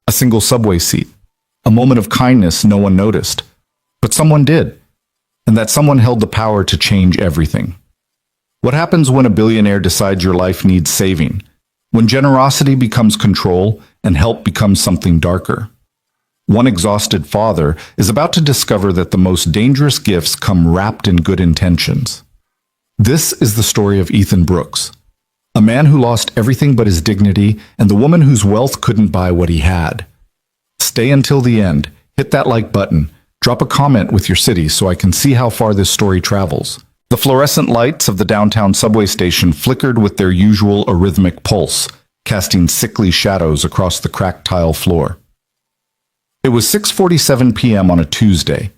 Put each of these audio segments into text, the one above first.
A single subway seat. A moment of kindness no one noticed. But someone did. And that someone held the power to change everything. What happens when a billionaire decides your life needs saving? When generosity becomes control and help becomes something darker? One exhausted father is about to discover that the most dangerous gifts come wrapped in good intentions. This is the story of Ethan Brooks, a man who lost everything but his dignity and the woman whose wealth couldn't buy what he had. Stay until the end, hit that like button, drop a comment with your city so I can see how far this story travels. The fluorescent lights of the downtown subway station flickered with their usual arrhythmic pulse, casting sickly shadows across the cracked tile floor. It was 6:47 p.m. on a Tuesday,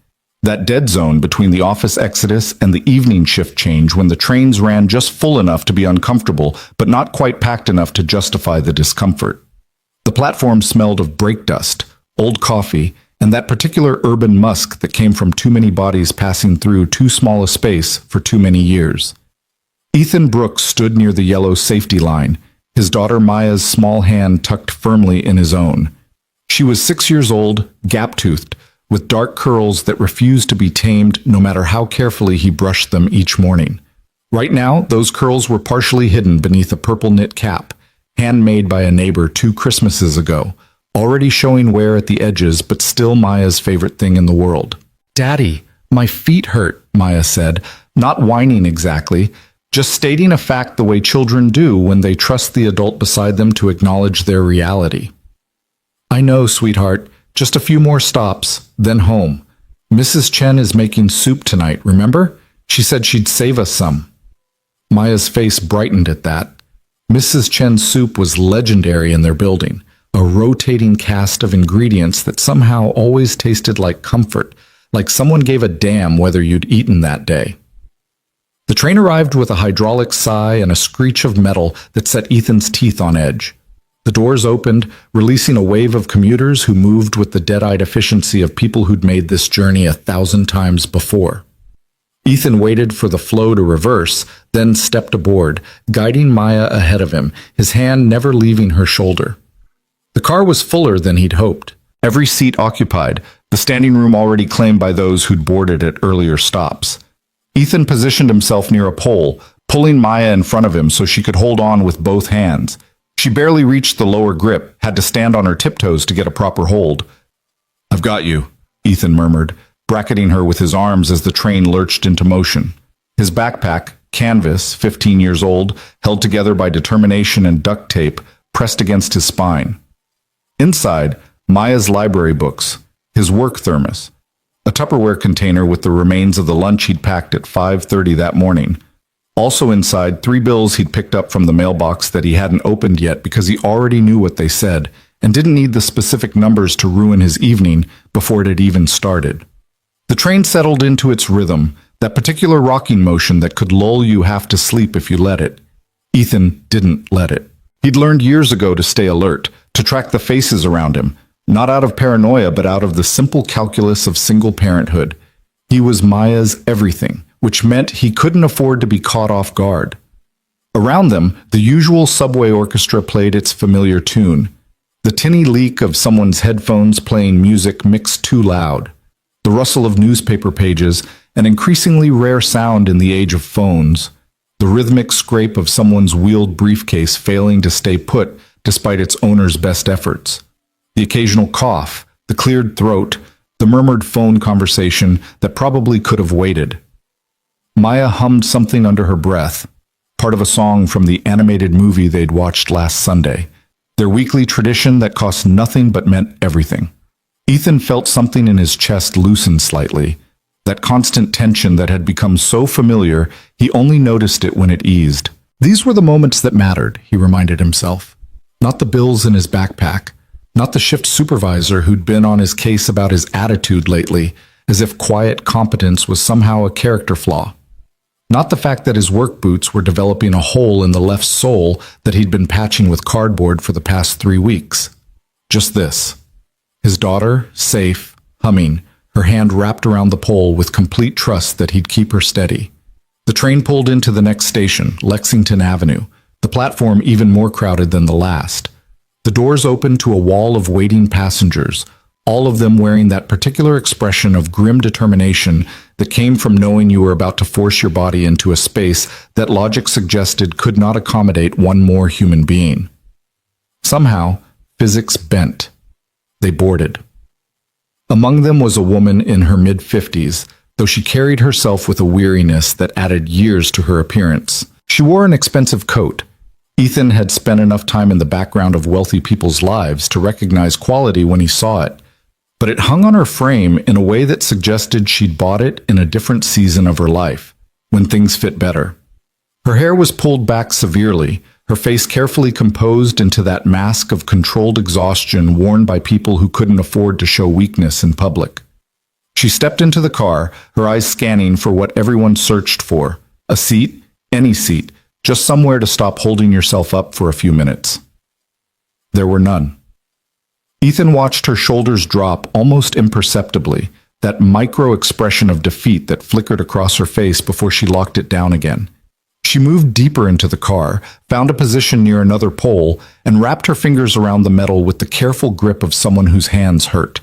that dead zone between the office exodus and the evening shift change when the trains ran just full enough to be uncomfortable but not quite packed enough to justify the discomfort. The platform smelled of brake dust, old coffee, and that particular urban musk that came from too many bodies passing through too small a space for too many years. Ethan Brooks stood near the yellow safety line, his daughter Maya's small hand tucked firmly in his own. She was 6 years old, gap-toothed, with dark curls that refused to be tamed no matter how carefully he brushed them each morning. Right now, those curls were partially hidden beneath a purple knit cap, handmade by a neighbor 2 Christmases ago, already showing wear at the edges but still Maya's favorite thing in the world. "Daddy, my feet hurt," Maya said, not whining exactly, just stating a fact the way children do when they trust the adult beside them to acknowledge their reality. "I know, sweetheart. Just a few more stops, then home. Mrs. Chen is making soup tonight, remember? She said she'd save us some." Maya's face brightened at that. Mrs. Chen's soup was legendary in their building, a rotating cast of ingredients that somehow always tasted like comfort, like someone gave a damn whether you'd eaten that day. The train arrived with a hydraulic sigh and a screech of metal that set Ethan's teeth on edge. The doors opened, releasing a wave of commuters who moved with the dead-eyed efficiency of people who'd made this journey 1,000 times before. Ethan waited for the flow to reverse, then stepped aboard, guiding Maya ahead of him, his hand never leaving her shoulder. The car was fuller than he'd hoped, every seat occupied, the standing room already claimed by those who'd boarded at earlier stops. Ethan positioned himself near a pole, pulling Maya in front of him so she could hold on with both hands. She barely reached the lower grip, had to stand on her tiptoes to get a proper hold. "I've got you," Ethan murmured, bracketing her with his arms as the train lurched into motion. His backpack, canvas, 15 years old, held together by determination and duct tape, pressed against his spine. Inside, Maya's library books, his work thermos, a Tupperware container with the remains of the lunch he'd packed at 5:30 that morning. Also inside, 3 bills he'd picked up from the mailbox that he hadn't opened yet because he already knew what they said and didn't need the specific numbers to ruin his evening before it had even started. The train settled into its rhythm, that particular rocking motion that could lull you half to sleep if you let it. Ethan didn't let it. He'd learned years ago to stay alert, to track the faces around him, not out of paranoia but out of the simple calculus of single parenthood. He was Maya's everything, which meant he couldn't afford to be caught off guard. Around them, the usual subway orchestra played its familiar tune, the tinny leak of someone's headphones playing music mixed too loud, the rustle of newspaper pages, an increasingly rare sound in the age of phones, the rhythmic scrape of someone's wheeled briefcase failing to stay put despite its owner's best efforts, the occasional cough, the cleared throat, the murmured phone conversation that probably could have waited. Maya hummed something under her breath, part of a song from the animated movie they'd watched last Sunday, their weekly tradition that cost nothing but meant everything. Ethan felt something in his chest loosen slightly, that constant tension that had become so familiar he only noticed it when it eased. These were the moments that mattered, he reminded himself. Not the bills in his backpack, not the shift supervisor who'd been on his case about his attitude lately, as if quiet competence was somehow a character flaw. Not the fact that his work boots were developing a hole in the left sole that he'd been patching with cardboard for the past 3 weeks. Just this. His daughter, safe, humming, her hand wrapped around the pole with complete trust that he'd keep her steady. The train pulled into the next station, Lexington Avenue, the platform even more crowded than the last. The doors opened to a wall of waiting passengers, all of them wearing that particular expression of grim determination that came from knowing you were about to force your body into a space that logic suggested could not accommodate one more human being. Somehow, physics bent. They boarded. Among them was a woman in her mid-50s, though she carried herself with a weariness that added years to her appearance. She wore an expensive coat. Ethan had spent enough time in the background of wealthy people's lives to recognize quality when he saw it, but it hung on her frame in a way that suggested she'd bought it in a different season of her life, when things fit better. Her hair was pulled back severely, her face carefully composed into that mask of controlled exhaustion worn by people who couldn't afford to show weakness in public. She stepped into the car, her eyes scanning for what everyone searched for: a seat, any seat, just somewhere to stop holding yourself up for a few minutes. There were none. Ethan watched her shoulders drop almost imperceptibly, that micro-expression of defeat that flickered across her face before she locked it down again. She moved deeper into the car, found a position near another pole, and wrapped her fingers around the metal with the careful grip of someone whose hands hurt.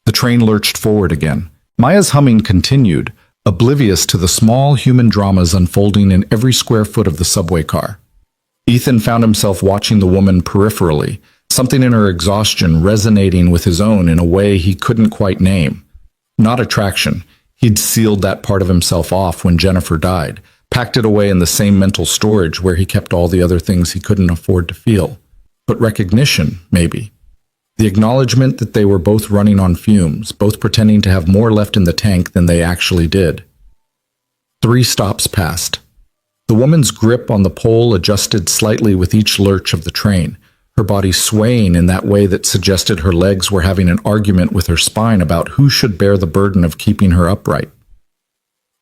The train lurched forward again. Maya's humming continued, oblivious to the small human dramas unfolding in every square foot of the subway car. Ethan found himself watching the woman peripherally, something in her exhaustion resonating with his own in a way he couldn't quite name. Not attraction. He'd sealed that part of himself off when Jennifer died, packed it away in the same mental storage where he kept all the other things he couldn't afford to feel. But recognition, maybe. The acknowledgement that they were both running on fumes, both pretending to have more left in the tank than they actually did. 3 stops passed. The woman's grip on the pole adjusted slightly with each lurch of the train, her body swaying in that way that suggested her legs were having an argument with her spine about who should bear the burden of keeping her upright.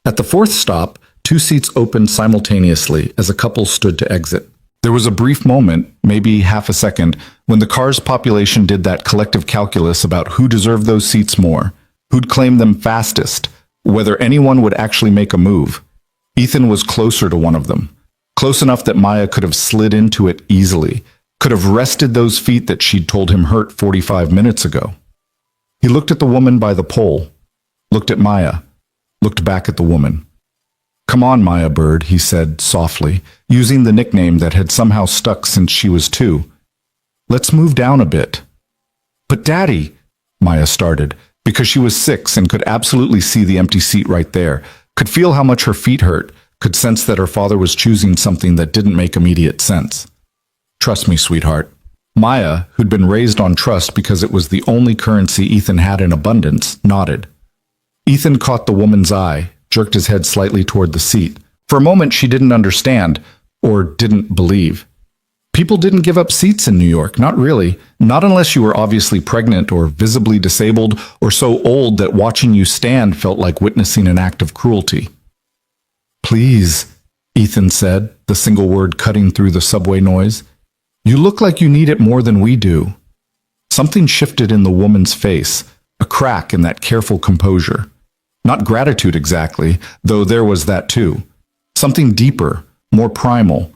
At the 4th stop, 2 seats opened simultaneously as a couple stood to exit. There was a brief moment, maybe half a second, when the car's population did that collective calculus about who deserved those seats more, who'd claim them fastest, whether anyone would actually make a move. Ethan was closer to one of them, close enough that Maya could have slid into it easily, could have rested those feet that she'd told him hurt 45 minutes ago. He looked at the woman by the pole, looked at Maya, looked back at the woman. "Come on, Maya Bird," he said softly, using the nickname that had somehow stuck since she was 2. "Let's move down a bit." "But Daddy," Maya started, because she was 6 and could absolutely see the empty seat right there, could feel how much her feet hurt, could sense that her father was choosing something that didn't make immediate sense. "Trust me, sweetheart." Maya, who'd been raised on trust because it was the only currency Ethan had in abundance, nodded. Ethan caught the woman's eye, jerked his head slightly toward the seat. For a moment she didn't understand, or didn't believe. People didn't give up seats in New York, not really, not unless you were obviously pregnant or visibly disabled or so old that watching you stand felt like witnessing an act of cruelty. "Please," Ethan said, the single word cutting through the subway noise. "You look like you need it more than we do." Something shifted in the woman's face, a crack in that careful composure. Not gratitude exactly, though there was that too. Something deeper, more primal.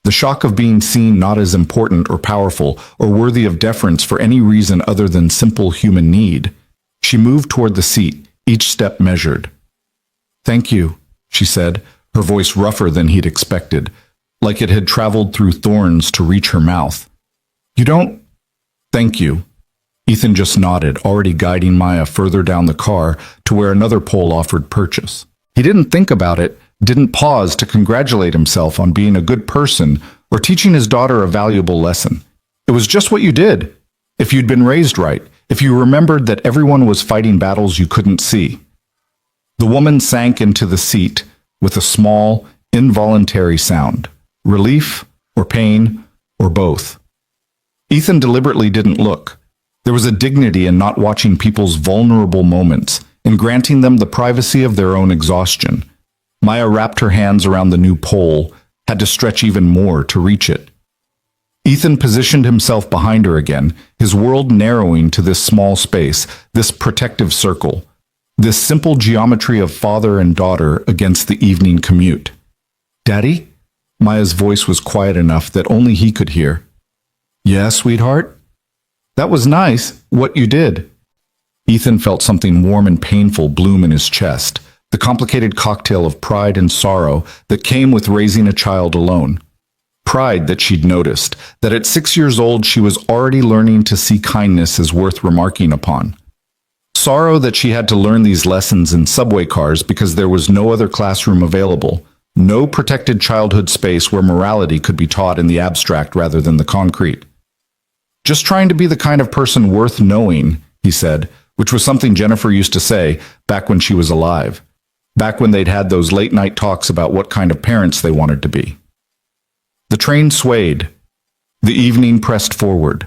The shock of being seen not as important or powerful or worthy of deference for any reason other than simple human need. She moved toward the seat, each step measured. "Thank you," she said, her voice rougher than he'd expected, like it had traveled through thorns to reach her mouth. "You don't—" "Thank you." Ethan just nodded, already guiding Maya further down the car to where another pole offered purchase. He didn't think about it, didn't pause to congratulate himself on being a good person or teaching his daughter a valuable lesson. It was just what you did. If you'd been raised right, if you remembered that everyone was fighting battles you couldn't see. The woman sank into the seat with a small, involuntary sound. Relief, or pain, or both. Ethan deliberately didn't look. There was a dignity in not watching people's vulnerable moments, in granting them the privacy of their own exhaustion. Maya wrapped her hands around the new pole, had to stretch even more to reach it. Ethan positioned himself behind her again, his world narrowing to this small space, this protective circle, this simple geometry of father and daughter against the evening commute. "Daddy?" Maya's voice was quiet enough that only he could hear. "Yeah, sweetheart?" That was nice, what you did. Ethan felt something warm and painful bloom in his chest, the complicated cocktail of pride and sorrow that came with raising a child alone. Pride that she'd noticed, that at 6 years old she was already learning to see kindness as worth remarking upon. Sorrow that she had to learn these lessons in subway cars because there was no other classroom available, no protected childhood space where morality could be taught in the abstract rather than the concrete. Just trying to be the kind of person worth knowing, he said, which was something Jennifer used to say back when she was alive, back when they'd had those late-night talks about what kind of parents they wanted to be. The train swayed. The evening pressed forward.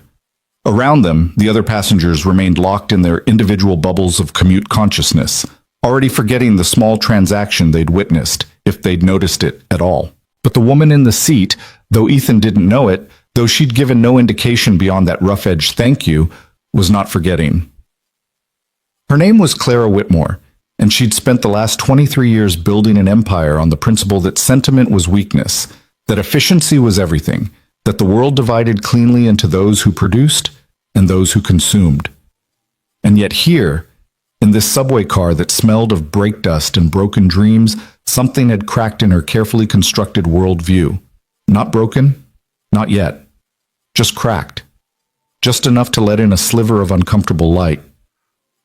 Around them, the other passengers remained locked in their individual bubbles of commute consciousness, already forgetting the small transaction they'd witnessed, if they'd noticed it at all. But the woman in the seat, though Ethan didn't know it, though she'd given no indication beyond that rough-edged thank you, was not forgetting. Her name was Clara Whitmore, and she'd spent the last 23 years building an empire on the principle that sentiment was weakness, that efficiency was everything, that the world divided cleanly into those who produced and those who consumed. And yet here, in this subway car that smelled of brake dust and broken dreams, something had cracked in her carefully constructed worldview. Not broken, not yet. Just cracked. Just enough to let in a sliver of uncomfortable light.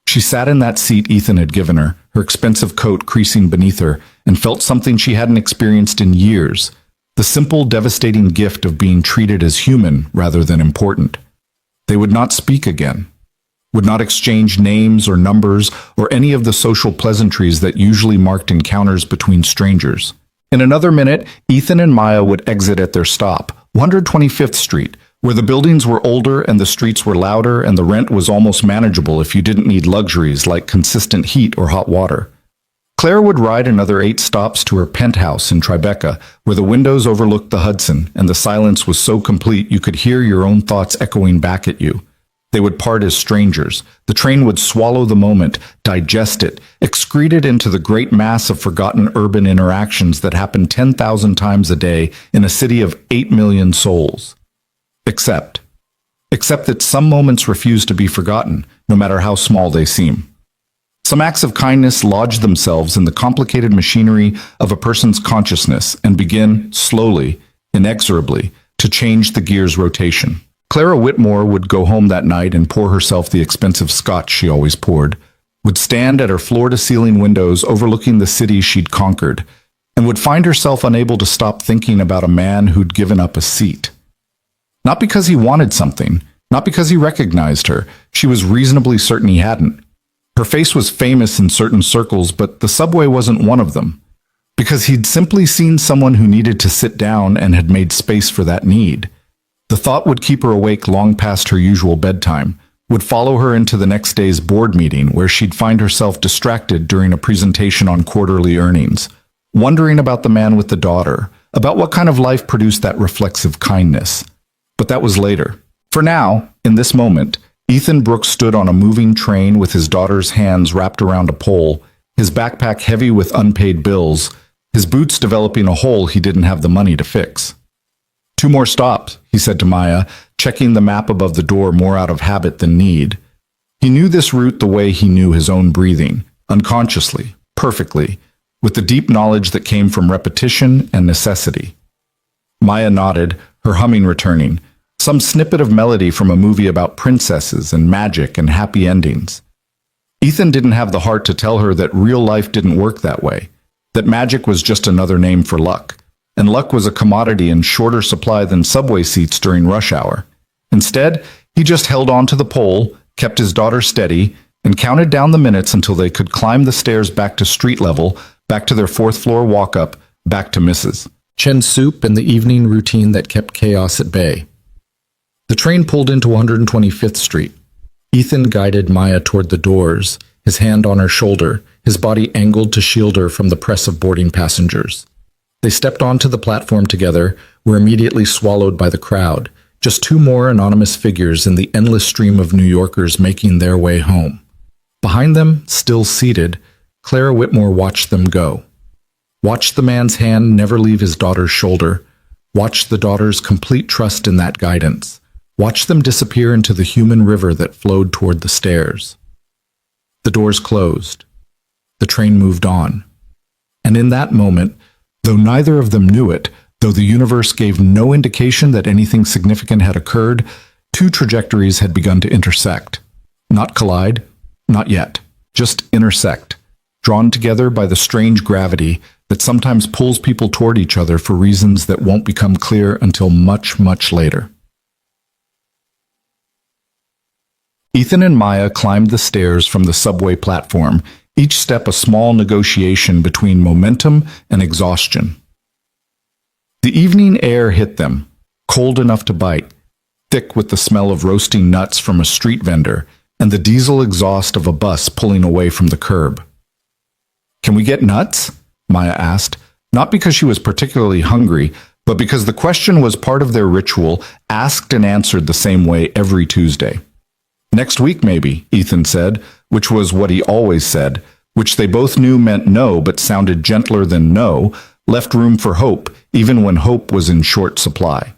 She sat in that seat Ethan had given her, her expensive coat creasing beneath her, and felt something she hadn't experienced in years. The simple, devastating gift of being treated as human rather than important. They would not speak again, would not exchange names or numbers or any of the social pleasantries that usually marked encounters between strangers. In another minute, Ethan and Maya would exit at their stop, 125th Street, where the buildings were older and the streets were louder and the rent was almost manageable if you didn't need luxuries like consistent heat or hot water. Claire would ride another 8 stops to her penthouse in Tribeca, where the windows overlooked the Hudson, and the silence was so complete you could hear your own thoughts echoing back at you. They would part as strangers. The train would swallow the moment, digest it, excrete it into the great mass of forgotten urban interactions that happen 10,000 times a day in a city of 8 million souls. Except that some moments refuse to be forgotten, no matter how small they seem. Some acts of kindness lodge themselves in the complicated machinery of a person's consciousness and begin, slowly, inexorably, to change the gear's rotation. Clara Whitmore would go home that night and pour herself the expensive scotch she always poured, would stand at her floor-to-ceiling windows overlooking the city she'd conquered, and would find herself unable to stop thinking about a man who'd given up a seat. Not because he wanted something, not because he recognized her, she was reasonably certain he hadn't. Her face was famous in certain circles, but the subway wasn't one of them. Because he'd simply seen someone who needed to sit down and had made space for that need. The thought would keep her awake long past her usual bedtime, would follow her into the next day's board meeting where she'd find herself distracted during a presentation on quarterly earnings, wondering about the man with the daughter, about what kind of life produced that reflexive kindness. But that was later. For now, in this moment, Ethan Brooks stood on a moving train with his daughter's hands wrapped around a pole, his backpack heavy with unpaid bills, his boots developing a hole he didn't have the money to fix. 2 more stops, he said to Maya, checking the map above the door more out of habit than need. He knew this route the way he knew his own breathing, unconsciously, perfectly, with the deep knowledge that came from repetition and necessity. Maya nodded, her humming returning, some snippet of melody from a movie about princesses and magic and happy endings. Ethan didn't have the heart to tell her that real life didn't work that way, that magic was just another name for luck, and luck was a commodity in shorter supply than subway seats during rush hour. Instead, he just held on to the pole, kept his daughter steady, and counted down the minutes until they could climb the stairs back to street level, back to their 4th-floor walk-up, back to Mrs. Chen's soup and the evening routine that kept chaos at bay. The train pulled into 125th Street. Ethan guided Maya toward the doors, his hand on her shoulder, his body angled to shield her from the press of boarding passengers. They stepped onto the platform together, were immediately swallowed by the crowd, just 2 more anonymous figures in the endless stream of New Yorkers making their way home. Behind them, still seated, Clara Whitmore watched them go. Watched the man's hand never leave his daughter's shoulder, watched the daughter's complete trust in that guidance, watched them disappear into the human river that flowed toward the stairs. The doors closed. The train moved on. And in that moment, though neither of them knew it, though the universe gave no indication that anything significant had occurred, two trajectories had begun to intersect. Not collide, not yet, just intersect, drawn together by the strange gravity that sometimes pulls people toward each other for reasons that won't become clear until much, much later. Ethan and Maya climbed the stairs from the subway platform, each step a small negotiation between momentum and exhaustion. The evening air hit them, cold enough to bite, thick with the smell of roasting nuts from a street vendor and the diesel exhaust of a bus pulling away from the curb. "Can we get nuts?" Maya asked, not because she was particularly hungry, but because the question was part of their ritual, asked and answered the same way every Tuesday. "Next week, maybe," Ethan said, which was what he always said, which they both knew meant no but sounded gentler than no, left room for hope, even when hope was in short supply.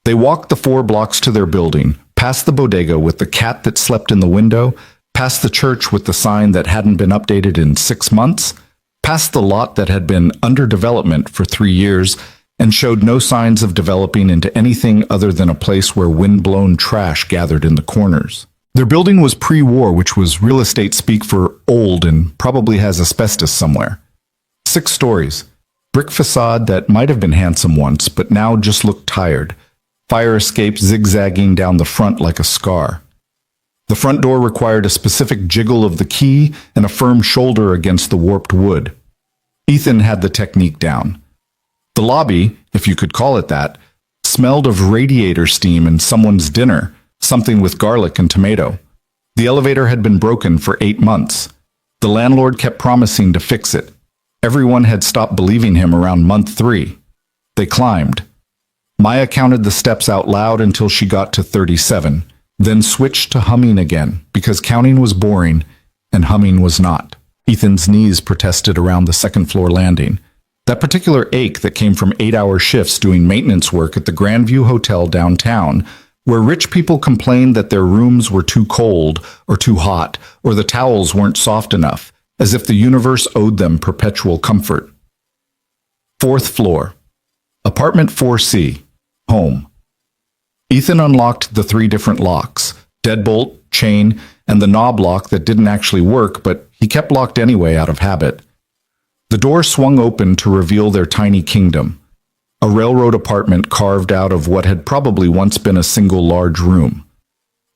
They walked the 4 blocks to their building, past the bodega with the cat that slept in the window, past the church with the sign that hadn't been updated in 6 months, past the lot that had been under development for 3 years and showed no signs of developing into anything other than a place where wind-blown trash gathered in the corners. Their building was pre-war, which was real estate speak for old and probably has asbestos somewhere. 6 stories, brick facade that might have been handsome once, but now just looked tired. Fire escape zigzagging down the front like a scar. The front door required a specific jiggle of the key and a firm shoulder against the warped wood. Ethan had the technique down. The lobby, if you could call it that, smelled of radiator steam and someone's dinner, something with garlic and tomato. The elevator had been broken for 8 months. The landlord kept promising to fix it. Everyone had stopped believing him around month 3. They climbed. Maya counted the steps out loud until she got to 37, then switched to humming again, because counting was boring and humming was not. Ethan's knees protested around the second-floor landing. That particular ache that came from 8-hour shifts doing maintenance work at the Grandview Hotel downtown, where rich people complained that their rooms were too cold or too hot, or the towels weren't soft enough, as if the universe owed them perpetual comfort. 4th floor. Apartment 4C. Home. Ethan unlocked the 3 different locks, deadbolt, chain, and the knob lock that didn't actually work, but he kept locked anyway out of habit. The door swung open to reveal their tiny kingdom, a railroad apartment carved out of what had probably once been a single large room.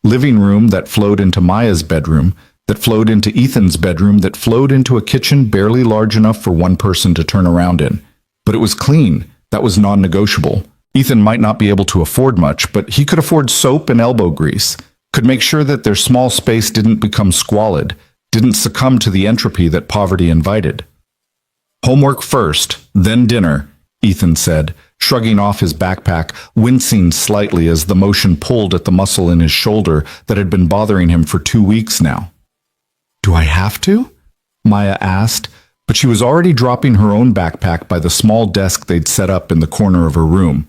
Living room that flowed into Maya's bedroom, that flowed into Ethan's bedroom, that flowed into a kitchen barely large enough for one person to turn around in. But it was clean. That was non-negotiable. Ethan might not be able to afford much, but he could afford soap and elbow grease, could make sure that their small space didn't become squalid, didn't succumb to the entropy that poverty invited. "Homework first, then dinner," Ethan said, shrugging off his backpack, wincing slightly as the motion pulled at the muscle in his shoulder that had been bothering him for 2 weeks now. "Do I have to?" Maya asked, but she was already dropping her own backpack by the small desk they'd set up in the corner of her room.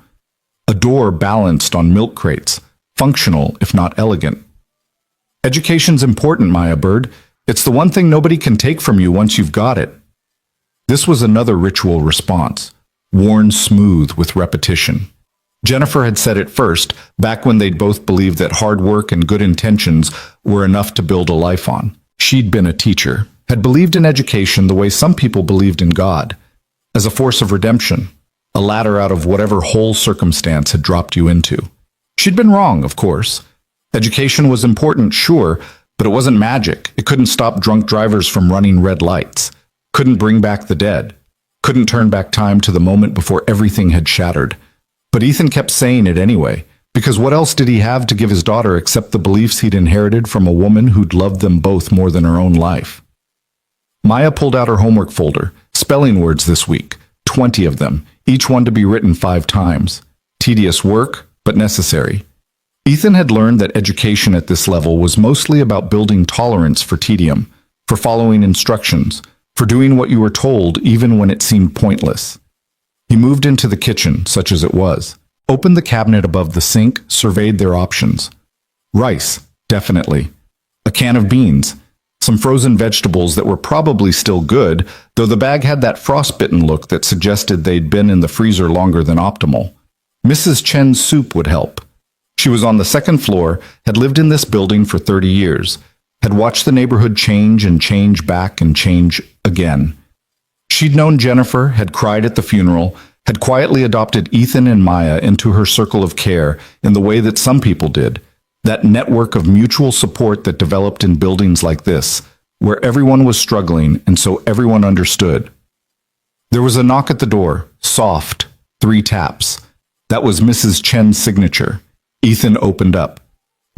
A door balanced on milk crates, functional if not elegant. "Education's important, Maya Bird. It's the one thing nobody can take from you once you've got it." This was another ritual response, worn smooth with repetition. Jennifer had said it first, back when they'd both believed that hard work and good intentions were enough to build a life on. She'd been a teacher, had believed in education the way some people believed in God, as a force of redemption, a ladder out of whatever whole circumstance had dropped you into. She'd been wrong, of course. Education was important, sure, but it wasn't magic. It couldn't stop drunk drivers from running red lights, couldn't bring back the dead, couldn't turn back time to the moment before everything had shattered. But Ethan kept saying it anyway, because what else did he have to give his daughter except the beliefs he'd inherited from a woman who'd loved them both more than her own life? Maya pulled out her homework folder, spelling words this week, 20 of them, each one to be written 5 times. Tedious work, but necessary. Ethan had learned that education at this level was mostly about building tolerance for tedium, for following instructions, for doing what you were told even when it seemed pointless. He moved into the kitchen, such as it was, opened the cabinet above the sink, surveyed their options. Rice, definitely. A can of beans. Some frozen vegetables that were probably still good, though the bag had that frostbitten look that suggested they'd been in the freezer longer than optimal. Mrs. Chen's soup would help. She was on the second floor, had lived in this building for 30 years, had watched the neighborhood change and change back and change again. She'd known Jennifer, had cried at the funeral, had quietly adopted Ethan and Maya into her circle of care in the way that some people did, that network of mutual support that developed in buildings like this, where everyone was struggling and so everyone understood. There was a knock at the door, soft, 3 taps. That was Mrs. Chen's signature. Ethan opened up.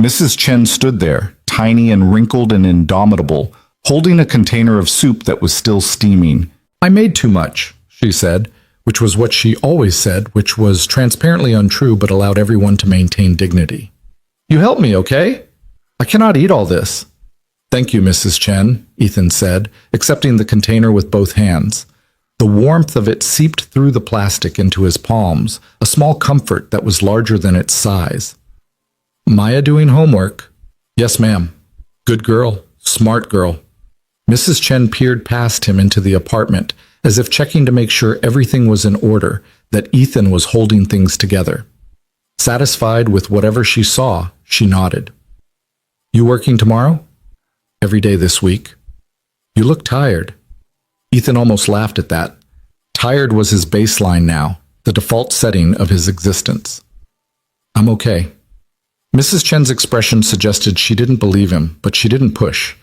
Mrs. Chen stood there, tiny and wrinkled and indomitable, holding a container of soup that was still steaming. "I made too much," she said, which was what she always said, which was transparently untrue but allowed everyone to maintain dignity. "You help me, okay? I cannot eat all this." "Thank you, Mrs. Chen," Ethan said, accepting the container with both hands. The warmth of it seeped through the plastic into his palms, a small comfort that was larger than its size. "Maya doing homework?" "Yes, ma'am." "Good girl. Smart girl." Mrs. Chen peered past him into the apartment, as if checking to make sure everything was in order, that Ethan was holding things together. Satisfied with whatever she saw, she nodded. "You working tomorrow?" "Every day this week." "You look tired." Ethan almost laughed at that. Tired was his baseline now, the default setting of his existence. "I'm okay." Mrs. Chen's expression suggested she didn't believe him, but she didn't push.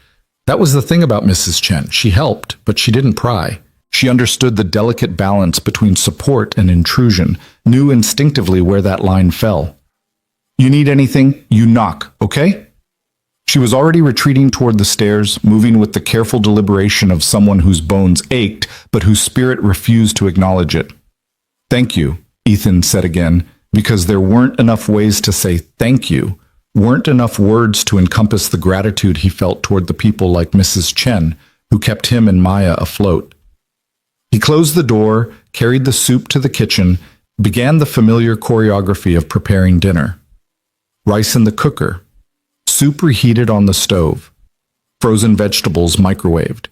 That was the thing about Mrs. Chen. She helped, but she didn't pry. She understood the delicate balance between support and intrusion, knew instinctively where that line fell. "You need anything, you knock, okay?" She was already retreating toward the stairs, moving with the careful deliberation of someone whose bones ached, but whose spirit refused to acknowledge it. "Thank you," Ethan said again, because there weren't enough ways to say thank you, weren't enough words to encompass the gratitude he felt toward the people like Mrs. Chen, who kept him and Maya afloat. He closed the door, carried the soup to the kitchen, began the familiar choreography of preparing dinner. Rice in the cooker. Soup reheated on the stove. Frozen vegetables microwaved.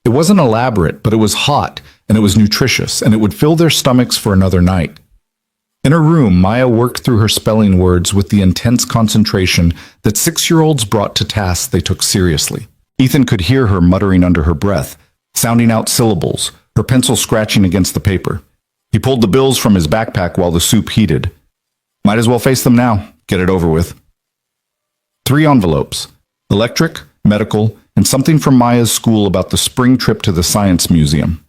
It wasn't elaborate, but it was hot, and it was nutritious, and it would fill their stomachs for another night. In her room, Maya worked through her spelling words with the intense concentration that 6-year-olds brought to tasks they took seriously. Ethan could hear her muttering under her breath, sounding out syllables, her pencil scratching against the paper. He pulled the bills from his backpack while the soup heated. Might as well face them now, get it over with. 3 envelopes, electric, medical, and something from Maya's school about the spring trip to the science museum.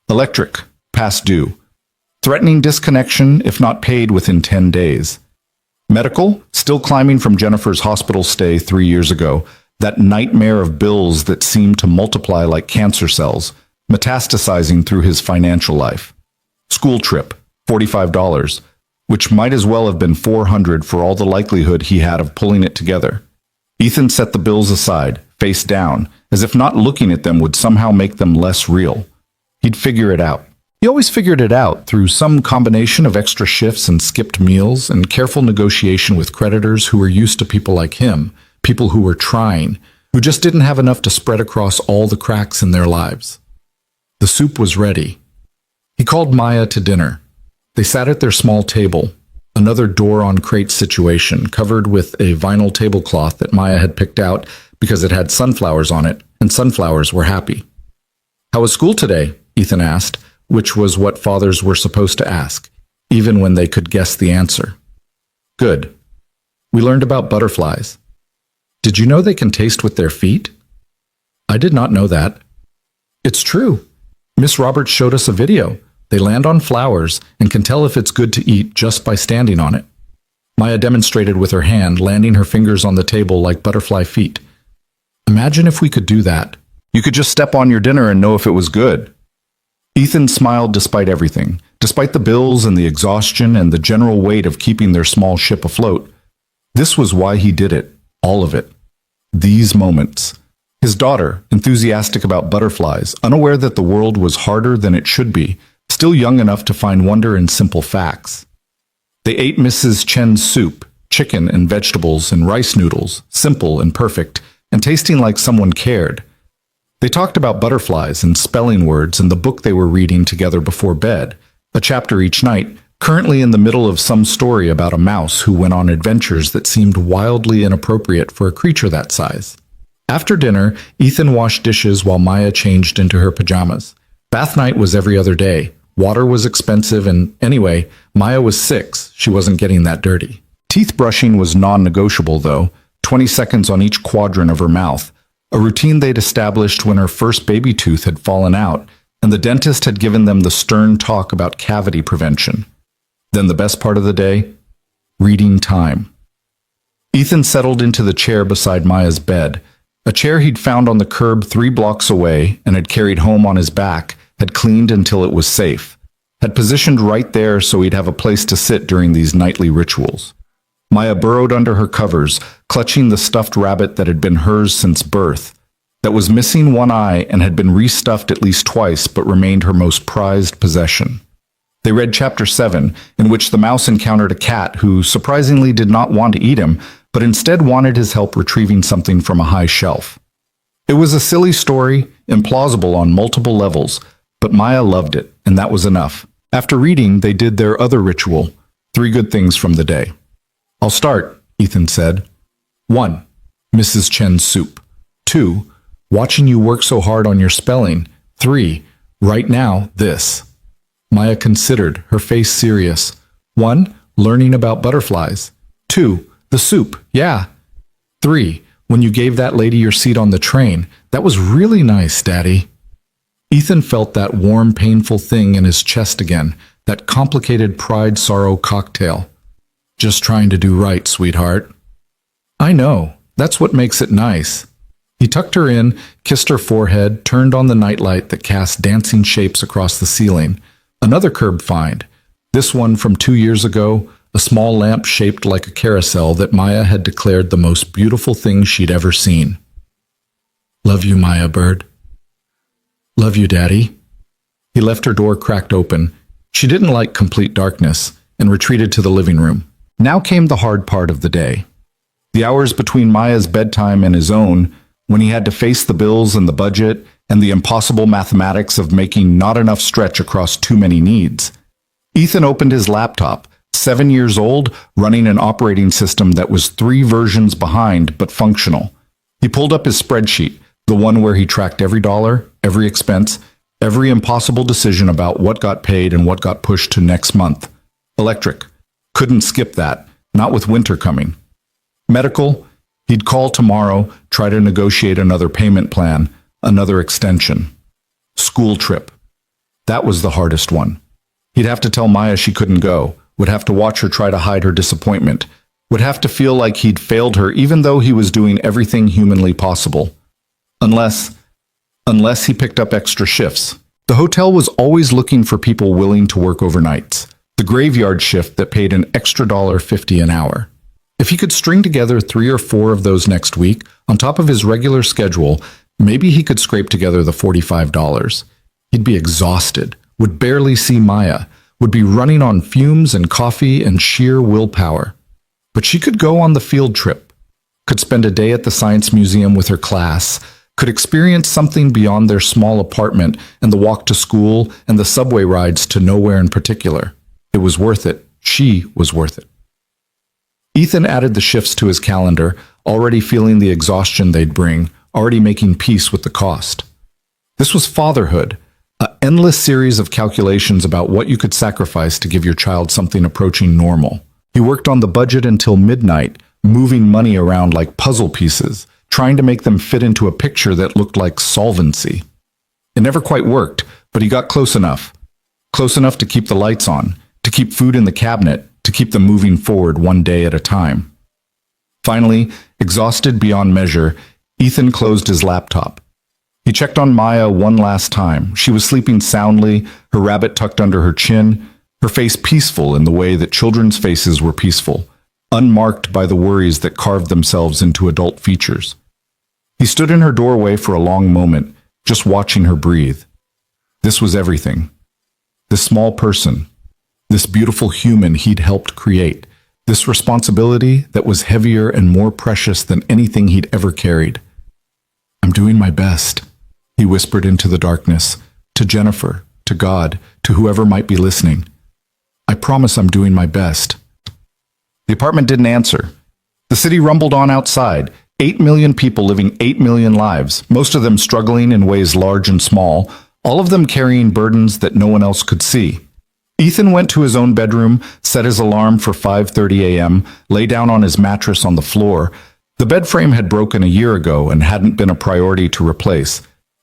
Electric, past due. Threatening disconnection if not paid within 10 days. Medical, still climbing from Jennifer's hospital stay 3 years ago, that nightmare of bills that seemed to multiply like cancer cells, metastasizing through his financial life. School trip, $45, which might as well have been $400 for all the likelihood he had of pulling it together. Ethan set the bills aside, face down, as if not looking at them would somehow make them less real. He'd figure it out. He always figured it out through some combination of extra shifts and skipped meals and careful negotiation with creditors who were used to people like him, people who were trying, who just didn't have enough to spread across all the cracks in their lives. The soup was ready. He called Maya to dinner. They sat at their small table, another door-on-crate situation, covered with a vinyl tablecloth that Maya had picked out because it had sunflowers on it, and sunflowers were happy. "How was school today?" Ethan asked, which was what fathers were supposed to ask, even when they could guess the answer. "Good. We learned about butterflies." "Did you know they can taste with their feet?" "I did not know that." "It's true. Miss Roberts showed us a video. They land on flowers and can tell if it's good to eat just by standing on it." Maya demonstrated with her hand, landing her fingers on the table like butterfly feet. "Imagine if we could do that. You could just step on your dinner and know if it was good." Ethan smiled despite everything, despite the bills and the exhaustion and the general weight of keeping their small ship afloat. This was why he did it, all of it. These moments. His daughter, enthusiastic about butterflies, unaware that the world was harder than it should be, still young enough to find wonder in simple facts. They ate Mrs. Chen's soup, chicken and vegetables and rice noodles, simple and perfect, and tasting like someone cared. They talked about butterflies and spelling words and the book they were reading together before bed, a chapter each night, currently in the middle of some story about a mouse who went on adventures that seemed wildly inappropriate for a creature that size. After dinner, Ethan washed dishes while Maya changed into her pajamas. Bath night was every other day. Water was expensive, and anyway, Maya was 6. She wasn't getting that dirty. Teeth brushing was non-negotiable, though, 20 seconds on each quadrant of her mouth, a routine they'd established when her first baby tooth had fallen out, and the dentist had given them the stern talk about cavity prevention. Then the best part of the day, reading time. Ethan settled into the chair beside Maya's bed, a chair he'd found on the curb 3 blocks away and had carried home on his back, had cleaned until it was safe, had positioned right there so he'd have a place to sit during these nightly rituals. Maya burrowed under her covers, clutching the stuffed rabbit that had been hers since birth, that was missing one eye and had been restuffed at least twice but remained her most prized possession. They read chapter 7, in which the mouse encountered a cat who surprisingly did not want to eat him, but instead wanted his help retrieving something from a high shelf. It was a silly story, implausible on multiple levels, but Maya loved it, and that was enough. After reading, they did their other ritual, 3 good things from the day. "I'll start," Ethan said. 1. Mrs. Chen's soup. 2. Watching you work so hard on your spelling. 3. Right now, this. Maya considered, her face serious. 1. Learning about butterflies. 2. The soup, yeah. 3. When you gave that lady your seat on the train. That was really nice, Daddy. Ethan felt that warm, painful thing in his chest again, that complicated pride-sorrow cocktail. Just trying to do right, sweetheart. I know. That's what makes it nice. He tucked her in, kissed her forehead, turned on the nightlight that cast dancing shapes across the ceiling. Another curb find. This one from 2 years ago, a small lamp shaped like a carousel that Maya had declared the most beautiful thing she'd ever seen. Love you, Maya bird. Love you, Daddy. He left her door cracked open. She didn't like complete darkness and retreated to the living room. Now came the hard part of the day. The hours between Maya's bedtime and his own, when he had to face the bills and the budget and the impossible mathematics of making not enough stretch across too many needs. Ethan opened his laptop, 7 years old, running an operating system that was 3 versions behind but functional. He pulled up his spreadsheet, the one where he tracked every dollar, every expense, every impossible decision about what got paid and what got pushed to next month. Electric. Couldn't skip that, not with winter coming. Medical. He'd call tomorrow, try to negotiate another payment plan, another extension. School trip. That was the hardest one. He'd have to tell Maya she couldn't go, would have to watch her try to hide her disappointment, would have to feel like he'd failed her even though he was doing everything humanly possible. Unless he picked up extra shifts. The hotel was always looking for people willing to work overnights, the graveyard shift that paid an extra $1.50 an hour. If he could string together 3 or 4 of those next week, on top of his regular schedule, maybe he could scrape together the $45. He'd be exhausted, would barely see Maya, would be running on fumes and coffee and sheer willpower. But she could go on the field trip, could spend a day at the science museum with her class, could experience something beyond their small apartment and the walk to school and the subway rides to nowhere in particular. It was worth it. She was worth it. Ethan added the shifts to his calendar, already feeling the exhaustion they'd bring, already making peace with the cost. This was fatherhood, an endless series of calculations about what you could sacrifice to give your child something approaching normal. He worked on the budget until midnight, moving money around like puzzle pieces, trying to make them fit into a picture that looked like solvency. It never quite worked, but he got close enough. Close enough to keep the lights on, to keep food in the cabinet, to keep them moving forward one day at a time. Finally, exhausted beyond measure, Ethan closed his laptop. He checked on Maya one last time. She was sleeping soundly, her rabbit tucked under her chin, her face peaceful in the way that children's faces were peaceful, unmarked by the worries that carved themselves into adult features. He stood in her doorway for a long moment, just watching her breathe. This was everything. This small person, this beautiful human he'd helped create, this responsibility that was heavier and more precious than anything he'd ever carried. "I'm doing my best," he whispered into the darkness, to Jennifer, to God, to whoever might be listening. "I promise I'm doing my best." The apartment didn't answer. The city rumbled on outside, 8 million people living 8 million lives, most of them struggling in ways large and small, all of them carrying burdens that no one else could see. Ethan went to his own bedroom, set his alarm for 5:30 a.m., lay down on his mattress on the floor. The bed frame had broken a year ago and hadn't been a priority to replace,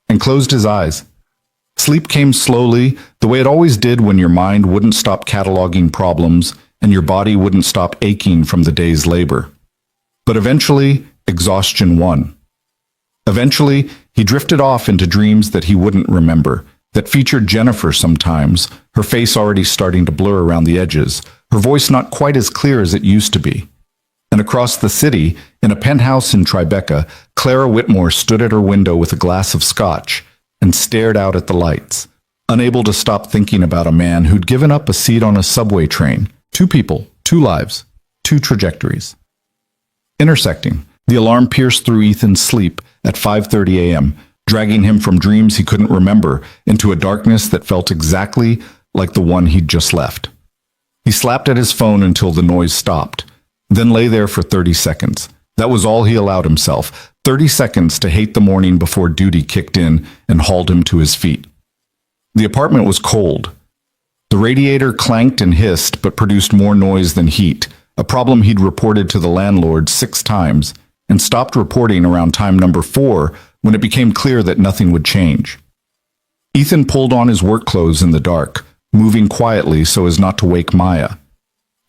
and closed his eyes. Sleep came slowly, the way it always did when your mind wouldn't stop cataloging problems and your body wouldn't stop aching from the day's labor. But eventually, exhaustion won. Eventually, he drifted off into dreams that he wouldn't remember, that featured Jennifer sometimes, her face already starting to blur around the edges, her voice not quite as clear as it used to be. And across the city, in a penthouse in Tribeca, Clara Whitmore stood at her window with a glass of scotch and stared out at the lights, unable to stop thinking about a man who'd given up a seat on a subway train. 2 people, 2 lives, 2 trajectories. Intersecting, the alarm pierced through Ethan's sleep at 5:30 a.m., dragging him from dreams he couldn't remember into a darkness that felt exactly like the one he'd just left. He slapped at his phone until the noise stopped, then lay there for 30 seconds. That was all he allowed himself, 30 seconds to hate the morning before duty kicked in and hauled him to his feet. The apartment was cold. The radiator clanked and hissed but produced more noise than heat, a problem he'd reported to the landlord 6 times and stopped reporting around time number 4 when it became clear that nothing would change. Ethan pulled on his work clothes in the dark, moving quietly so as not to wake Maya.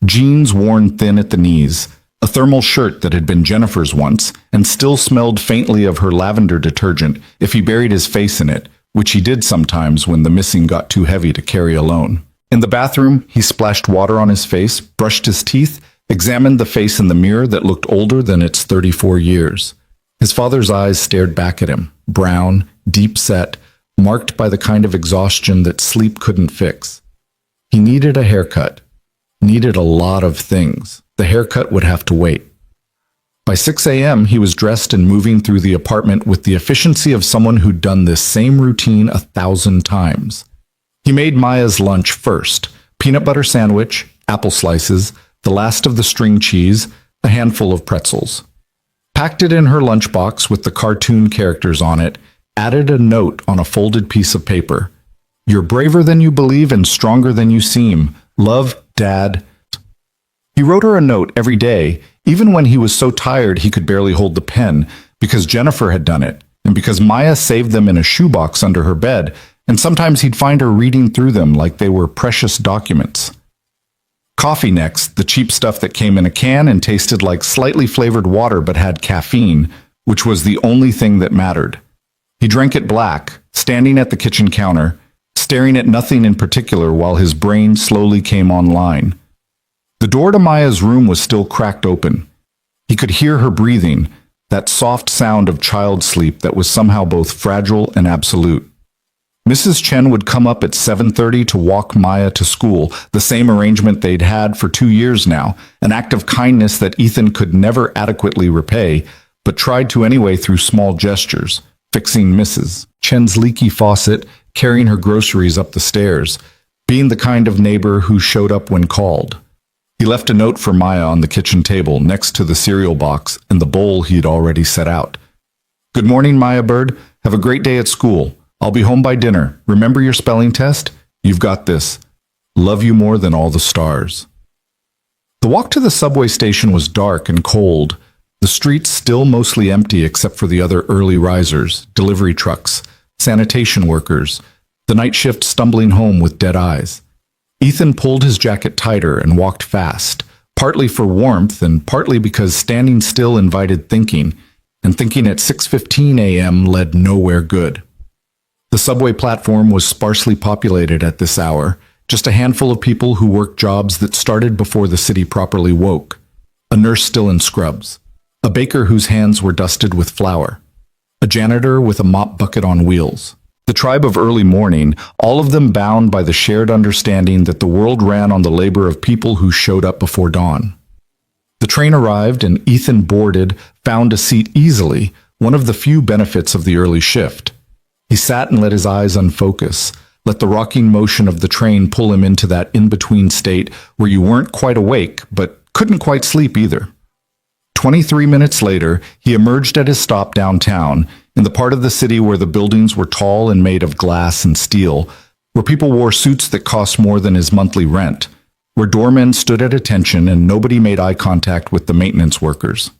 Jeans worn thin at the knees, a thermal shirt that had been Jennifer's once and still smelled faintly of her lavender detergent if he buried his face in it, which he did sometimes when the missing got too heavy to carry alone. In the bathroom, he splashed water on his face, brushed his teeth, examined the face in the mirror that looked older than its 34 years. His father's eyes stared back at him, brown, deep-set, marked by the kind of exhaustion that sleep couldn't fix. He needed a haircut, needed a lot of things. The haircut would have to wait. By 6 a.m., he was dressed and moving through the apartment with the efficiency of someone who'd done this same routine 1,000 times. He made Maya's lunch first, peanut butter sandwich, apple slices, the last of the string cheese, a handful of pretzels. Packed it in her lunchbox with the cartoon characters on it, added a note on a folded piece of paper. "You're braver than you believe and stronger than you seem. Love, Dad." He wrote her a note every day, even when he was so tired he could barely hold the pen, because Jennifer had done it, and because Maya saved them in a shoebox under her bed, and sometimes he'd find her reading through them like they were precious documents. Coffee next, the cheap stuff that came in a can and tasted like slightly flavored water but had caffeine, which was the only thing that mattered. He drank it black, standing at the kitchen counter, staring at nothing in particular while his brain slowly came online. The door to Maya's room was still cracked open. He could hear her breathing, that soft sound of child sleep that was somehow both fragile and absolute. Mrs. Chen would come up at 7:30 to walk Maya to school, the same arrangement they'd had for 2 years now, an act of kindness that Ethan could never adequately repay, but tried to anyway through small gestures, fixing Mrs. Chen's leaky faucet, carrying her groceries up the stairs, being the kind of neighbor who showed up when called. He left a note for Maya on the kitchen table next to the cereal box and the bowl he'd already set out. "Good morning, Maya Bird. Have a great day at school. I'll be home by dinner. Remember your spelling test? You've got this. Love you more than all the stars." The walk to the subway station was dark and cold, the streets still mostly empty except for the other early risers, delivery trucks, sanitation workers, the night shift stumbling home with dead eyes. Ethan pulled his jacket tighter and walked fast, partly for warmth and partly because standing still invited thinking, and thinking at 6:15 a.m. led nowhere good. The subway platform was sparsely populated at this hour, just a handful of people who worked jobs that started before the city properly woke. A nurse still in scrubs, a baker whose hands were dusted with flour, a janitor with a mop bucket on wheels. The tribe of early morning, all of them bound by the shared understanding that the world ran on the labor of people who showed up before dawn. The train arrived and Ethan boarded, found a seat easily, one of the few benefits of the early shift. He sat and let his eyes unfocus, let the rocking motion of the train pull him into that in-between state where you weren't quite awake, but couldn't quite sleep either. 23 minutes later, he emerged at his stop downtown, in the part of the city where the buildings were tall and made of glass and steel, where people wore suits that cost more than his monthly rent, where doormen stood at attention and nobody made eye contact with the maintenance workers.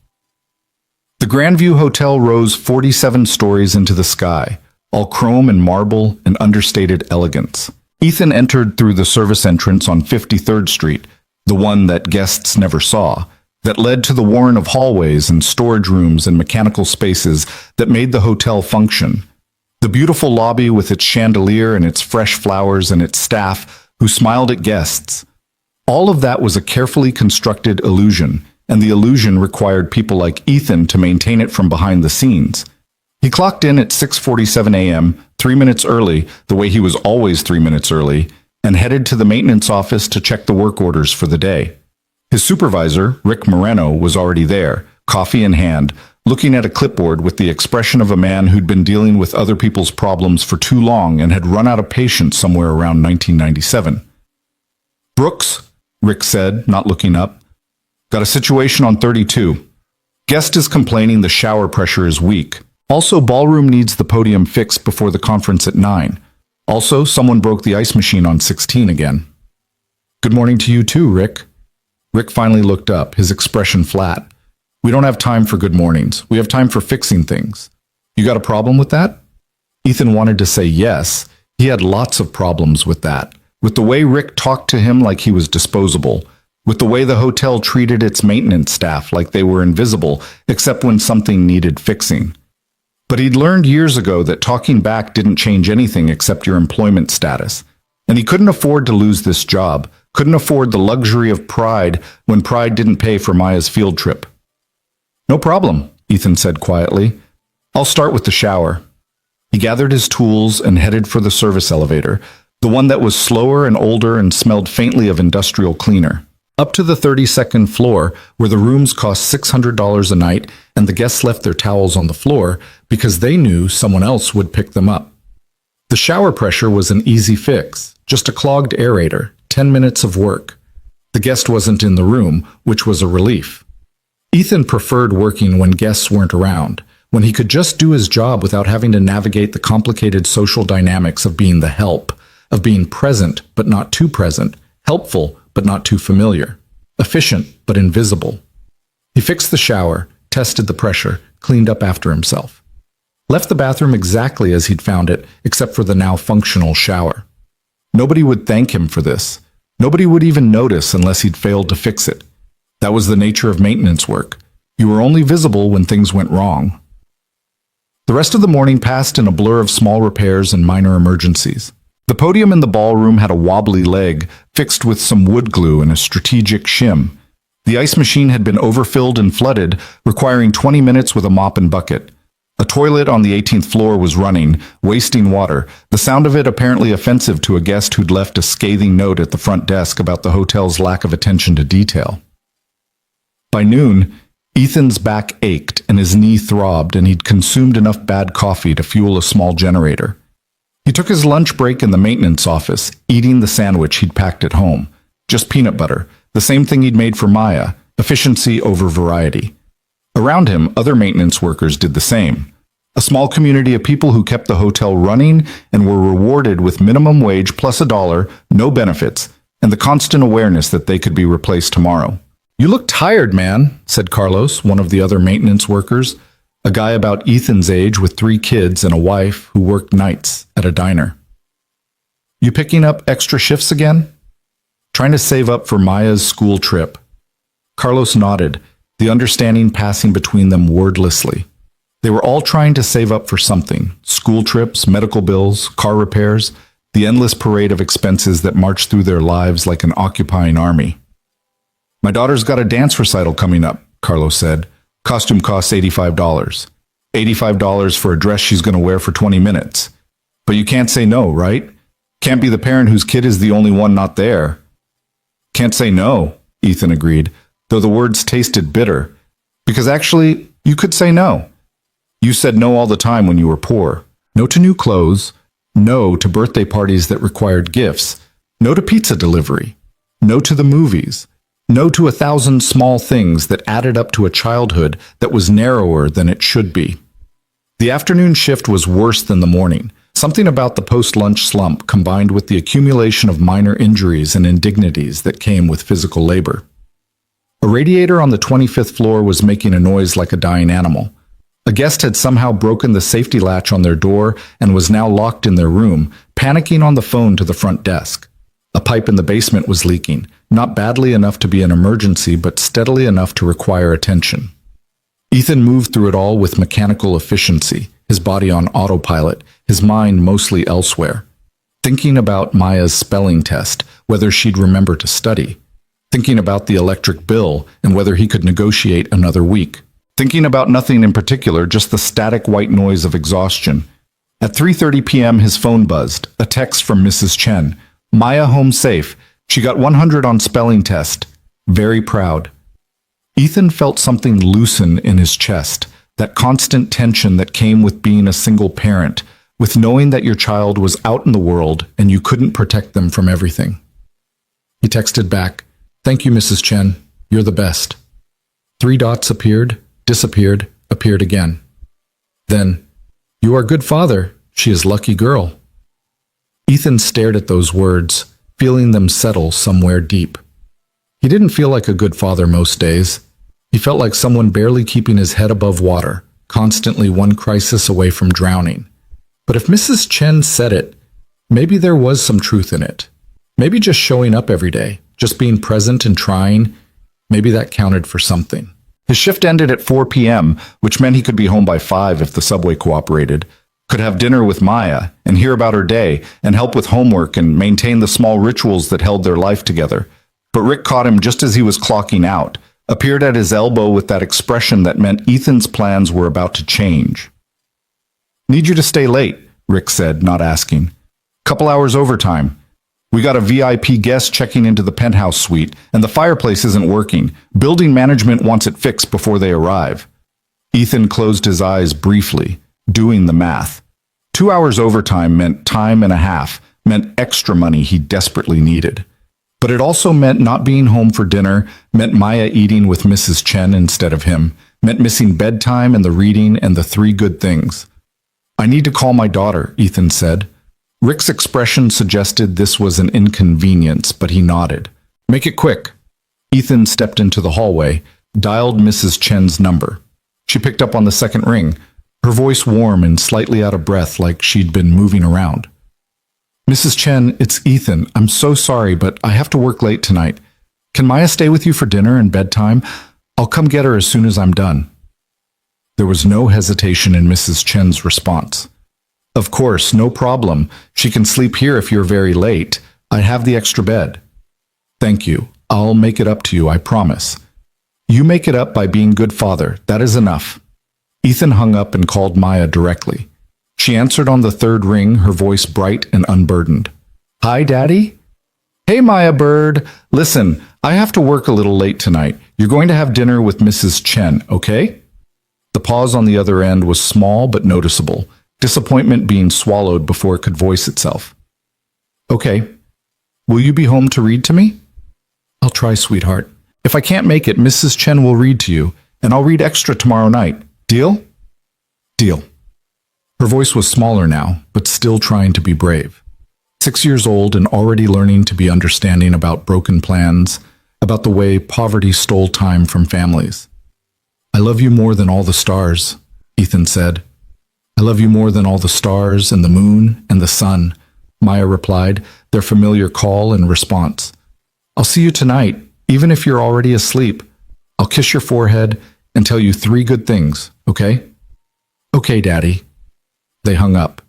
The Grandview Hotel rose 47 stories into the sky, all chrome and marble and understated elegance. Ethan entered through the service entrance on 53rd Street, the one that guests never saw, that led to the warren of hallways and storage rooms and mechanical spaces that made the hotel function. The beautiful lobby with its chandelier and its fresh flowers and its staff who smiled at guests. All of that was a carefully constructed illusion, and the illusion required people like Ethan to maintain it from behind the scenes. He clocked in at 6:47 a.m., 3 minutes early, the way he was always 3 minutes early, and headed to the maintenance office to check the work orders for the day. His supervisor, Rick Moreno, was already there, coffee in hand, looking at a clipboard with the expression of a man who'd been dealing with other people's problems for too long and had run out of patience somewhere around 1997. "Brooks," Rick said, not looking up. "Got a situation on 32. Guest is complaining the shower pressure is weak. Also, ballroom needs the podium fixed before the conference at 9. Also, someone broke the ice machine on 16 again." "Good morning to you too, Rick." Rick finally looked up, his expression flat. "We don't have time for good mornings. We have time for fixing things. You got a problem with that?" Ethan wanted to say yes. He had lots of problems with that. With the way Rick talked to him like he was disposable. With the way the hotel treated its maintenance staff like they were invisible, except when something needed fixing. But he'd learned years ago that talking back didn't change anything except your employment status. And he couldn't afford to lose this job, couldn't afford the luxury of pride when pride didn't pay for Maya's field trip. "No problem," Ethan said quietly. "I'll start with the shower." He gathered his tools and headed for the service elevator, the one that was slower and older and smelled faintly of industrial cleaner. Up to the 32nd floor, where the rooms cost $600 a night and the guests left their towels on the floor because they knew someone else would pick them up. The shower pressure was an easy fix, just a clogged aerator, 10 minutes of work. The guest wasn't in the room, which was a relief. Ethan preferred working when guests weren't around, when he could just do his job without having to navigate the complicated social dynamics of being the help, of being present but not too present, helpful but not too familiar, efficient but invisible. He fixed the shower, tested the pressure, cleaned up after himself. Left the bathroom exactly as he'd found it, except for the now functional shower. Nobody would thank him for this. Nobody would even notice unless he'd failed to fix it. That was the nature of maintenance work. You were only visible when things went wrong. The rest of the morning passed in a blur of small repairs and minor emergencies. The podium in the ballroom had a wobbly leg, fixed with some wood glue and a strategic shim. The ice machine had been overfilled and flooded, requiring 20 minutes with a mop and bucket. A toilet on the 18th floor was running, wasting water, the sound of it apparently offensive to a guest who'd left a scathing note at the front desk about the hotel's lack of attention to detail. By noon, Ethan's back ached and his knee throbbed, and he'd consumed enough bad coffee to fuel a small generator. He took his lunch break in the maintenance office, eating the sandwich he'd packed at home. Just peanut butter, the same thing he'd made for Maya, efficiency over variety. Around him, other maintenance workers did the same. A small community of people who kept the hotel running and were rewarded with minimum wage plus $1, no benefits, and the constant awareness that they could be replaced tomorrow. "You look tired, man," said Carlos, one of the other maintenance workers, a guy about Ethan's age with 3 kids and a wife who worked nights at a diner. "You picking up extra shifts again?" "Trying to save up for Maya's school trip." Carlos nodded, the understanding passing between them wordlessly. They were all trying to save up for something: school trips, medical bills, car repairs, the endless parade of expenses that marched through their lives like an occupying army. "My daughter's got a dance recital coming up," Carlos said. "Costume costs $85. $85 for a dress she's going to wear for 20 minutes. But you can't say no, right? Can't be the parent whose kid is the only one not there. Can't say no, Ethan agreed, though the words tasted bitter. Because actually, you could say no. You said no all the time when you were poor. No to new clothes. No to birthday parties that required gifts. No to pizza delivery. No to the movies. No to 1,000 small things that added up to a childhood that was narrower than it should be. The afternoon shift was worse than the morning. Something about the post-lunch slump combined with the accumulation of minor injuries and indignities that came with physical labor. A radiator on the 25th floor was making a noise like a dying animal. A guest had somehow broken the safety latch on their door and was now locked in their room, panicking on the phone to the front desk. A pipe in the basement was leaking, not badly enough to be an emergency, but steadily enough to require attention. Ethan moved through it all with mechanical efficiency, his body on autopilot, his mind mostly elsewhere. Thinking about Maya's spelling test, whether she'd remember to study. Thinking about the electric bill and whether he could negotiate another week. Thinking about nothing in particular, just the static white noise of exhaustion. At 3:30 p.m. his phone buzzed, a text from Mrs. Chen. Maya home safe. She got 100 on spelling test. Very proud. Ethan felt something loosen in his chest, that constant tension that came with being a single parent, with knowing that your child was out in the world and you couldn't protect them from everything. He texted back, "Thank you, Mrs. Chen. You're the best." 3 dots appeared, disappeared, appeared again. Then, "You are good father. She is lucky girl." Ethan stared at those words, feeling them settle somewhere deep. He didn't feel like a good father most days. He felt like someone barely keeping his head above water, constantly one crisis away from drowning. But if Mrs. Chen said it, maybe there was some truth in it. Maybe just showing up every day, just being present and trying, maybe that counted for something. His shift ended at 4 p.m., which meant he could be home by 5 if the subway cooperated, could have dinner with Maya and hear about her day and help with homework and maintain the small rituals that held their life together. But Rick caught him just as he was clocking out, appeared at his elbow with that expression that meant Ethan's plans were about to change. "Need you to stay late," Rick said, not asking. "Couple hours overtime. We got a VIP guest checking into the penthouse suite, and the fireplace isn't working. Building management wants it fixed before they arrive." Ethan closed his eyes briefly, doing the math. 2 hours overtime meant time and a half, meant extra money he desperately needed. But it also meant not being home for dinner, meant Maya eating with Mrs. Chen instead of him, meant missing bedtime and the reading and the 3 good things. "I need to call my daughter," Ethan said. Rick's expression suggested this was an inconvenience, but he nodded. "Make it quick." Ethan stepped into the hallway, dialed Mrs. Chen's number. She picked up on the second ring, her voice warm and slightly out of breath like she'd been moving around. "Mrs. Chen, it's Ethan. I'm so sorry, but I have to work late tonight. Can Maya stay with you for dinner and bedtime? I'll come get her as soon as I'm done." There was no hesitation in Mrs. Chen's response. "Of course, no problem. She can sleep here if you're very late. I have the extra bed." "Thank you. I'll make it up to you, I promise." "You make it up by being good father. That is enough." Ethan hung up and called Maya directly. She answered on the 3rd ring, her voice bright and unburdened. "Hi, Daddy?" "Hey, Maya Bird. Listen, I have to work a little late tonight. You're going to have dinner with Mrs. Chen, okay?" The pause on the other end was small but noticeable, disappointment being swallowed before it could voice itself. "Okay. Will you be home to read to me?" "I'll try, sweetheart. If I can't make it, Mrs. Chen will read to you, and I'll read extra tomorrow night. Deal?" "Deal." Her voice was smaller now, but still trying to be brave. 6 years old and already learning to be understanding about broken plans, about the way poverty stole time from families. "I love you more than all the stars," Ethan said. "I love you more than all the stars and the moon and the sun," Maya replied, their familiar call and response. "I'll see you tonight, even if you're already asleep. I'll kiss your forehead and tell you 3 good things, okay?" "Okay, Daddy." They hung up.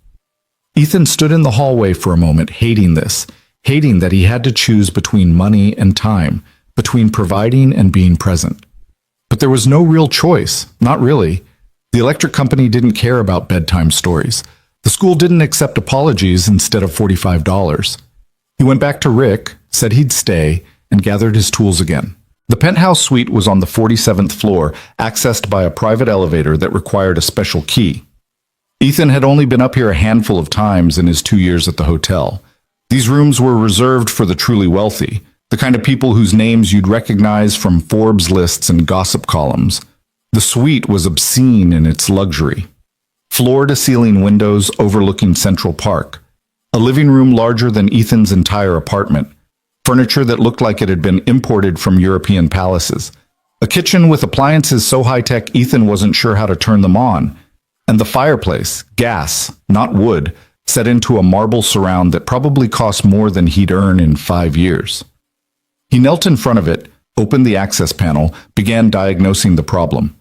Ethan stood in the hallway for a moment, hating this, hating that he had to choose between money and time, between providing and being present. But there was no real choice, not really. The electric company didn't care about bedtime stories. The school didn't accept apologies instead of $45. He went back to Rick, said he'd stay, and gathered his tools again. The penthouse suite was on the 47th floor, accessed by a private elevator that required a special key. Ethan had only been up here a handful of times in his 2 years at the hotel. These rooms were reserved for the truly wealthy, the kind of people whose names you'd recognize from Forbes lists and gossip columns. The suite was obscene in its luxury. Floor-to-ceiling windows overlooking Central Park. A living room larger than Ethan's entire apartment. Furniture that looked like it had been imported from European palaces. A kitchen with appliances so high-tech Ethan wasn't sure how to turn them on. And the fireplace, gas, not wood, set into a marble surround that probably cost more than he'd earn in 5 years. He knelt in front of it, opened the access panel, began diagnosing the problem.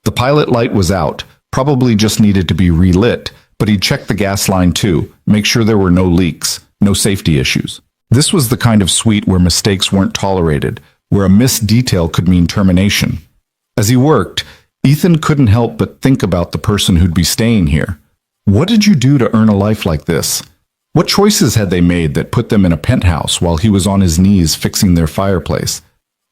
The pilot light was out, probably just needed to be relit, but he'd checked the gas line too, make sure there were no leaks, no safety issues. This was the kind of suite where mistakes weren't tolerated, where a missed detail could mean termination. As he worked, Ethan couldn't help but think about the person who'd be staying here. What did you do to earn a life like this? What choices had they made that put them in a penthouse while he was on his knees fixing their fireplace?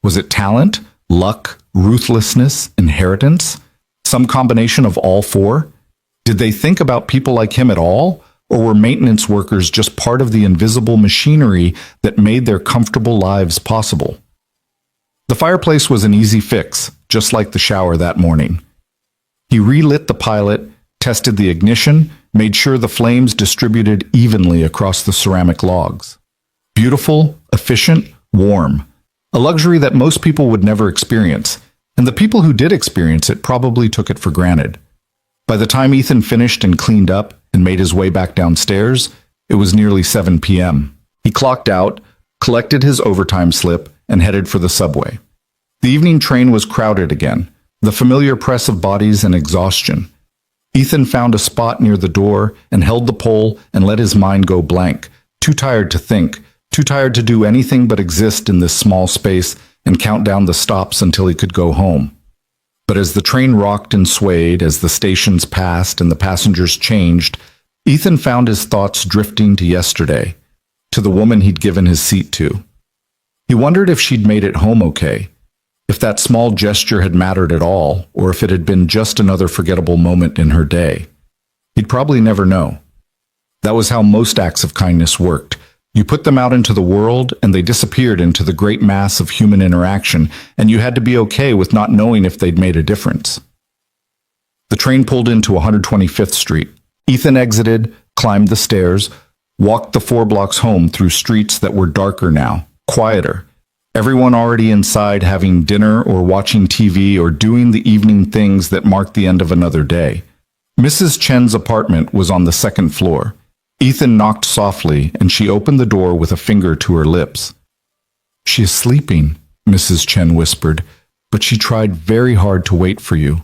Was it talent, luck, ruthlessness, inheritance? Some combination of all four? Did they think about people like him at all? Or were maintenance workers just part of the invisible machinery that made their comfortable lives possible? The fireplace was an easy fix, just like the shower that morning. He relit the pilot, tested the ignition, made sure the flames distributed evenly across the ceramic logs. Beautiful, efficient, warm. A luxury that most people would never experience, and the people who did experience it probably took it for granted. By the time Ethan finished and cleaned up and made his way back downstairs, it was nearly 7 p.m. He clocked out, collected his overtime slip, and headed for the subway. The evening train was crowded again, the familiar press of bodies and exhaustion. Ethan found a spot near the door and held the pole and let his mind go blank, too tired to think, too tired to do anything but exist in this small space and count down the stops until he could go home. But as the train rocked and swayed, as the stations passed and the passengers changed, Ethan found his thoughts drifting to yesterday, to the woman he'd given his seat to. He wondered if she'd made it home okay, if that small gesture had mattered at all, or if it had been just another forgettable moment in her day. He'd probably never know. That was how most acts of kindness worked. You put them out into the world, and they disappeared into the great mass of human interaction, and you had to be okay with not knowing if they'd made a difference. The train pulled into 125th Street. Ethan exited, climbed the stairs, walked the 4 blocks home through streets that were darker now, quieter. Everyone already inside having dinner or watching TV or doing the evening things that marked the end of another day. Mrs. Chen's apartment was on the 2nd floor. Ethan knocked softly, and she opened the door with a finger to her lips. "She is sleeping," Mrs. Chen whispered, "but she tried very hard to wait for you."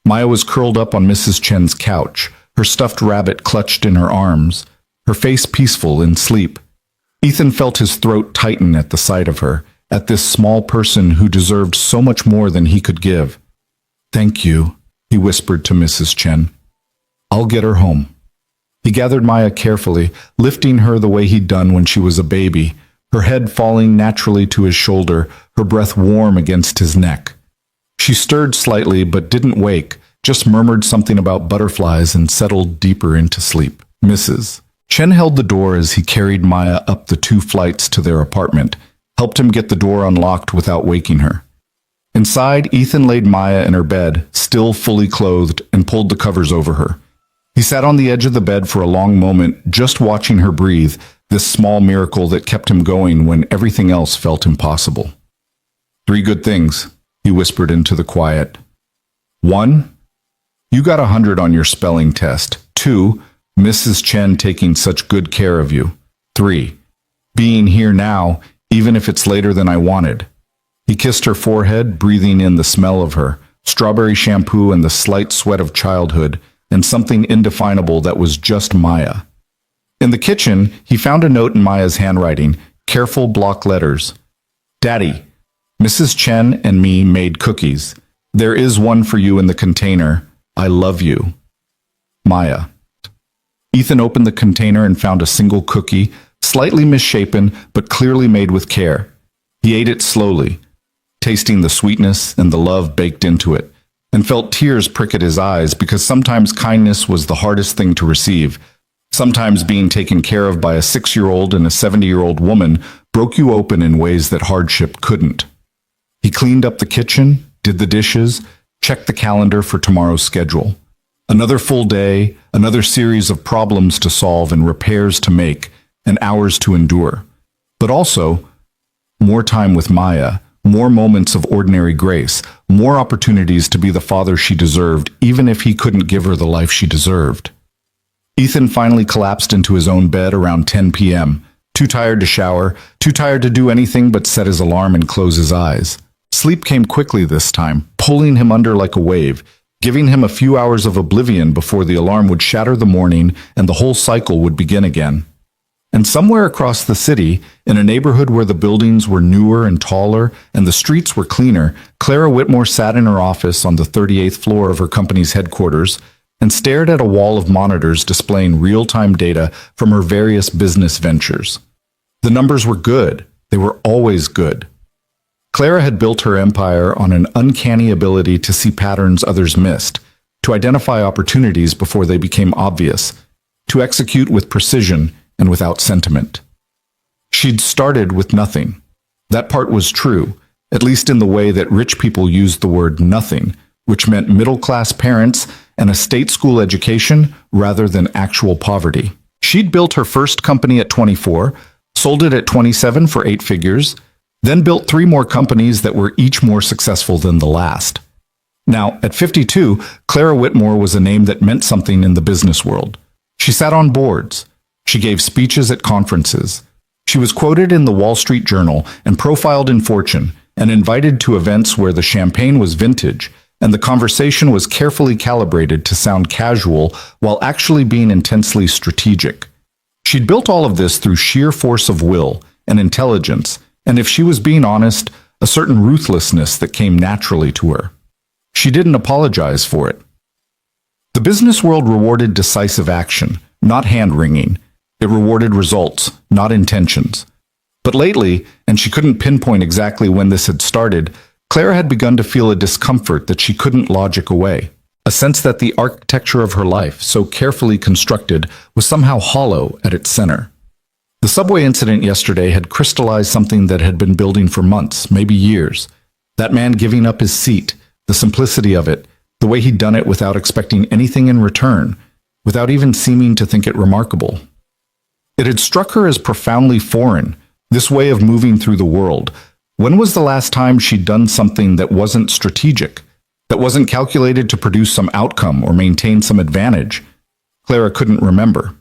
Maya was curled up on Mrs. Chen's couch, her stuffed rabbit clutched in her arms, her face peaceful in sleep. Ethan felt his throat tighten at the sight of her, at this small person who deserved so much more than he could give. "Thank you," he whispered to Mrs. Chen. "I'll get her home." He gathered Maya carefully, lifting her the way he'd done when she was a baby, her head falling naturally to his shoulder, her breath warm against his neck. She stirred slightly but didn't wake, just murmured something about butterflies and settled deeper into sleep. Mrs. Chen held the door as he carried Maya up the 2 flights to their apartment, helped him get the door unlocked without waking her. Inside, Ethan laid Maya in her bed, still fully clothed, and pulled the covers over her. He sat on the edge of the bed for a long moment, just watching her breathe, this small miracle that kept him going when everything else felt impossible. 3 good things, he whispered into the quiet. 1, you got 100 on your spelling test. 2, Mrs. Chen taking such good care of you. 3, being here now, even if it's later than I wanted. He kissed her forehead, breathing in the smell of her, strawberry shampoo and the slight sweat of childhood, and something indefinable that was just Maya. In the kitchen, he found a note in Maya's handwriting, careful block letters. "Daddy, Mrs. Chen and me made cookies. There is one for you in the container. I love you. Maya." Ethan opened the container and found a single cookie, slightly misshapen but clearly made with care. He ate it slowly, tasting the sweetness and the love baked into it, and felt tears prick at his eyes because sometimes kindness was the hardest thing to receive. Sometimes being taken care of by a 6-year-old and a 70-year-old woman broke you open in ways that hardship couldn't. He cleaned up the kitchen, did the dishes, checked the calendar for tomorrow's schedule. Another full day, another series of problems to solve and repairs to make, and hours to endure. But also, more time with Maya, more moments of ordinary grace, more opportunities to be the father she deserved, even if he couldn't give her the life she deserved. Ethan finally collapsed into his own bed around 10 p.m., too tired to shower, too tired to do anything but set his alarm and close his eyes. Sleep came quickly this time, pulling him under like a wave, giving him a few hours of oblivion before the alarm would shatter the morning and the whole cycle would begin again. And somewhere across the city, in a neighborhood where the buildings were newer and taller and the streets were cleaner, Clara Whitmore sat in her office on the 38th floor of her company's headquarters and stared at a wall of monitors displaying real-time data from her various business ventures. The numbers were good. They were always good. Clara had built her empire on an uncanny ability to see patterns others missed, to identify opportunities before they became obvious, to execute with precision and without sentiment. She'd started with nothing. That part was true, at least in the way that rich people used the word nothing, which meant middle-class parents and a state school education rather than actual poverty. She'd built her first company at 24, sold it at 27 for 8 figures, then built 3 more companies that were each more successful than the last. Now, at 52, Clara Whitmore was a name that meant something in the business world. She sat on boards. She gave speeches at conferences. She was quoted in the Wall Street Journal and profiled in Fortune and invited to events where the champagne was vintage and the conversation was carefully calibrated to sound casual while actually being intensely strategic. She'd built all of this through sheer force of will and intelligence, and if she was being honest, a certain ruthlessness that came naturally to her. She didn't apologize for it. The business world rewarded decisive action, not hand-wringing. It rewarded results, not intentions. But lately, and she couldn't pinpoint exactly when this had started, Clara had begun to feel a discomfort that she couldn't logic away. A sense that the architecture of her life, so carefully constructed, was somehow hollow at its center. The subway incident yesterday had crystallized something that had been building for months, maybe years. That man giving up his seat, the simplicity of it, the way he'd done it without expecting anything in return, without even seeming to think it remarkable. It had struck her as profoundly foreign, this way of moving through the world. When was the last time she'd done something that wasn't strategic, that wasn't calculated to produce some outcome or maintain some advantage? Clara couldn't remember.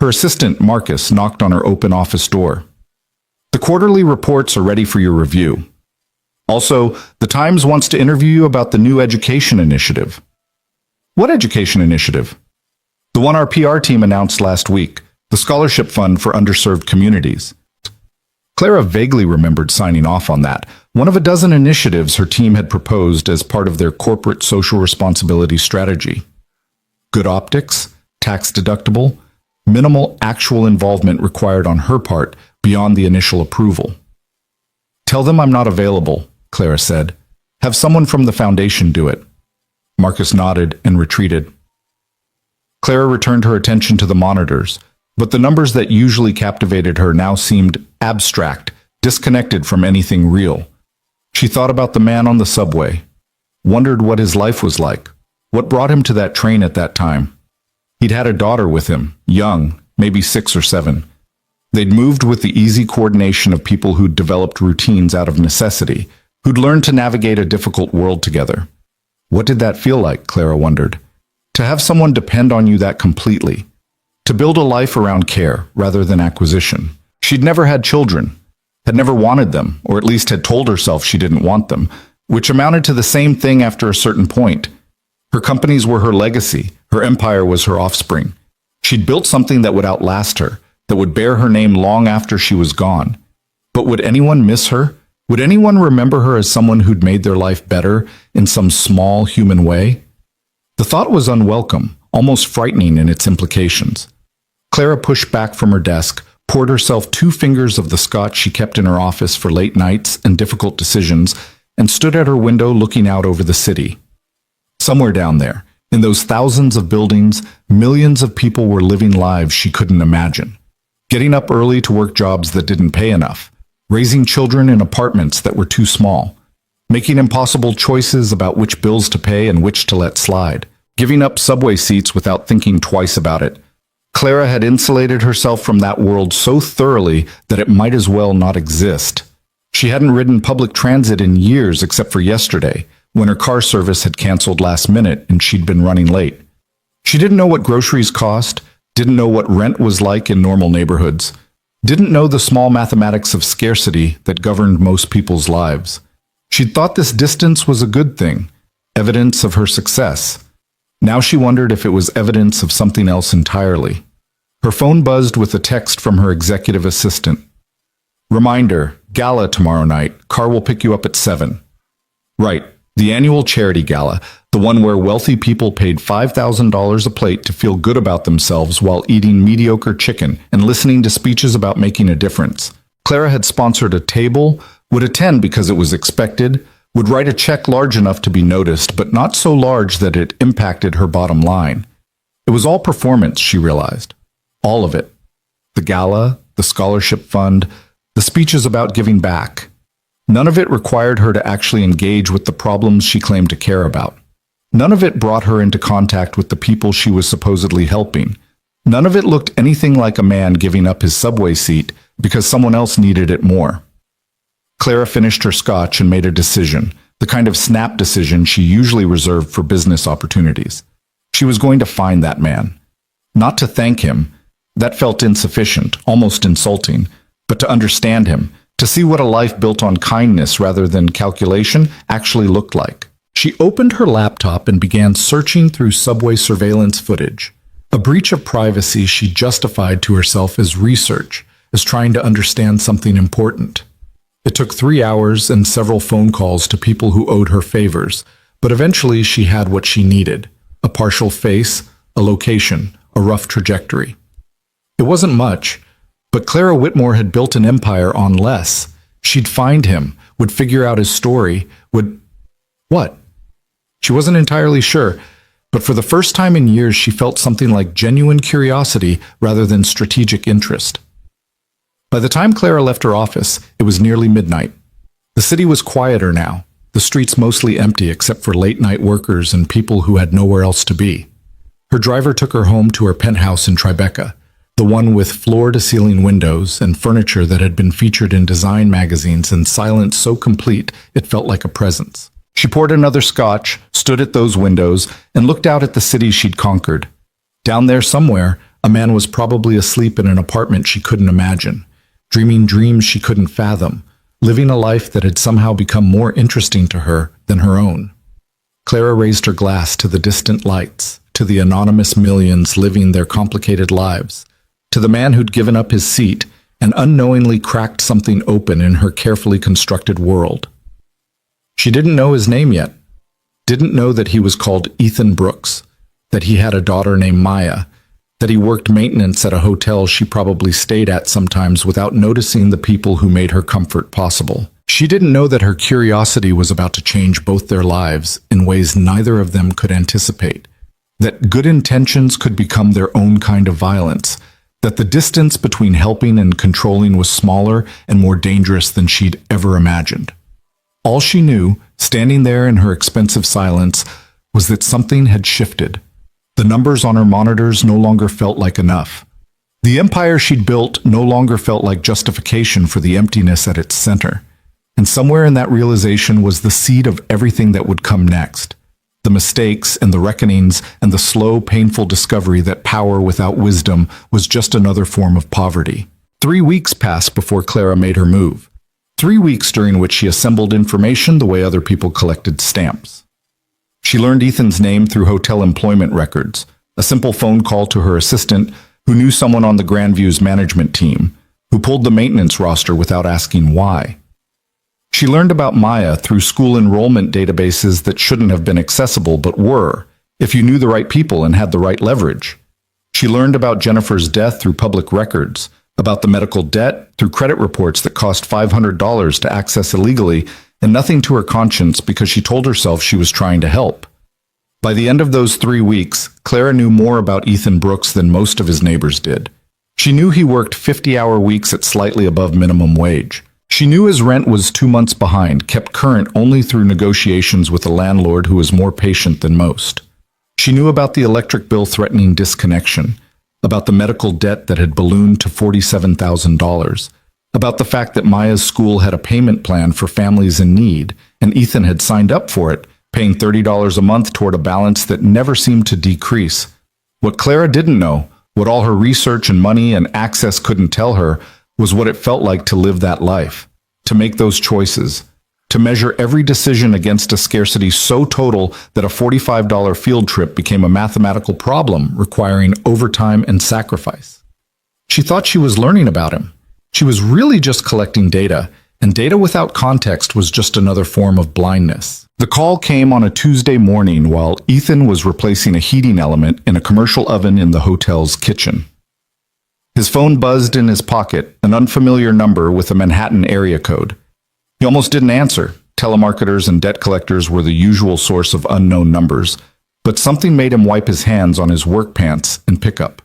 Her assistant, Marcus, knocked on her open office door. "The quarterly reports are ready for your review. Also, the Times wants to interview you about the new education initiative." "What education initiative?" "The one our PR team announced last week, the scholarship fund for underserved communities." Clara vaguely remembered signing off on that, one of a dozen initiatives her team had proposed as part of their corporate social responsibility strategy. Good optics, tax deductible, minimal actual involvement required on her part beyond the initial approval. "Tell them I'm not available," Clara said. "Have someone from the foundation do it." Marcus nodded and retreated. Clara returned her attention to the monitors, but the numbers that usually captivated her now seemed abstract, disconnected from anything real. She thought about the man on the subway, wondered what his life was like, what brought him to that train at that time. He'd had a daughter with him, young, maybe 6 or 7. They'd moved with the easy coordination of people who'd developed routines out of necessity, who'd learned to navigate a difficult world together. What did that feel like, Clara wondered? To have someone depend on you that completely. To build a life around care rather than acquisition. She'd never had children, had never wanted them, or at least had told herself she didn't want them, which amounted to the same thing after a certain point. Her companies were her legacy, her empire was her offspring. She'd built something that would outlast her, that would bear her name long after she was gone. But would anyone miss her? Would anyone remember her as someone who'd made their life better in some small human way? The thought was unwelcome, almost frightening in its implications. Clara pushed back from her desk, poured herself 2 fingers of the scotch she kept in her office for late nights and difficult decisions, and stood at her window looking out over the city. Somewhere down there, in those thousands of buildings, millions of people were living lives she couldn't imagine. Getting up early to work jobs that didn't pay enough, raising children in apartments that were too small, making impossible choices about which bills to pay and which to let slide, giving up subway seats without thinking twice about it. Clara had insulated herself from that world so thoroughly that it might as well not exist. She hadn't ridden public transit in years except for yesterday, when her car service had canceled last minute and she'd been running late. She didn't know what groceries cost, didn't know what rent was like in normal neighborhoods, didn't know the small mathematics of scarcity that governed most people's lives. She'd thought this distance was a good thing, evidence of her success. Now she wondered if it was evidence of something else entirely. Her phone buzzed with a text from her executive assistant. Reminder, gala tomorrow night. Car will pick you up at 7. Right, the annual charity gala, the one where wealthy people paid $5,000 a plate to feel good about themselves while eating mediocre chicken and listening to speeches about making a difference. Clara had sponsored a table, would attend because it was expected, would write a check large enough to be noticed, but not so large that it impacted her bottom line. It was all performance, she realized. All of it. The gala, the scholarship fund, the speeches about giving back. None of it required her to actually engage with the problems she claimed to care about. None of it brought her into contact with the people she was supposedly helping. None of it looked anything like a man giving up his subway seat because someone else needed it more. Clara finished her scotch and made a decision, the kind of snap decision she usually reserved for business opportunities. She was going to find that man. Not to thank him, that felt insufficient, almost insulting, but to understand him, to see what a life built on kindness rather than calculation actually looked like. She opened her laptop and began searching through subway surveillance footage, a breach of privacy she justified to herself as research, as trying to understand something important. It took 3 hours and several phone calls to people who owed her favors, but eventually she had what she needed: a partial face, a location, a rough trajectory. It wasn't much, but Clara Whitmore had built an empire on less. She'd find him, would figure out his story, would... what? She wasn't entirely sure, but for the first time in years she felt something like genuine curiosity rather than strategic interest. By the time Clara left her office, it was nearly midnight. The city was quieter now, the streets mostly empty except for late-night workers and people who had nowhere else to be. Her driver took her home to her penthouse in Tribeca, the one with floor-to-ceiling windows and furniture that had been featured in design magazines and silence so complete it felt like a presence. She poured another scotch, stood at those windows, and looked out at the city she'd conquered. Down there somewhere, a man was probably asleep in an apartment she couldn't imagine, dreaming dreams she couldn't fathom, living a life that had somehow become more interesting to her than her own. Clara raised her glass to the distant lights, to the anonymous millions living their complicated lives, to the man who'd given up his seat and unknowingly cracked something open in her carefully constructed world. She didn't know his name yet, didn't know that he was called Ethan Brooks, that he had a daughter named Maya, that he worked maintenance at a hotel she probably stayed at sometimes without noticing the people who made her comfort possible. She didn't know that her curiosity was about to change both their lives in ways neither of them could anticipate, that good intentions could become their own kind of violence, that the distance between helping and controlling was smaller and more dangerous than she'd ever imagined. All she knew, standing there in her expensive silence, was that something had shifted. The numbers on her monitors no longer felt like enough. The empire she'd built no longer felt like justification for the emptiness at its center. And somewhere in that realization was the seed of everything that would come next. The mistakes and the reckonings and the slow, painful discovery that power without wisdom was just another form of poverty. 3 weeks passed before Clara made her move. 3 weeks during which she assembled information the way other people collected stamps. She learned Ethan's name through hotel employment records, a simple phone call to her assistant who knew someone on the Grandview's management team, who pulled the maintenance roster without asking why. She learned about Maya through school enrollment databases that shouldn't have been accessible but were, if you knew the right people and had the right leverage. She learned about Jennifer's death through public records, about the medical debt through credit reports that cost $500 to access illegally, and nothing to her conscience because she told herself she was trying to help. By the end of those 3 weeks, Clara knew more about Ethan Brooks than most of his neighbors did. She knew he worked 50-hour weeks at slightly above minimum wage. She knew his rent was 2 months behind, kept current only through negotiations with a landlord who was more patient than most. She knew about the electric bill threatening disconnection, about the medical debt that had ballooned to $47,000, about the fact that Maya's school had a payment plan for families in need, and Ethan had signed up for it, paying $30 a month toward a balance that never seemed to decrease. What Clara didn't know, what all her research and money and access couldn't tell her, was what it felt like to live that life, to make those choices, to measure every decision against a scarcity so total that a $45 field trip became a mathematical problem requiring overtime and sacrifice. She thought she was learning about him. She was really just collecting data, and data without context was just another form of blindness. The call came on a Tuesday morning while Ethan was replacing a heating element in a commercial oven in the hotel's kitchen. His phone buzzed in his pocket, an unfamiliar number with a Manhattan area code. He almost didn't answer. Telemarketers and debt collectors were the usual source of unknown numbers, but something made him wipe his hands on his work pants and pick up.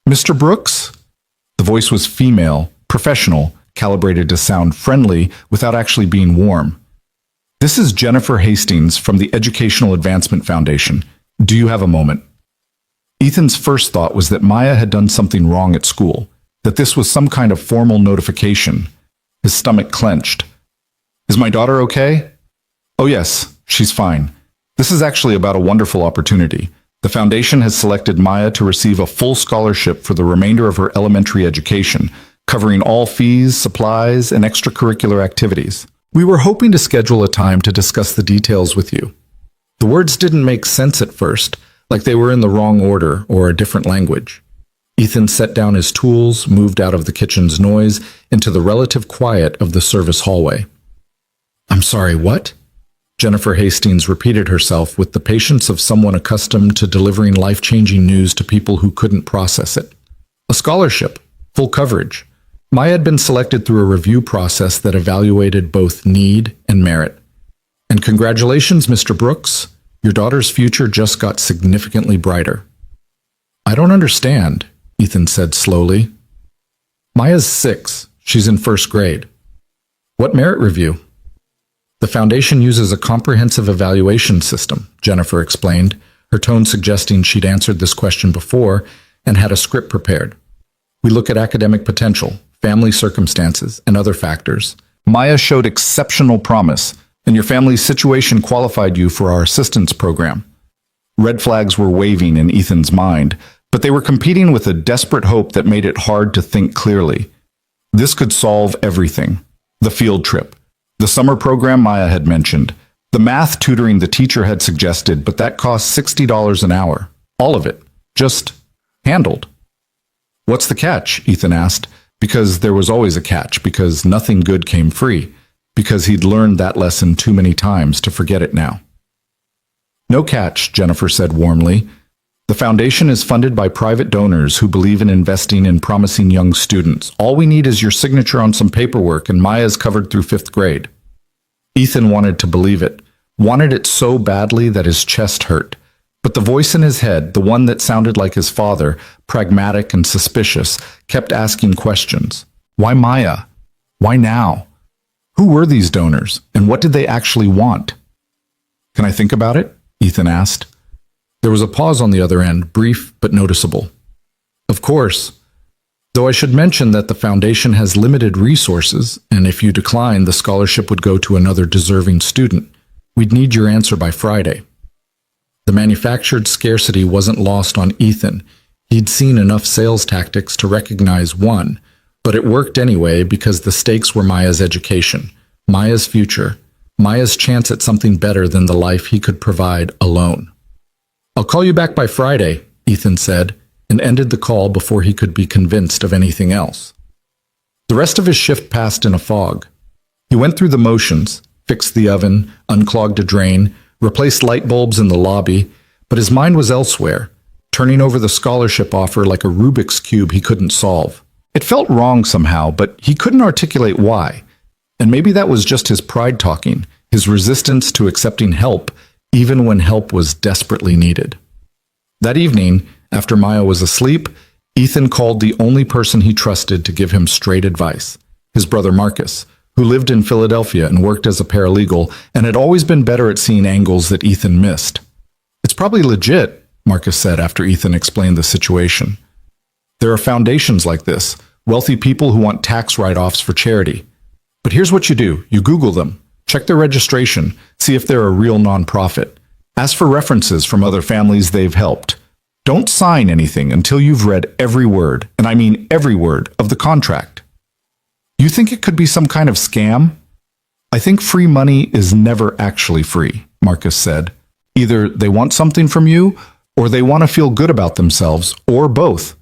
"Mr. Brooks?" The voice was female, professional, calibrated to sound friendly without actually being warm. "This is Jennifer Hastings from the Educational Advancement Foundation. Do you have a moment?" Ethan's first thought was that Maya had done something wrong at school, that this was some kind of formal notification. His stomach clenched. "Is my daughter okay?" "Oh yes, she's fine. This is actually about a wonderful opportunity. The foundation has selected Maya to receive a full scholarship for the remainder of her elementary education, covering all fees, supplies, and extracurricular activities. We were hoping to schedule a time to discuss the details with you." The words didn't make sense at first, like they were in the wrong order or a different language. Ethan set down his tools, moved out of the kitchen's noise, into the relative quiet of the service hallway. "I'm sorry, what?" Jennifer Hastings repeated herself with the patience of someone accustomed to delivering life-changing news to people who couldn't process it. "A scholarship, full coverage. Maya had been selected through a review process that evaluated both need and merit. And congratulations, Mr. Brooks. Your daughter's future just got significantly brighter." "I don't understand," Ethan said slowly. "Maya's 6. She's in first grade." "What merit review?" "The foundation uses a comprehensive evaluation system," Jennifer explained, her tone suggesting she'd answered this question before and had a script prepared. "We look at academic potential, family circumstances, and other factors. Maya showed exceptional promise, and your family's situation qualified you for our assistance program." Red flags were waving in Ethan's mind, but they were competing with a desperate hope that made it hard to think clearly. This could solve everything. The field trip, the summer program Maya had mentioned, the math tutoring the teacher had suggested, but that cost $60 an hour. All of it. Just handled. "What's the catch?" Ethan asked, because there was always a catch, because nothing good came free, because he'd learned that lesson too many times to forget it now. "No catch," Jennifer said warmly. "The foundation is funded by private donors who believe in investing in promising young students. All we need is your signature on some paperwork, and Maya's covered through 5th grade." Ethan wanted to believe it, wanted it so badly that his chest hurt. But the voice in his head, the one that sounded like his father, pragmatic and suspicious, kept asking questions. Why Maya? Why now? Who were these donors, and what did they actually want? "Can I think about it?" Ethan asked. There was a pause on the other end, brief but noticeable. "Of course. Though I should mention that the foundation has limited resources, and if you decline, the scholarship would go to another deserving student. We'd need your answer by Friday." The manufactured scarcity wasn't lost on Ethan. He'd seen enough sales tactics to recognize one, but it worked anyway because the stakes were Maya's education, Maya's future, Maya's chance at something better than the life he could provide alone. "I'll call you back by Friday," Ethan said, and ended the call before he could be convinced of anything else. The rest of his shift passed in a fog. He went through the motions, fixed the oven, unclogged a drain, replaced light bulbs in the lobby, but his mind was elsewhere, turning over the scholarship offer like a Rubik's Cube he couldn't solve. It felt wrong somehow, but he couldn't articulate why. And maybe that was just his pride talking, his resistance to accepting help, even when help was desperately needed. That evening, after Maya was asleep, Ethan called the only person he trusted to give him straight advice, his brother Marcus, who lived in Philadelphia and worked as a paralegal and had always been better at seeing angles that Ethan missed. "It's probably legit," Marcus said after Ethan explained the situation. "There are foundations like this, wealthy people who want tax write-offs for charity. But here's what you do. You Google them, check their registration, see if they're a real nonprofit. Ask for references from other families they've helped. Don't sign anything until you've read every word, and I mean every word, of the contract." "You think it could be some kind of scam?" "I think free money is never actually free," Marcus said. "Either they want something from you, or they want to feel good about themselves, or both.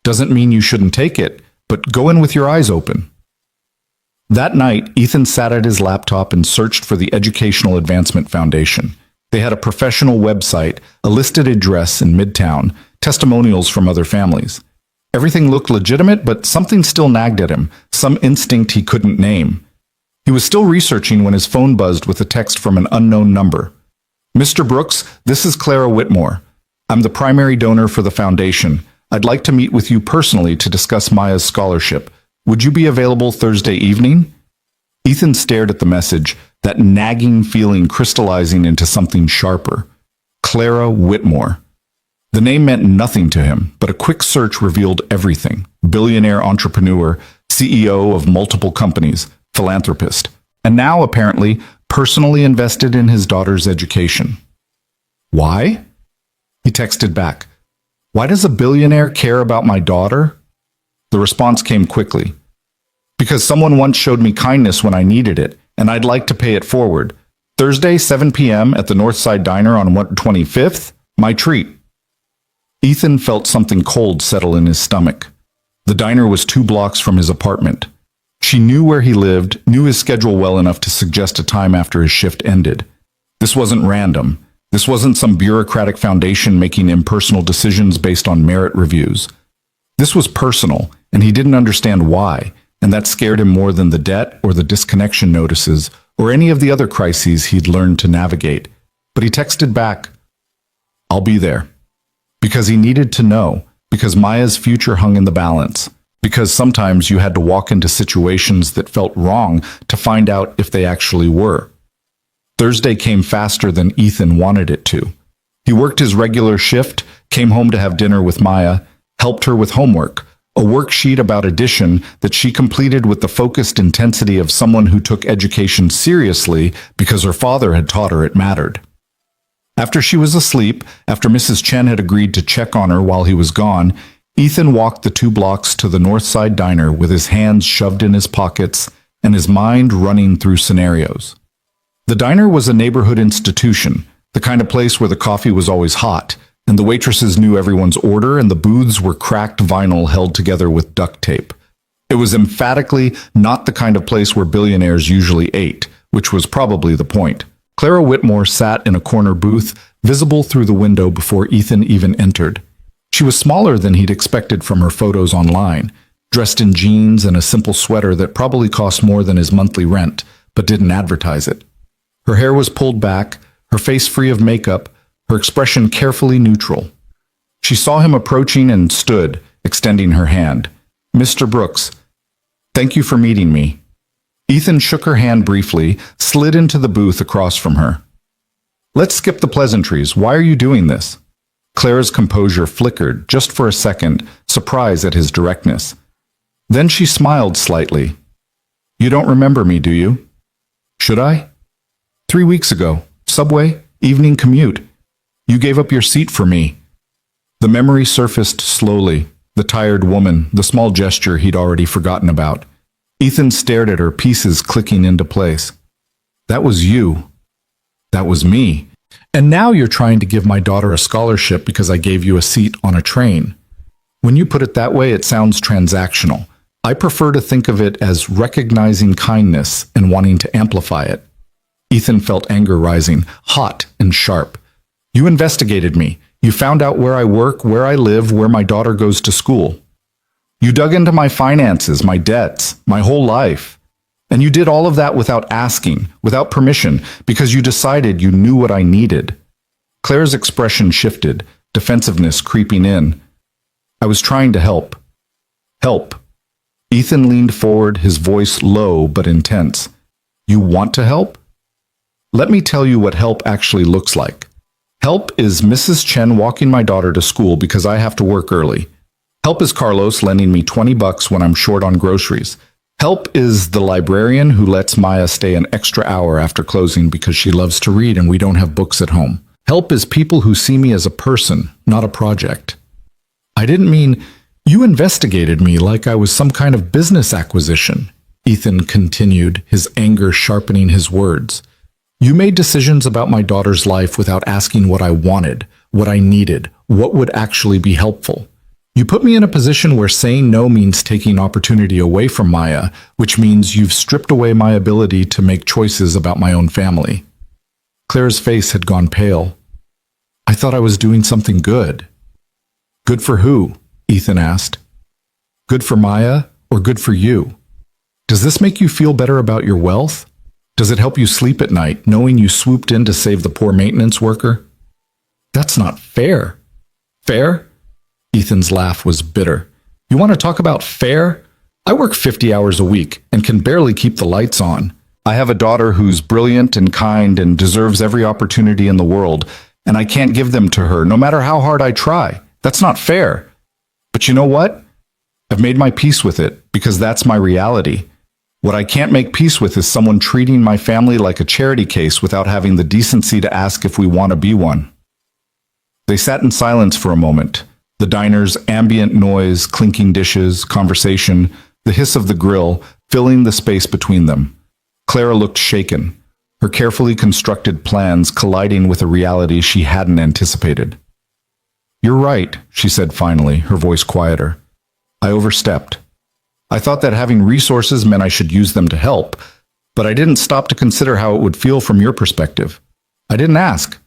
Doesn't mean you shouldn't take it, but go in with your eyes open." That night, Ethan sat at his laptop and searched for the Educational Advancement Foundation. They had a professional website, a listed address in Midtown, testimonials from other families. Everything looked legitimate, but something still nagged at him, some instinct he couldn't name. He was still researching when his phone buzzed with a text from an unknown number. "Mr. Brooks, this is Clara Whitmore. I'm the primary donor for the foundation. I'd like to meet with you personally to discuss Maya's scholarship. Would you be available Thursday evening?" Ethan stared at the message, that nagging feeling crystallizing into something sharper. Clara Whitmore. The name meant nothing to him, but a quick search revealed everything. Billionaire entrepreneur, CEO of multiple companies, philanthropist, and now apparently personally invested in his daughter's education. "Why?" He texted back. "Why does a billionaire care about my daughter?" The response came quickly. "Because someone once showed me kindness when I needed it, and I'd like to pay it forward. Thursday, 7 p.m. at the Northside Diner on 125th? My treat." Ethan felt something cold settle in his stomach. The diner was 2 blocks from his apartment. She knew where he lived, knew his schedule well enough to suggest a time after his shift ended. This wasn't random. This wasn't some bureaucratic foundation making impersonal decisions based on merit reviews. This was personal, and he didn't understand why, and that scared him more than the debt or the disconnection notices or any of the other crises he'd learned to navigate. But he texted back, "I'll be there." Because he needed to know, because Maya's future hung in the balance, because sometimes you had to walk into situations that felt wrong to find out if they actually were. Thursday came faster than Ethan wanted it to. He worked his regular shift, came home to have dinner with Maya, helped her with homework, a worksheet about addition that she completed with the focused intensity of someone who took education seriously because her father had taught her it mattered. After she was asleep, after Mrs. Chen had agreed to check on her while he was gone, Ethan walked the 2 blocks to the Northside Diner with his hands shoved in his pockets and his mind running through scenarios. The diner was a neighborhood institution, the kind of place where the coffee was always hot, and the waitresses knew everyone's order, and the booths were cracked vinyl held together with duct tape. It was emphatically not the kind of place where billionaires usually ate, which was probably the point. Clara Whitmore sat in a corner booth, visible through the window before Ethan even entered. She was smaller than he'd expected from her photos online, dressed in jeans and a simple sweater that probably cost more than his monthly rent, but didn't advertise it. Her hair was pulled back, her face free of makeup, her expression carefully neutral. She saw him approaching and stood, extending her hand. "Mr. Brooks, thank you for meeting me." Ethan shook her hand briefly, slid into the booth across from her. "Let's skip the pleasantries. Why are you doing this?" Clara's composure flickered just for a second, surprise at his directness. Then she smiled slightly. "You don't remember me, do you?" "Should I?" 3 weeks ago, subway, evening commute. You gave up your seat for me." The memory surfaced slowly, the tired woman, the small gesture he'd already forgotten about. Ethan stared at her, pieces clicking into place. "That was you. That was me. And now you're trying to give my daughter a scholarship because I gave you a seat on a train. When you put it that way, it sounds transactional. I prefer to think of it as recognizing kindness and wanting to amplify it." Ethan felt anger rising, hot and sharp. You investigated me. You found out where I work, where I live, where my daughter goes to school. You dug into my finances, my debts, my whole life. And you did all of that without asking, without permission, because you decided you knew what I needed. Claire's expression shifted, defensiveness creeping in. I was trying to help. Help. Ethan leaned forward, his voice low but intense. You want to help? Let me tell you what help actually looks like. Help is Mrs. Chen walking my daughter to school because I have to work early. Help is Carlos lending me $20 when I'm short on groceries. Help is the librarian who lets Maya stay an extra hour after closing because she loves to read and we don't have books at home. Help is people who see me as a person, not a project. I didn't mean you investigated me like I was some kind of business acquisition, Ethan continued, his anger sharpening his words. You made decisions about my daughter's life without asking what I wanted, what I needed, what would actually be helpful. You put me in a position where saying no means taking opportunity away from Maya, which means you've stripped away my ability to make choices about my own family. Claire's face had gone pale. I thought I was doing something good. Good for who? Ethan asked. Good for Maya or good for you? Does this make you feel better about your wealth? Does it help you sleep at night, knowing you swooped in to save the poor maintenance worker? That's not fair. Fair? Ethan's laugh was bitter. You want to talk about fair? I work 50 hours a week and can barely keep the lights on. I have a daughter who's brilliant and kind and deserves every opportunity in the world, and I can't give them to her, no matter how hard I try. That's not fair. But you know what? I've made my peace with it, because that's my reality. What I can't make peace with is someone treating my family like a charity case without having the decency to ask if we want to be one. They sat in silence for a moment. The diner's ambient noise, clinking dishes, conversation, the hiss of the grill, filling the space between them. Clara looked shaken, her carefully constructed plans colliding with a reality she hadn't anticipated. You're right, she said finally, her voice quieter. I overstepped. I thought that having resources meant I should use them to help, but I didn't stop to consider how it would feel from your perspective. I didn't ask.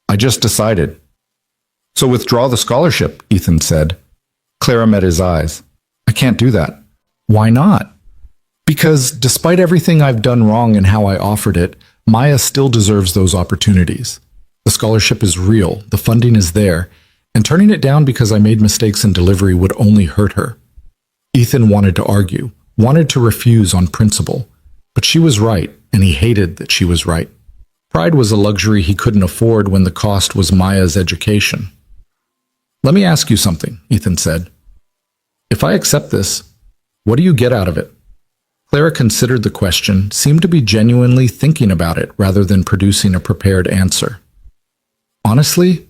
I just decided. So withdraw the scholarship, Ethan said. Clara met his eyes. I can't do that. Why not? Because despite everything I've done wrong in how I offered it, Maya still deserves those opportunities. The scholarship is real, the funding is there, and turning it down because I made mistakes in delivery would only hurt her. Ethan wanted to argue, wanted to refuse on principle, but she was right, and he hated that she was right. Pride was a luxury he couldn't afford when the cost was Maya's education. Let me ask you something, Ethan said. If I accept this, what do you get out of it? Clara considered the question, seemed to be genuinely thinking about it rather than producing a prepared answer. Honestly,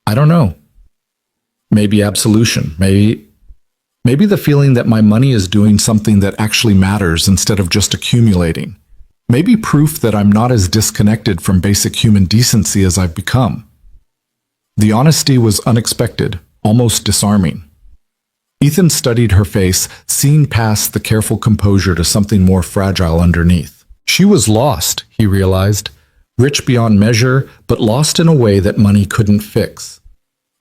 I don't know. Maybe absolution, Maybe the feeling that my money is doing something that actually matters instead of just accumulating. Maybe proof that I'm not as disconnected from basic human decency as I've become. The honesty was unexpected, almost disarming. Ethan studied her face, seeing past the careful composure to something more fragile underneath. She was lost, he realized, rich beyond measure, but lost in a way that money couldn't fix.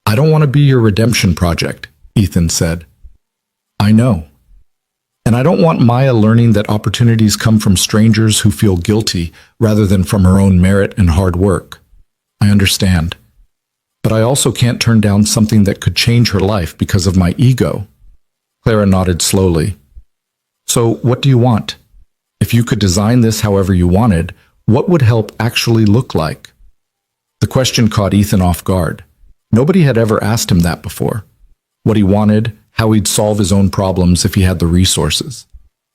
I don't want to be your redemption project, Ethan said. I know. And I don't want Maya learning that opportunities come from strangers who feel guilty rather than from her own merit and hard work. I understand. But I also can't turn down something that could change her life because of my ego. Clara nodded slowly. So what do you want? If you could design this however you wanted, what would help actually look like? The question caught Ethan off guard. Nobody had ever asked him that before. What he wanted, how he'd solve his own problems if he had the resources.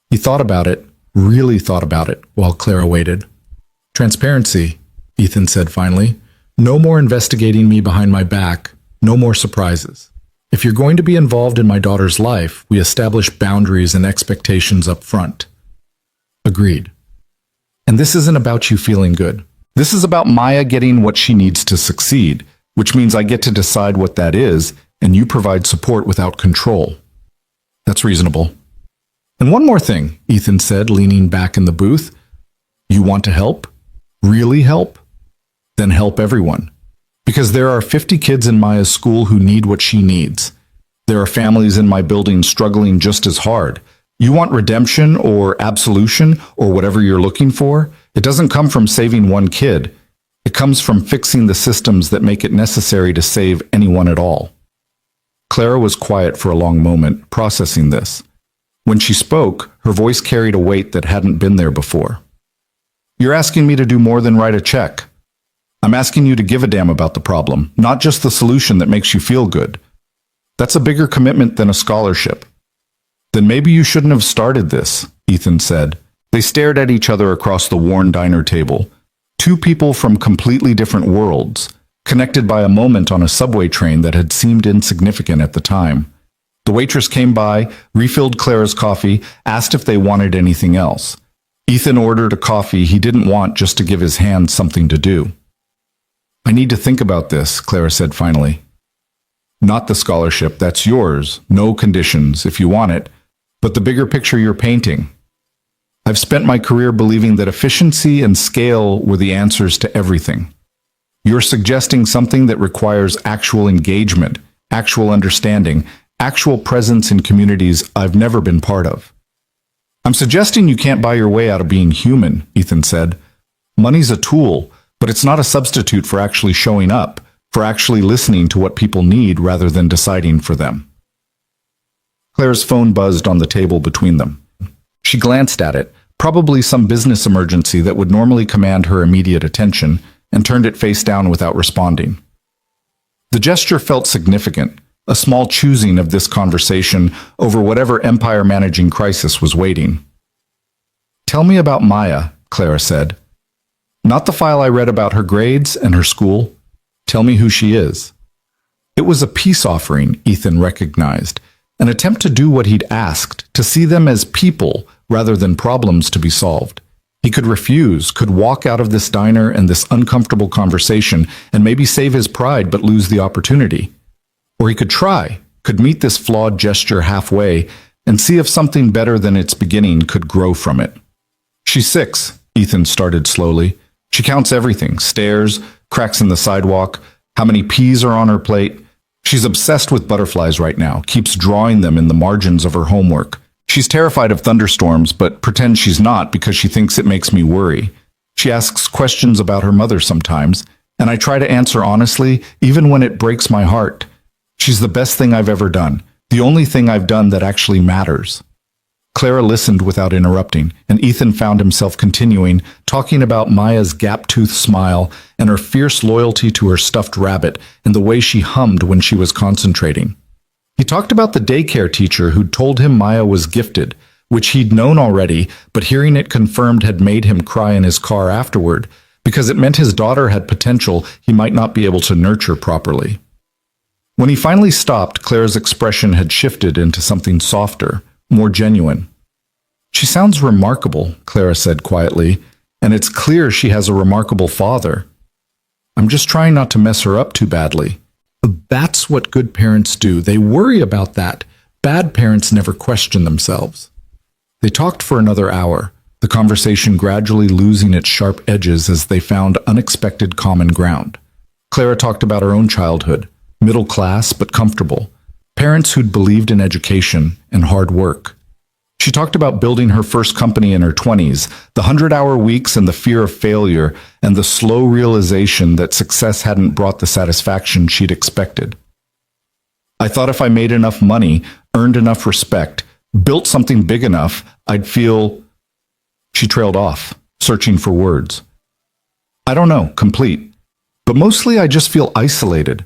He thought about it, really thought about it, while Clara waited. Transparency, Ethan said finally. No more investigating me behind my back, no more surprises. If you're going to be involved in my daughter's life, we establish boundaries and expectations up front. Agreed. And this isn't about you feeling good. This is about Maya getting what she needs to succeed, which means I get to decide what that is, and you provide support without control. That's reasonable. And one more thing, Ethan said, leaning back in the booth. You want to help? Really help? Then help everyone. Because there are 50 kids in Maya's school who need what she needs. There are families in my building struggling just as hard. You want redemption or absolution or whatever you're looking for? It doesn't come from saving one kid. It comes from fixing the systems that make it necessary to save anyone at all. Clara was quiet for a long moment, processing this. When she spoke, her voice carried a weight that hadn't been there before. You're asking me to do more than write a check. I'm asking you to give a damn about the problem, not just the solution that makes you feel good. That's a bigger commitment than a scholarship. Then maybe you shouldn't have started this, Ethan said. They stared at each other across the worn diner table. Two people from completely different worlds, connected by a moment on a subway train that had seemed insignificant at the time. The waitress came by, refilled Clara's coffee, asked if they wanted anything else. Ethan ordered a coffee he didn't want just to give his hand something to do. I need to think about this, Clara said finally. Not the scholarship, that's yours, no conditions if you want it, but the bigger picture you're painting. I've spent my career believing that efficiency and scale were the answers to everything. You're suggesting something that requires actual engagement, actual understanding, actual presence in communities I've never been part of. I'm suggesting you can't buy your way out of being human, Ethan said. Money's a tool, but it's not a substitute for actually showing up, for actually listening to what people need rather than deciding for them. Claire's phone buzzed on the table between them. She glanced at it, probably some business emergency that would normally command her immediate attention, and turned it face down without responding. The gesture felt significant, a small choosing of this conversation over whatever empire-managing crisis was waiting. Tell me about Maya, Clara said. Not the file I read about her grades and her school. Tell me who she is. It was a peace offering, Ethan recognized, an attempt to do what he'd asked, to see them as people rather than problems to be solved. He could refuse, could walk out of this diner and this uncomfortable conversation and maybe save his pride but lose the opportunity. Or he could try, could meet this flawed gesture halfway and see if something better than its beginning could grow from it. She's 6, Ethan started slowly. She counts everything, stairs, cracks in the sidewalk, how many peas are on her plate. She's obsessed with butterflies right now, keeps drawing them in the margins of her homework. She's terrified of thunderstorms, but pretends she's not because she thinks it makes me worry. She asks questions about her mother sometimes, and I try to answer honestly, even when it breaks my heart. She's the best thing I've ever done, the only thing I've done that actually matters. Clara listened without interrupting, and Ethan found himself continuing, talking about Maya's gap-toothed smile and her fierce loyalty to her stuffed rabbit and the way she hummed when she was concentrating. He talked about the daycare teacher who'd told him Maya was gifted, which he'd known already, but hearing it confirmed had made him cry in his car afterward, because it meant his daughter had potential he might not be able to nurture properly. When he finally stopped, Clara's expression had shifted into something softer, more genuine. She sounds remarkable, Clara said quietly, and it's clear she has a remarkable father. I'm just trying not to mess her up too badly. That's what good parents do. They worry about that. Bad parents never question themselves. They talked for another hour, the conversation gradually losing its sharp edges as they found unexpected common ground. Clara talked about her own childhood, middle class but comfortable, parents who'd believed in education and hard work. She talked about building her first company in her 20s, the 100-hour weeks and the fear of failure, and the slow realization that success hadn't brought the satisfaction she'd expected. I thought if I made enough money, earned enough respect, built something big enough, I'd feel... She trailed off, searching for words. I don't know, complete. But mostly I just feel isolated.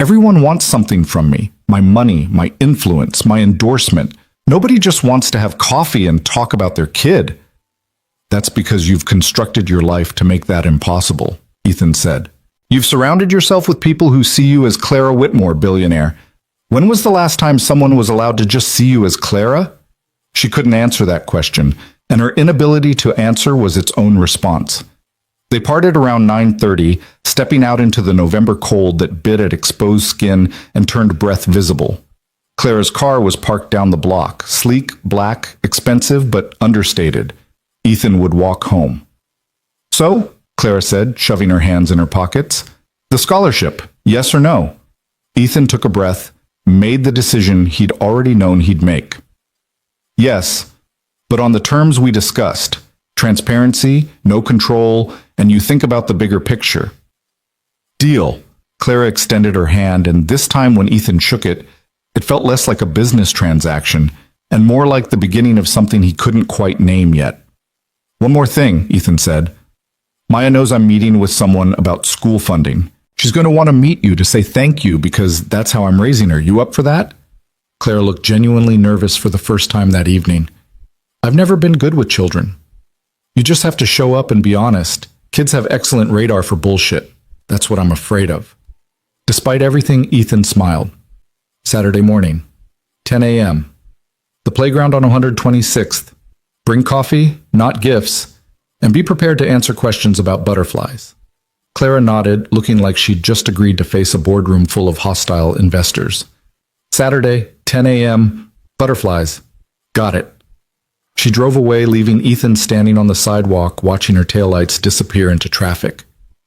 Everyone wants something from me, my money, my influence, my endorsement. Nobody just wants to have coffee and talk about their kid. That's because you've constructed your life to make that impossible, Ethan said. You've surrounded yourself with people who see you as Clara Whitmore, billionaire. When was the last time someone was allowed to just see you as Clara? She couldn't answer that question, and her inability to answer was its own response. They parted around 9:30, stepping out into the November cold that bit at exposed skin and turned breath visible. Clara's car was parked down the block, sleek, black, expensive, but understated. Ethan would walk home. So, Clara said, shoving her hands in her pockets, The scholarship, yes or no? Ethan took a breath, made the decision he'd already known he'd make. Yes, but on the terms we discussed, transparency, no control, and you think about the bigger picture. Deal. Clara extended her hand, and this time when Ethan shook it, it felt less like a business transaction and more like the beginning of something he couldn't quite name yet. One more thing, Ethan said. Maya knows I'm meeting with someone about school funding. She's going to want to meet you to say thank you because that's how I'm raising her. You up for that? Clara looked genuinely nervous for the first time that evening. I've never been good with children. You just have to show up and be honest. Kids have excellent radar for bullshit. That's what I'm afraid of. Despite everything, Ethan smiled. Saturday morning, 10 a.m. The playground on 126th. Bring coffee, not gifts, and be prepared to answer questions about butterflies. Clara nodded, looking like she'd just agreed to face a boardroom full of hostile investors. Saturday, 10 a.m., butterflies. Got it. She drove away, leaving Ethan standing on the sidewalk, watching her taillights disappear into traffic.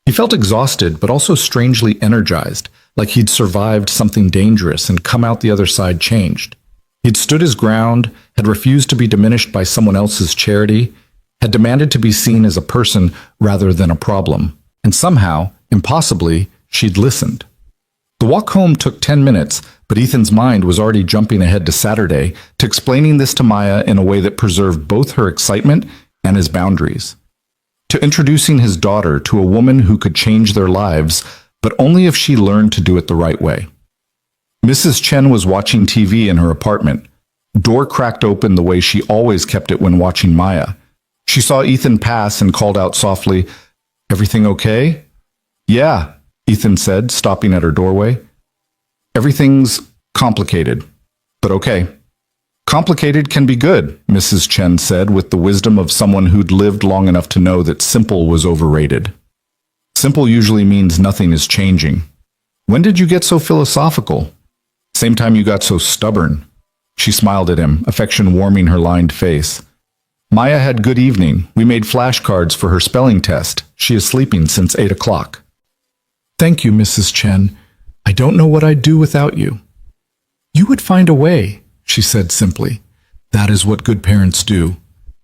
He felt exhausted, but also strangely energized, like he'd survived something dangerous and come out the other side changed. He'd stood his ground, had refused to be diminished by someone else's charity, had demanded to be seen as a person rather than a problem, and somehow, impossibly, she'd listened. The walk home took 10 minutes, but Ethan's mind was already jumping ahead to Saturday, to explaining this to Maya in a way that preserved both her excitement and his boundaries. To introducing his daughter to a woman who could change their lives, but only if she learned to do it the right way. Mrs. Chen was watching TV in her apartment. Door cracked open the way she always kept it when watching Maya. She saw Ethan pass and called out softly, "Everything okay?" "Yeah," Ethan said, stopping at her doorway. "Everything's complicated, but okay." "Complicated can be good," Mrs. Chen said with the wisdom of someone who'd lived long enough to know that simple was overrated. Simple usually means nothing is changing. "When did you get so philosophical?" "Same time you got so stubborn." She smiled at him, affection warming her lined face. "Maya had good evening. We made flashcards for her spelling test. She is sleeping since 8 o'clock. "Thank you, Mrs. Chen. I don't know what I'd do without you." "You would find a way," she said simply. "That is what good parents do.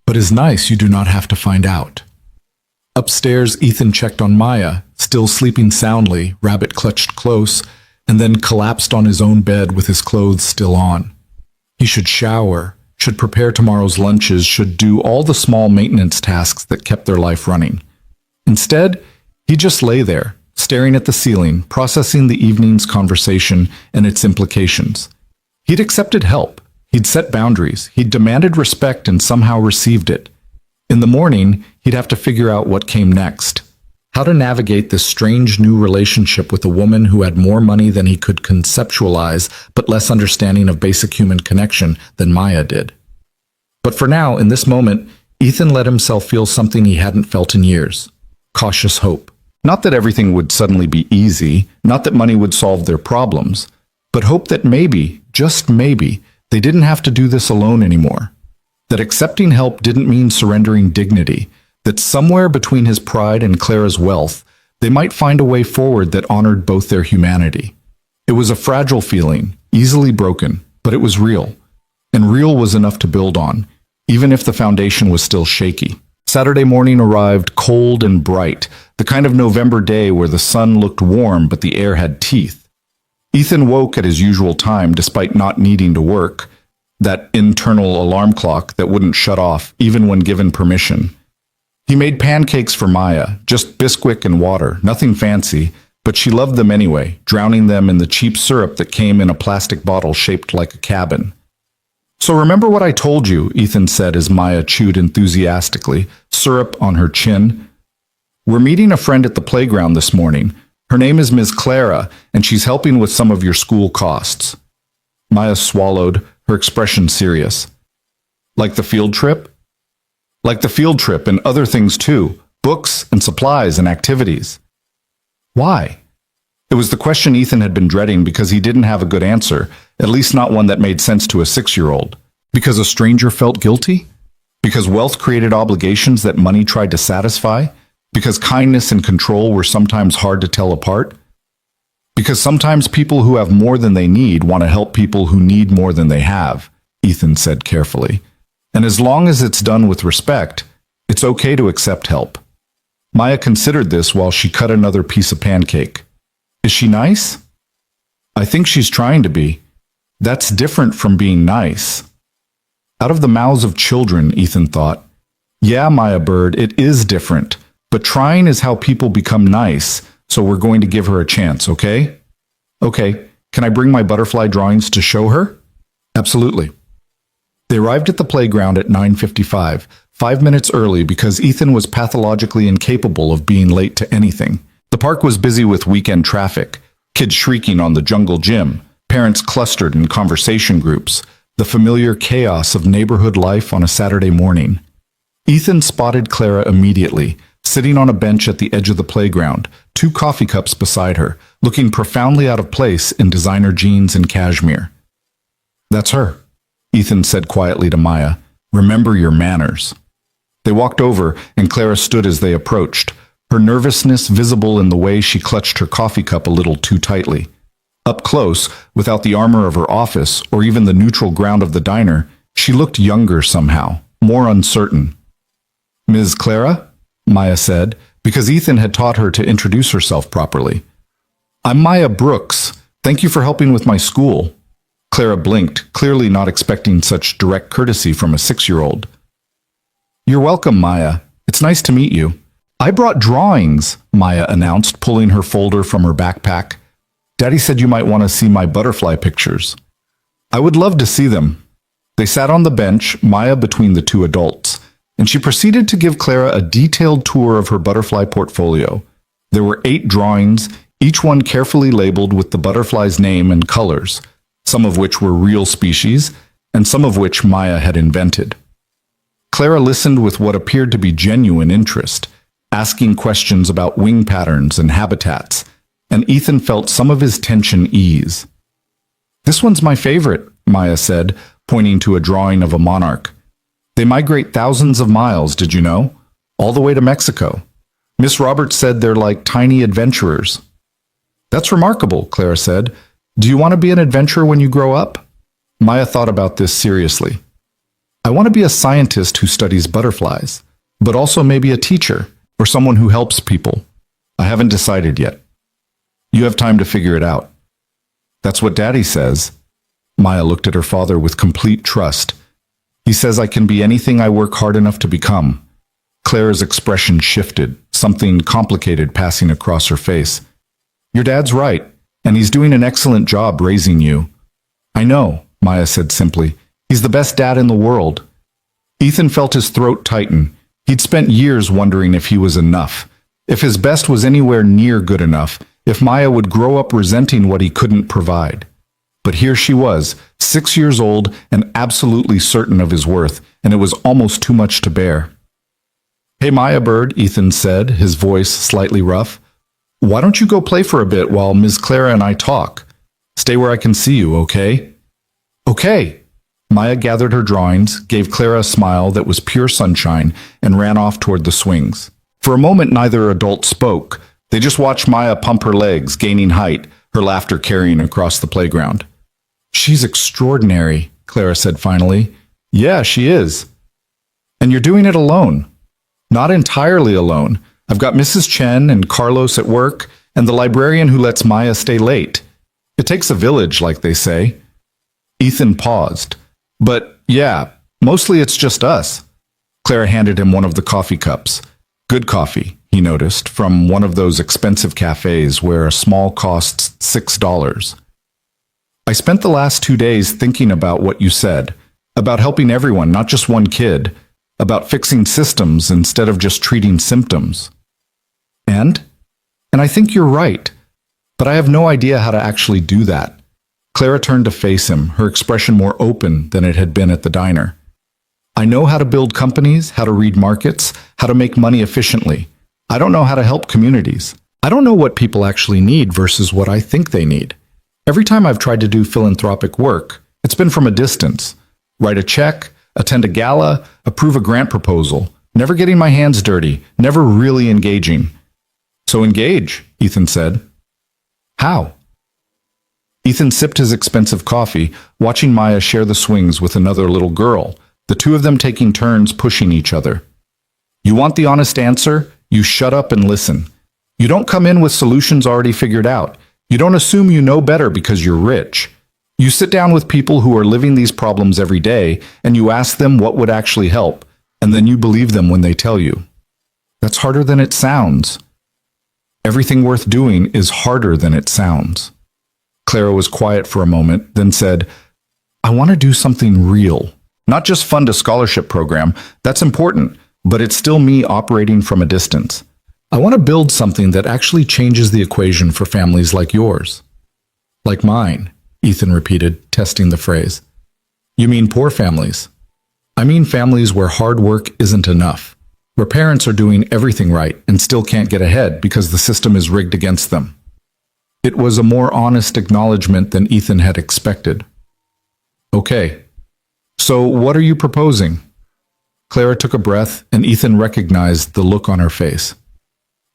But it's nice you do not have to find out." Upstairs, Ethan checked on Maya, still sleeping soundly, rabbit clutched close, and then collapsed on his own bed with his clothes still on. He should shower, should prepare tomorrow's lunches, should do all the small maintenance tasks that kept their life running. Instead, he just lay there, staring at the ceiling, processing the evening's conversation and its implications. He'd accepted help. He'd set boundaries. He'd demanded respect and somehow received it. In the morning, he'd have to figure out what came next. How to navigate this strange new relationship with a woman who had more money than he could conceptualize, but less understanding of basic human connection than Maya did. But for now, in this moment, Ethan let himself feel something he hadn't felt in years. Cautious hope. Not that everything would suddenly be easy, not that money would solve their problems, but hope that maybe, just maybe, they didn't have to do this alone anymore. That accepting help didn't mean surrendering dignity, that somewhere between his pride and Clara's wealth, they might find a way forward that honored both their humanity. It was a fragile feeling, easily broken, but it was real. And real was enough to build on, even if the foundation was still shaky. Saturday morning arrived cold and bright, the kind of November day where the sun looked warm but the air had teeth. Ethan woke at his usual time despite not needing to work, that internal alarm clock that wouldn't shut off even when given permission. He made pancakes for Maya, just Bisquick and water, nothing fancy, but she loved them anyway, drowning them in the cheap syrup that came in a plastic bottle shaped like a cabin. "So remember what I told you," Ethan said as Maya chewed enthusiastically, syrup on her chin. "We're meeting a friend at the playground this morning. Her name is Ms. Clara, and she's helping with some of your school costs." Maya swallowed, her expression serious. "Like the field trip?" "Like the field trip and other things too, books and supplies and activities." "Why?" It was the question Ethan had been dreading because he didn't have a good answer, at least not one that made sense to a 6-year-old. Because a stranger felt guilty? Because wealth created obligations that money tried to satisfy? Because kindness and control were sometimes hard to tell apart? Because sometimes people who have more than they need want to help people who need more than they have, Ethan said carefully. And as long as it's done with respect, it's okay to accept help. Maya considered this while she cut another piece of pancake. Is she nice? I think she's trying to be. That's different from being nice. Out of the mouths of children, Ethan thought. Yeah, Maya Bird, it is different, but trying is how people become nice, so we're going to give her a chance, okay? Okay, can I bring my butterfly drawings to show her? Absolutely. They arrived at the playground at 9:55, 5 minutes early because Ethan was pathologically incapable of being late to anything. The park was busy with weekend traffic, kids shrieking on the jungle gym, parents clustered in conversation groups, the familiar chaos of neighborhood life on a Saturday morning. Ethan spotted Clara immediately, sitting on a bench at the edge of the playground, 2 coffee cups beside her, looking profoundly out of place in designer jeans and cashmere. That's her, Ethan said quietly to Maya. Remember your manners. They walked over, and Clara stood as they approached, her nervousness visible in the way she clutched her coffee cup a little too tightly. Up close, without the armor of her office or even the neutral ground of the diner, she looked younger somehow, more uncertain. Ms. Clara? Maya said, because Ethan had taught her to introduce herself properly. I'm Maya Brooks. Thank you for helping with my school. Clara blinked, clearly not expecting such direct courtesy from a 6-year-old. You're welcome, Maya. It's nice to meet you. I brought drawings, Maya announced, pulling her folder from her backpack. Daddy said you might want to see my butterfly pictures. I would love to see them. They sat on the bench, Maya between the 2 adults, and she proceeded to give Clara a detailed tour of her butterfly portfolio. There were 8 drawings, each one carefully labeled with the butterfly's name and colors, some of which were real species, and some of which Maya had invented. Clara listened with what appeared to be genuine interest, asking questions about wing patterns and habitats, and Ethan felt some of his tension ease. This one's my favorite, Maya said, pointing to a drawing of a monarch. They migrate thousands of miles, did you know? All the way to Mexico. Miss Roberts said they're like tiny adventurers. That's remarkable, Clara said. Do you want to be an adventurer when you grow up? Maya thought about this seriously. I want to be a scientist who studies butterflies, but also maybe a teacher or someone who helps people. I haven't decided yet. You have time to figure it out. That's what Daddy says. Maya looked at her father with complete trust. He says I can be anything I work hard enough to become. Clara's expression shifted, something complicated passing across her face. Your dad's right, and he's doing an excellent job raising you. I know, Maya said simply. He's the best dad in the world. Ethan felt his throat tighten. He'd spent years wondering if he was enough, if his best was anywhere near good enough, if Maya would grow up resenting what he couldn't provide. But here she was, 6 years old and absolutely certain of his worth, and it was almost too much to bear. Hey, Maya Bird, Ethan said, his voice slightly rough. Why don't you go play for a bit while Ms. Clara and I talk? Stay where I can see you, okay? Okay. Maya gathered her drawings, gave Clara a smile that was pure sunshine, and ran off toward the swings. For a moment, neither adult spoke. They just watched Maya pump her legs, gaining height, her laughter carrying across the playground. She's extraordinary, Clara said finally. Yeah, she is. And you're doing it alone. Not entirely alone. I've got Mrs. Chen and Carlos at work, and the librarian who lets Maya stay late. It takes a village, like they say. Ethan paused. But, yeah, mostly it's just us. Clara handed him one of the coffee cups. Good coffee, he noticed, from one of those expensive cafes where a small costs $6. I spent the last 2 days thinking about what you said, about helping everyone, not just one kid, about fixing systems instead of just treating symptoms. And I think you're right, but I have no idea how to actually do that. Clara turned to face him, her expression more open than it had been at the diner. I know how to build companies, how to read markets, how to make money efficiently. I don't know how to help communities. I don't know what people actually need versus what I think they need. Every time I've tried to do philanthropic work, it's been from a distance. Write a check, attend a gala, approve a grant proposal, never getting my hands dirty, never really engaging. So engage, Ethan said. How? Ethan sipped his expensive coffee, watching Maya share the swings with another little girl, the two of them taking turns pushing each other. You want the honest answer? You shut up and listen. You don't come in with solutions already figured out. You don't assume you know better because you're rich. You sit down with people who are living these problems every day, and you ask them what would actually help, and then you believe them when they tell you. That's harder than it sounds. Everything worth doing is harder than it sounds. Clara was quiet for a moment, then said, I want to do something real. Not just fund a scholarship program. That's important, but it's still me operating from a distance. I want to build something that actually changes the equation for families like yours. Like mine, Ethan repeated, testing the phrase. You mean poor families? I mean families where hard work isn't enough, where parents are doing everything right and still can't get ahead because the system is rigged against them. It was a more honest acknowledgement than Ethan had expected. Okay, so what are you proposing? Clara took a breath, and Ethan recognized the look on her face.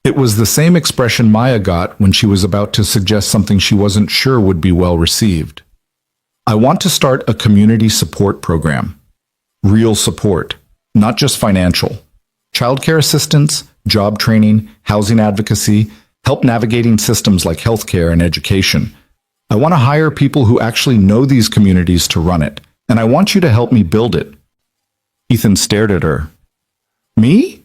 It was the same expression Maya got when she was about to suggest something she wasn't sure would be well received. I want to start a community support program. Real support, not just financial. Childcare assistance, job training, housing advocacy, help navigating systems like healthcare and education. I want to hire people who actually know these communities to run it, and I want you to help me build it. Ethan stared at her. Me?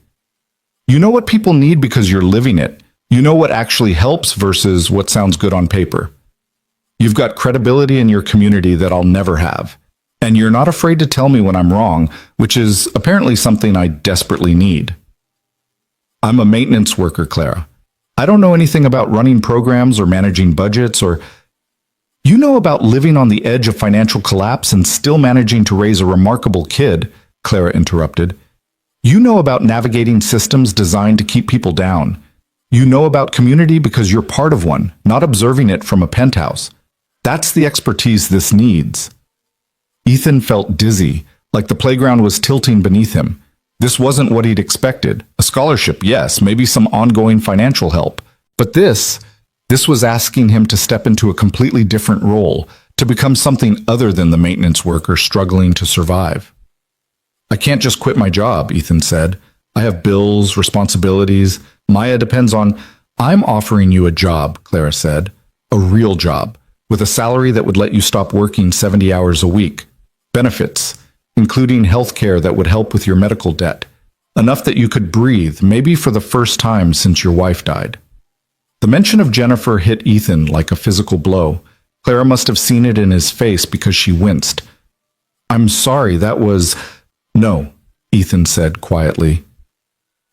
You know what people need because you're living it. You know what actually helps versus what sounds good on paper. You've got credibility in your community that I'll never have. And you're not afraid to tell me when I'm wrong, which is apparently something I desperately need. I'm a maintenance worker, Clara. I don't know anything about running programs or managing budgets or... You know about living on the edge of financial collapse and still managing to raise a remarkable kid, Clara interrupted. You know about navigating systems designed to keep people down. You know about community because you're part of one, not observing it from a penthouse. That's the expertise this needs. Ethan felt dizzy, like the playground was tilting beneath him. This wasn't what he'd expected. A scholarship, yes, maybe some ongoing financial help. But this was asking him to step into a completely different role, to become something other than the maintenance worker struggling to survive. I can't just quit my job, Ethan said. I have bills, responsibilities. Maya depends on... I'm offering you a job, Clara said. A real job, with a salary that would let you stop working 70 hours a week. Benefits, including health care that would help with your medical debt. Enough that you could breathe, maybe for the first time since your wife died. The mention of Jennifer hit Ethan like a physical blow. Clara must have seen it in his face because she winced. I'm sorry, that was... No, Ethan said quietly.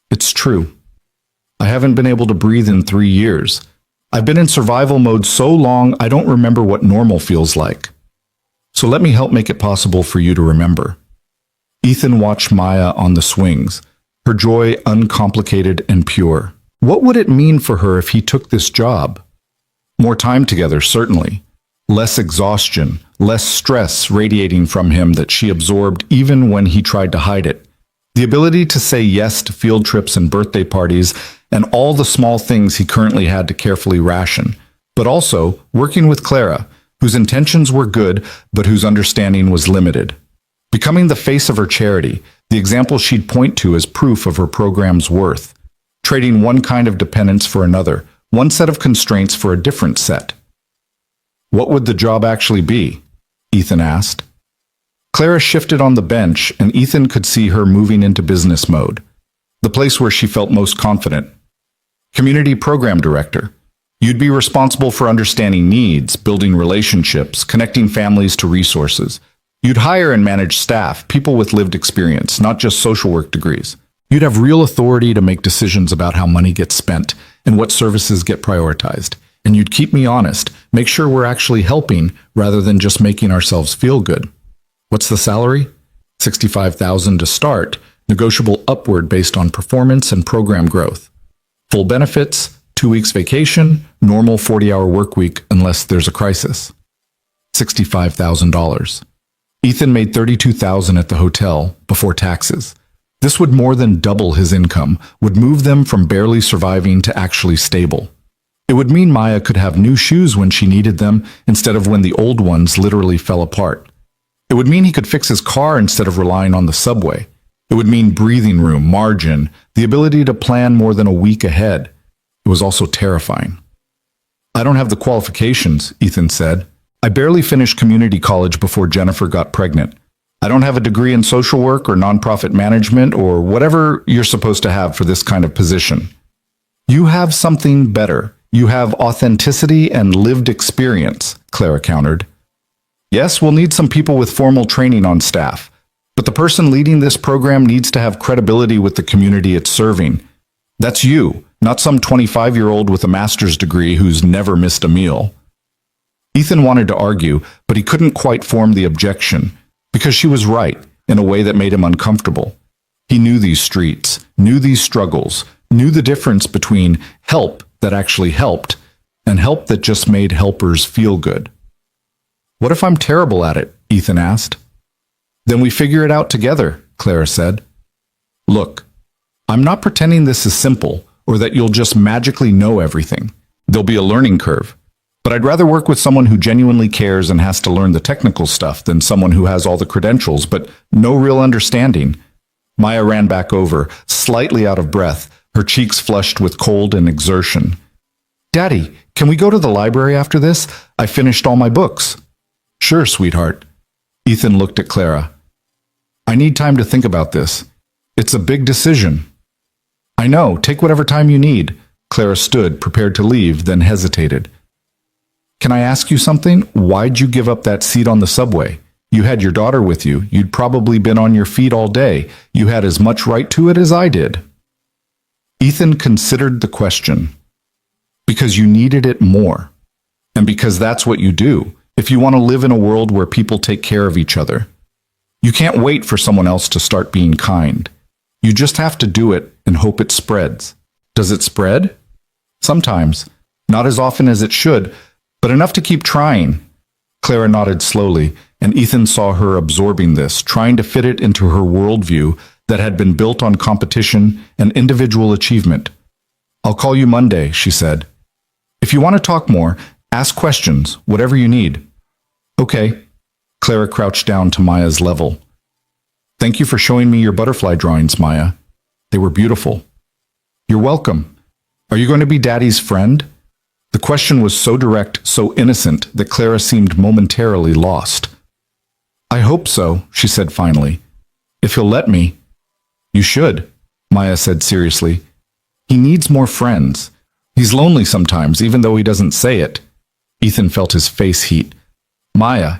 It's true. I haven't been able to breathe in 3 years. I've been in survival mode so long I don't remember what normal feels like. So let me help make it possible for you to remember. Ethan watched Maya on the swings, her joy uncomplicated and pure. What would it mean for her if he took this job? More time together, certainly. Less exhaustion, less stress radiating from him that she absorbed even when he tried to hide it. The ability to say yes to field trips and birthday parties and all the small things he currently had to carefully ration. But also working with Clara, whose intentions were good but whose understanding was limited. Becoming the face of her charity, the example she'd point to as proof of her program's worth. Trading one kind of dependence for another, one set of constraints for a different set. What would the job actually be? Ethan asked. Clara shifted on the bench, and Ethan could see her moving into business mode, the place where she felt most confident. Community Program Director. You'd be responsible for understanding needs, building relationships, connecting families to resources. You'd hire and manage staff, people with lived experience, not just social work degrees. You'd have real authority to make decisions about how money gets spent and what services get prioritized. And you'd keep me honest, make sure we're actually helping rather than just making ourselves feel good. What's the salary? $65,000 to start, negotiable upward based on performance and program growth. Full benefits, 2 weeks vacation, normal 40-hour work week unless there's a crisis. $65,000. Ethan made $32,000 at the hotel before taxes. This would more than double his income, would move them from barely surviving to actually stable. It would mean Maya could have new shoes when she needed them instead of when the old ones literally fell apart. It would mean he could fix his car instead of relying on the subway. It would mean breathing room, margin, the ability to plan more than a week ahead. It was also terrifying. I don't have the qualifications, Ethan said. I barely finished community college before Jennifer got pregnant. I don't have a degree in social work or nonprofit management or whatever you're supposed to have for this kind of position. You have something better. You have authenticity and lived experience, Clara countered. Yes, we'll need some people with formal training on staff, but the person leading this program needs to have credibility with the community it's serving. That's you, not some 25-year-old with a master's degree who's never missed a meal. Ethan wanted to argue, but he couldn't quite form the objection, because she was right in a way that made him uncomfortable. He knew these streets, knew these struggles, knew the difference between help that actually helped and help that just made helpers feel good. What if I'm terrible at it? Ethan asked. Then we figure it out together, Clara said. Look, I'm not pretending this is simple or that you'll just magically know everything. There'll be a learning curve. But I'd rather work with someone who genuinely cares and has to learn the technical stuff than someone who has all the credentials but no real understanding. Maya ran back over, slightly out of breath, her cheeks flushed with cold and exertion. Daddy, can we go to the library after this? I finished all my books. Sure, sweetheart. Ethan looked at Clara. I need time to think about this. It's a big decision. I know, take whatever time you need. Clara stood, prepared to leave, then hesitated. Can I ask you something? Why'd you give up that seat on the subway? You had your daughter with you. You'd probably been on your feet all day. You had as much right to it as I did. Ethan considered the question. Because you needed it more. And because that's what you do, if you want to live in a world where people take care of each other. You can't wait for someone else to start being kind. You just have to do it and hope it spreads. Does it spread? Sometimes. Not as often as it should, but enough to keep trying. Clara nodded slowly, and Ethan saw her absorbing this, trying to fit it into her worldview that had been built on competition and individual achievement. I'll call you Monday, she said. If you want to talk more, ask questions, whatever you need. Okay. Clara crouched down to Maya's level. Thank you for showing me your butterfly drawings, Maya. They were beautiful. You're welcome. Are you going to be Daddy's friend? The question was so direct, so innocent, that Clara seemed momentarily lost. I hope so, she said finally. If he'll let me. You should, Maya said seriously. He needs more friends. He's lonely sometimes, even though he doesn't say it. Ethan felt his face heat. Maya,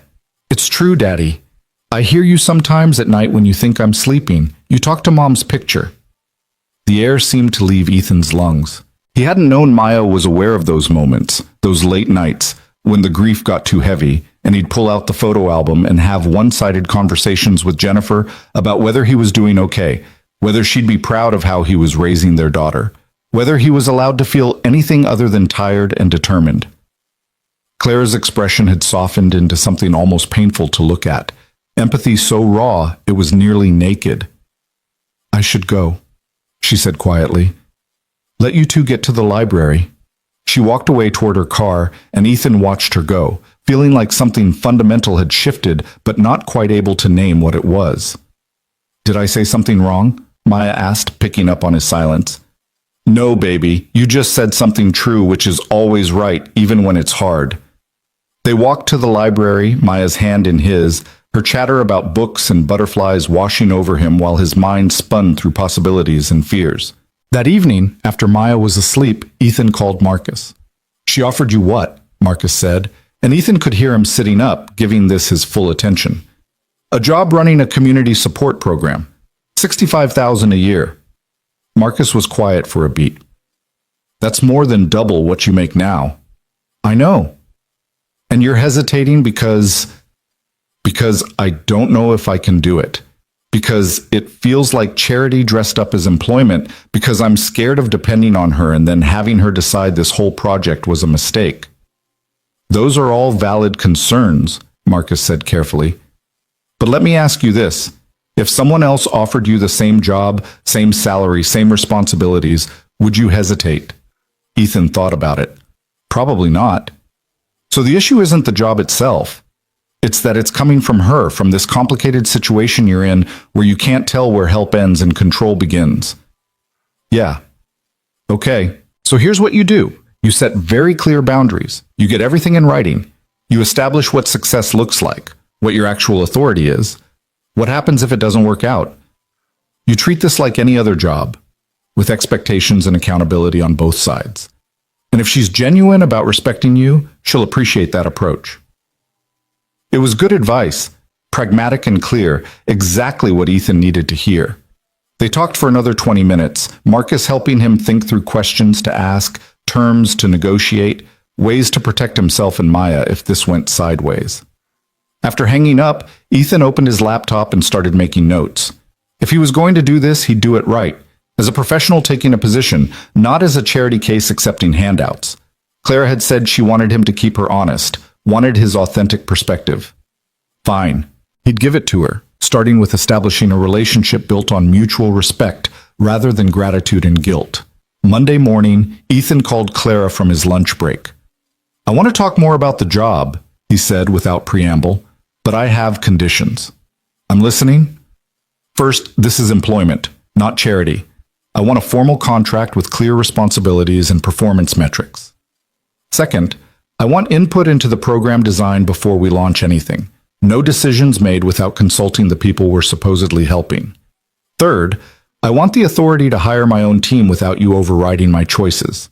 it's true, Daddy. I hear you sometimes at night when you think I'm sleeping. You talk to Mom's picture. The air seemed to leave Ethan's lungs. He hadn't known Maya was aware of those moments, those late nights, when the grief got too heavy, and he'd pull out the photo album and have one-sided conversations with Jennifer about whether he was doing okay, whether she'd be proud of how he was raising their daughter, whether he was allowed to feel anything other than tired and determined. Clara's expression had softened into something almost painful to look at, empathy so raw it was nearly naked. I should go, she said quietly. Let you two get to the library. She walked away toward her car, and Ethan watched her go, feeling like something fundamental had shifted, but not quite able to name what it was. Did I say something wrong? Maya asked, picking up on his silence. No, baby, you just said something true, which is always right, even when it's hard. They walked to the library, Maya's hand in his, her chatter about books and butterflies washing over him while his mind spun through possibilities and fears. That evening, after Maya was asleep, Ethan called Marcus. She offered you what? Marcus said, and Ethan could hear him sitting up, giving this his full attention. A job running a community support program. $65,000 a year. Marcus was quiet for a beat. That's more than double what you make now. I know. And you're hesitating because I don't know if I can do it. Because it feels like charity dressed up as employment, because I'm scared of depending on her and then having her decide this whole project was a mistake. Those are all valid concerns, Marcus said carefully. But let me ask you this. If someone else offered you the same job, same salary, same responsibilities, would you hesitate? Ethan thought about it. Probably not. So the issue isn't the job itself. It's that it's coming from her, from this complicated situation you're in where you can't tell where help ends and control begins. Yeah. Okay. So here's what you do. You set very clear boundaries. You get everything in writing. You establish what success looks like, what your actual authority is. What happens if it doesn't work out? You treat this like any other job, with expectations and accountability on both sides. And if she's genuine about respecting you, she'll appreciate that approach. It was good advice, pragmatic and clear, exactly what Ethan needed to hear. They talked for another 20 minutes, Marcus helping him think through questions to ask, terms to negotiate, ways to protect himself and Maya if this went sideways. After hanging up, Ethan opened his laptop and started making notes. If he was going to do this, he'd do it right, as a professional taking a position, not as a charity case accepting handouts. Clara had said she wanted him to keep her honest, wanted his authentic perspective. Fine. He'd give it to her, starting with establishing a relationship built on mutual respect rather than gratitude and guilt. Monday morning, Ethan called Clara from his lunch break. I want to talk more about the job, he said without preamble, but I have conditions. I'm listening. First, this is employment, not charity. I want a formal contract with clear responsibilities and performance metrics. Second, I want input into the program design before we launch anything. No decisions made without consulting the people we're supposedly helping. Third, I want the authority to hire my own team without you overriding my choices.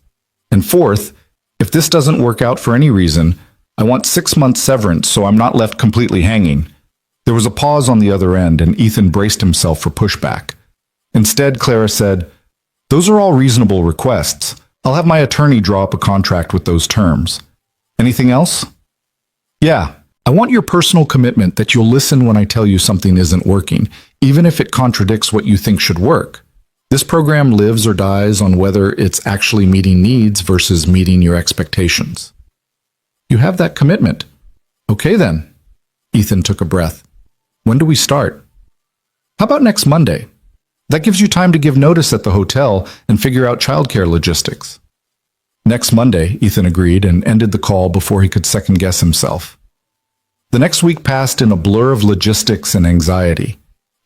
And fourth, if this doesn't work out for any reason, I want 6 months severance so I'm not left completely hanging. There was a pause on the other end, and Ethan braced himself for pushback. Instead, Clara said, "Those are all reasonable requests. I'll have my attorney draw up a contract with those terms. Anything else?" "Yeah, I want your personal commitment that you'll listen when I tell you something isn't working, even if it contradicts what you think should work. This program lives or dies on whether it's actually meeting needs versus meeting your expectations." "You have that commitment." "Okay then." Ethan took a breath. "When do we start?" "How about next Monday? That gives you time to give notice at the hotel and figure out childcare logistics." "Next Monday," Ethan agreed and ended the call before he could second-guess himself. The next week passed in a blur of logistics and anxiety.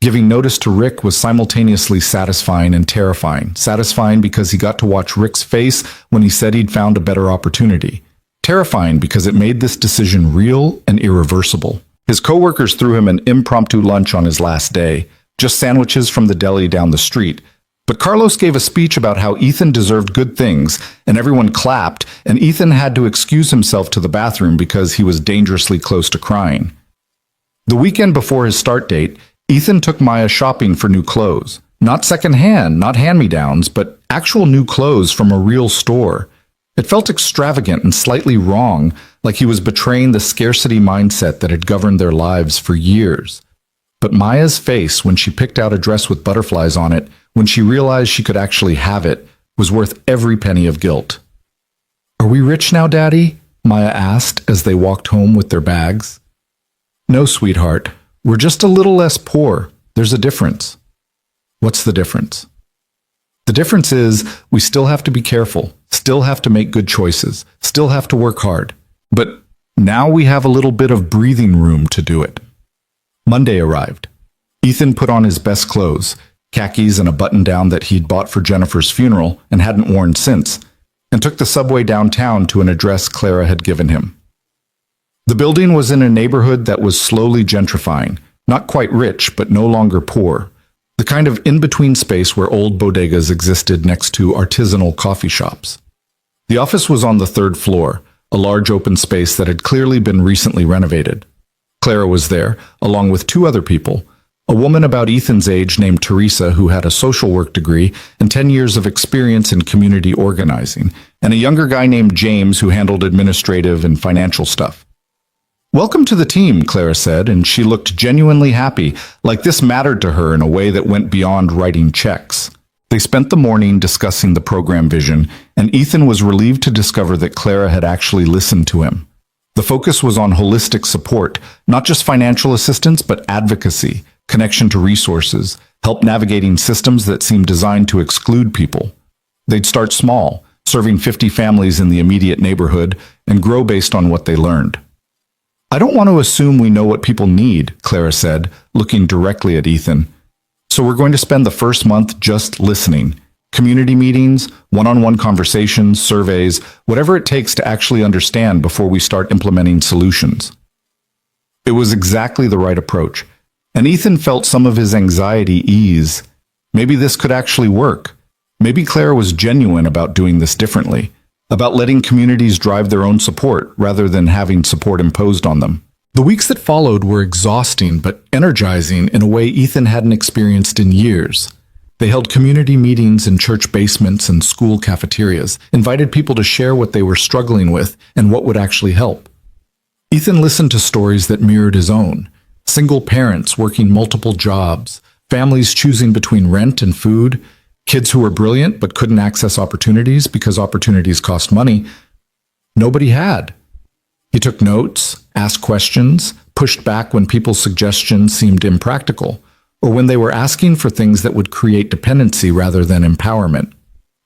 Giving notice to Rick was simultaneously satisfying and terrifying. Satisfying because he got to watch Rick's face when he said he'd found a better opportunity. Terrifying because it made this decision real and irreversible. His coworkers threw him an impromptu lunch on his last day, just sandwiches from the deli down the street. But Carlos gave a speech about how Ethan deserved good things, and everyone clapped, and Ethan had to excuse himself to the bathroom because he was dangerously close to crying. The weekend before his start date, Ethan took Maya shopping for new clothes. Not secondhand, not hand-me-downs, but actual new clothes from a real store. It felt extravagant and slightly wrong, like he was betraying the scarcity mindset that had governed their lives for years. But Maya's face when she picked out a dress with butterflies on it, when she realized she could actually have it, was worth every penny of guilt. "Are we rich now, Daddy?" Maya asked as they walked home with their bags. "No, sweetheart. We're just a little less poor. There's a difference." "What's the difference?" "The difference is we still have to be careful, still have to make good choices, still have to work hard. But now we have a little bit of breathing room to do it." Monday arrived. Ethan put on his best clothes, khakis and a button-down that he'd bought for Jennifer's funeral and hadn't worn since, and took the subway downtown to an address Clara had given him. The building was in a neighborhood that was slowly gentrifying, not quite rich, but no longer poor. The kind of in-between space where old bodegas existed next to artisanal coffee shops. The office was on the 3rd floor, a large open space that had clearly been recently renovated. Clara was there, along with 2 other people, a woman about Ethan's age named Teresa who had a social work degree and 10 years of experience in community organizing, and a younger guy named James who handled administrative and financial stuff. "Welcome to the team," Clara said, and she looked genuinely happy, like this mattered to her in a way that went beyond writing checks. They spent the morning discussing the program vision, and Ethan was relieved to discover that Clara had actually listened to him. The focus was on holistic support, not just financial assistance, but advocacy, connection to resources, help navigating systems that seemed designed to exclude people. They'd start small, serving 50 families in the immediate neighborhood, and grow based on what they learned. I don't want to assume we know what people need, Clara said, looking directly at Ethan. So we're going to spend the first month just listening. Community meetings, one-on-one conversations, surveys, whatever it takes to actually understand before we start implementing solutions. It was exactly the right approach, and Ethan felt some of his anxiety ease. Maybe this could actually work. Maybe Clara was genuine about doing this differently, about letting communities drive their own support rather than having support imposed on them. The weeks that followed were exhausting but energizing in a way Ethan hadn't experienced in years. They held community meetings in church basements and school cafeterias, invited people to share what they were struggling with and what would actually help. Ethan listened to stories that mirrored his own. Single parents working multiple jobs, families choosing between rent and food, kids who were brilliant but couldn't access opportunities because opportunities cost money. Nobody had. He took notes, asked questions, pushed back when people's suggestions seemed impractical, or when they were asking for things that would create dependency rather than empowerment.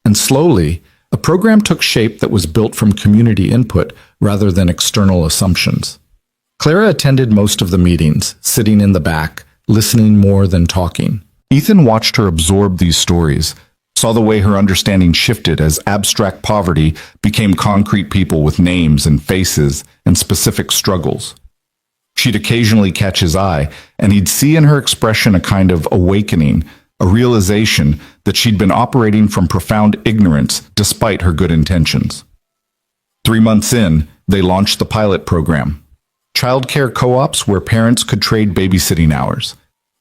And slowly, a program took shape that was built from community input rather than external assumptions. Clara attended most of the meetings, sitting in the back, listening more than talking. Ethan watched her absorb these stories, saw the way her understanding shifted as abstract poverty became concrete people with names and faces and specific struggles. She'd occasionally catch his eye, and he'd see in her expression a kind of awakening, a realization that she'd been operating from profound ignorance despite her good intentions. 3 months in, they launched the pilot program. Childcare co-ops where parents could trade babysitting hours,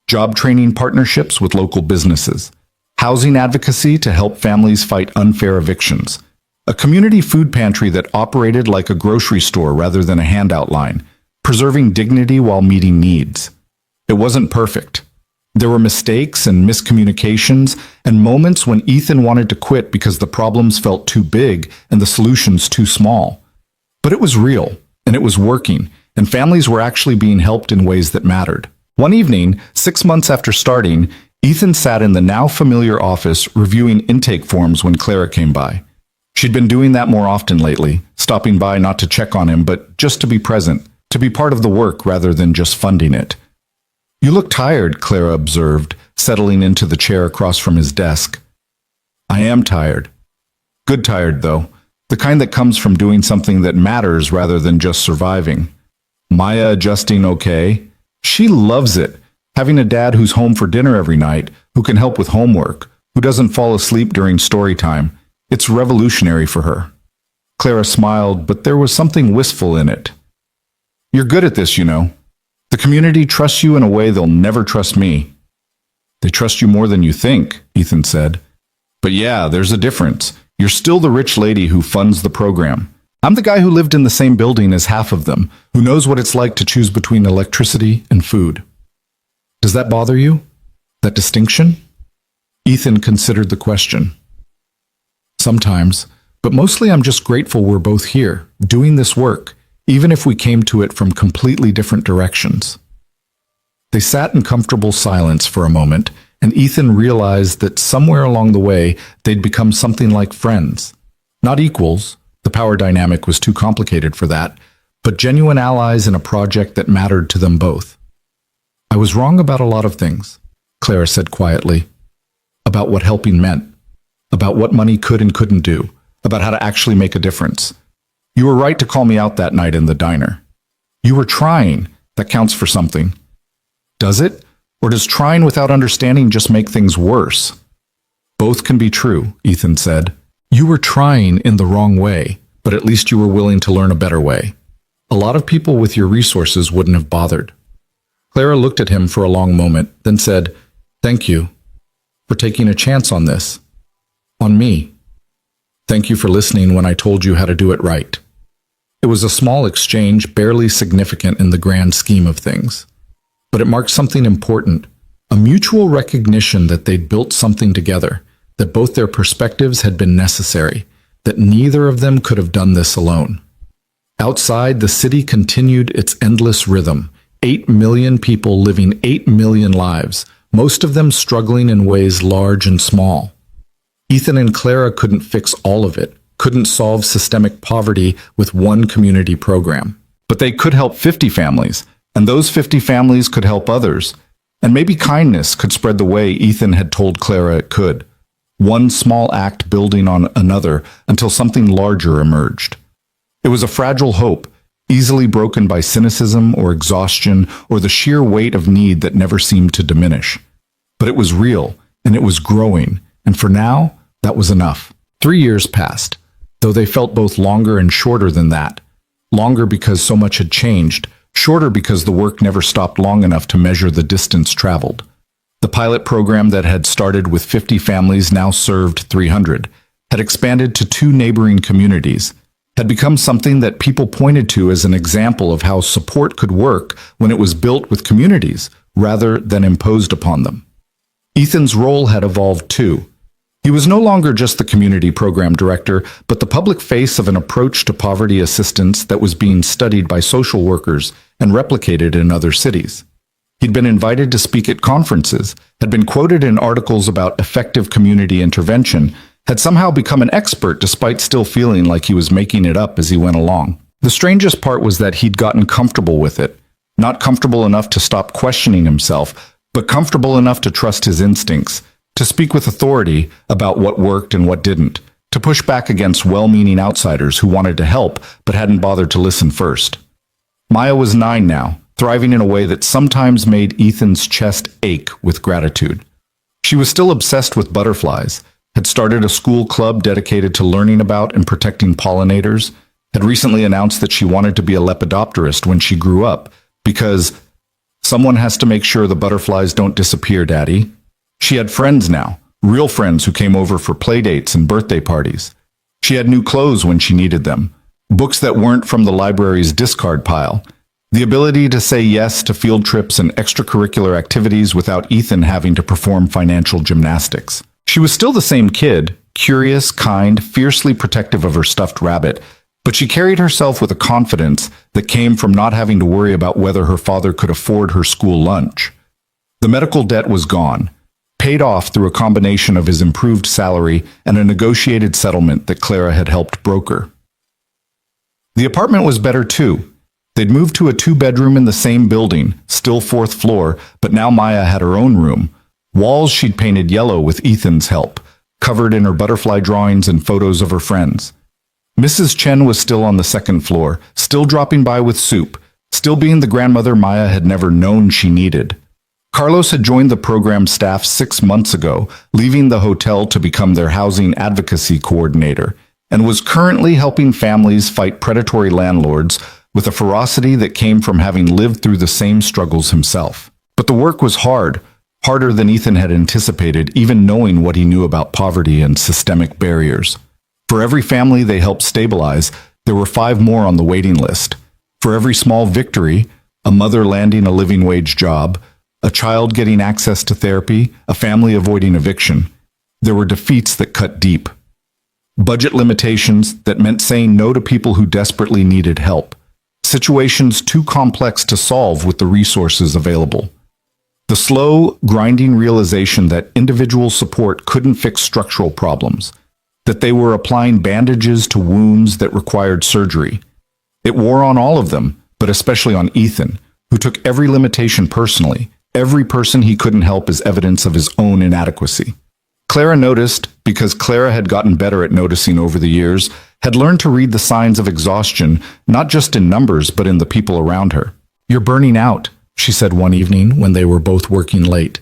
job training partnerships with local businesses, housing advocacy to help families fight unfair evictions, a community food pantry that operated like a grocery store rather than a handout line, preserving dignity while meeting needs. It wasn't perfect. There were mistakes and miscommunications and moments when Ethan wanted to quit because the problems felt too big and the solutions too small. But it was real, and it was working, and families were actually being helped in ways that mattered. One evening, 6 months after starting, Ethan sat in the now familiar office reviewing intake forms when Clara came by. She'd been doing that more often lately, stopping by not to check on him, but just to be present, to be part of the work rather than just funding it. "You look tired," Clara observed, settling into the chair across from his desk. "I am tired. Good tired, though. The kind that comes from doing something that matters rather than just surviving." Maya adjusting okay. She loves it, having a dad who's home for dinner every night, who can help with homework, who doesn't fall asleep during story time. It's revolutionary for her. Clara smiled, but there was something wistful in it. "You're good at this, you know. The community trusts you in a way they'll never trust me." "They trust you more than you think," Ethan said. "But yeah, there's a difference. You're still the rich lady who funds the program. I'm the guy who lived in the same building as half of them, who knows what it's like to choose between electricity and food." "Does that bother you? That distinction?" Ethan considered the question. "Sometimes, but mostly I'm just grateful we're both here, doing this work, even if we came to it from completely different directions." They sat in comfortable silence for a moment, and Ethan realized that somewhere along the way they'd become something like friends. Not equals, the power dynamic was too complicated for that, but genuine allies in a project that mattered to them both. "I was wrong about a lot of things," Clara said quietly. "About what helping meant, about what money could and couldn't do, about how to actually make a difference. You were right to call me out that night in the diner. You were trying. That counts for something." "Does it? Or does trying without understanding just make things worse?" "Both can be true," Ethan said. "You were trying in the wrong way, but at least you were willing to learn a better way. A lot of people with your resources wouldn't have bothered." Clara looked at him for a long moment, then said, "Thank you for taking a chance on this. On me. Thank you for listening when I told you how to do it right." It was a small exchange, barely significant in the grand scheme of things. But it marked something important, a mutual recognition that they'd built something together, that both their perspectives had been necessary, that neither of them could have done this alone. Outside, the city continued its endless rhythm, 8 million people living 8 million lives, most of them struggling in ways large and small. Ethan and Clara couldn't fix all of it, couldn't solve systemic poverty with one community program. But they could help 50 families, and those 50 families could help others. And maybe kindness could spread the way Ethan had told Clara it could. One small act building on another until something larger emerged. It was a fragile hope, easily broken by cynicism or exhaustion or the sheer weight of need that never seemed to diminish. But it was real, and it was growing, and for now, that was enough. 3 years passed, though they felt both longer and shorter than that. Longer because so much had changed, shorter because the work never stopped long enough to measure the distance traveled. The pilot program that had started with 50 families now served 300, had expanded to 2 neighboring communities, had become something that people pointed to as an example of how support could work when it was built with communities rather than imposed upon them. Ethan's role had evolved too. He was no longer just the community program director, but the public face of an approach to poverty assistance that was being studied by social workers and replicated in other cities. He'd been invited to speak at conferences, had been quoted in articles about effective community intervention, had somehow become an expert despite still feeling like he was making it up as he went along. The strangest part was that he'd gotten comfortable with it, not comfortable enough to stop questioning himself, but comfortable enough to trust his instincts, to speak with authority about what worked and what didn't, to push back against well-meaning outsiders who wanted to help but hadn't bothered to listen first. Maya was 9 now, thriving in a way that sometimes made Ethan's chest ache with gratitude. She was still obsessed with butterflies, had started a school club dedicated to learning about and protecting pollinators, had recently announced that she wanted to be a lepidopterist when she grew up, because someone has to make sure the butterflies don't disappear, Daddy. She had friends now, real friends who came over for playdates and birthday parties. She had new clothes when she needed them, books that weren't from the library's discard pile, the ability to say yes to field trips and extracurricular activities without Ethan having to perform financial gymnastics. She was still the same kid, curious, kind, fiercely protective of her stuffed rabbit, but she carried herself with a confidence that came from not having to worry about whether her father could afford her school lunch. The medical debt was gone, paid off through a combination of his improved salary and a negotiated settlement that Clara had helped broker. The apartment was better too. They'd moved to a 2-bedroom in the same building, still 4th floor, but now Maya had her own room. Walls she'd painted yellow with Ethan's help, covered in her butterfly drawings and photos of her friends. Mrs. Chen was still on the 2nd floor, still dropping by with soup, still being the grandmother Maya had never known she needed. Carlos had joined the program staff 6 months ago, leaving the hotel to become their housing advocacy coordinator, and was currently helping families fight predatory landlords with a ferocity that came from having lived through the same struggles himself. But the work was hard, harder than Ethan had anticipated, even knowing what he knew about poverty and systemic barriers. For every family they helped stabilize, there were 5 more on the waiting list. For every small victory, a mother landing a living wage job, a child getting access to therapy, a family avoiding eviction, there were defeats that cut deep. Budget limitations that meant saying no to people who desperately needed help. Situations too complex to solve with the resources available. The slow, grinding realization that individual support couldn't fix structural problems, that they were applying bandages to wounds that required surgery. It wore on all of them, but especially on Ethan, who took every limitation personally, every person he couldn't help as evidence of his own inadequacy. Clara noticed, because Clara had gotten better at noticing over the years, had learned to read the signs of exhaustion, not just in numbers, but in the people around her. "You're burning out," she said one evening when they were both working late.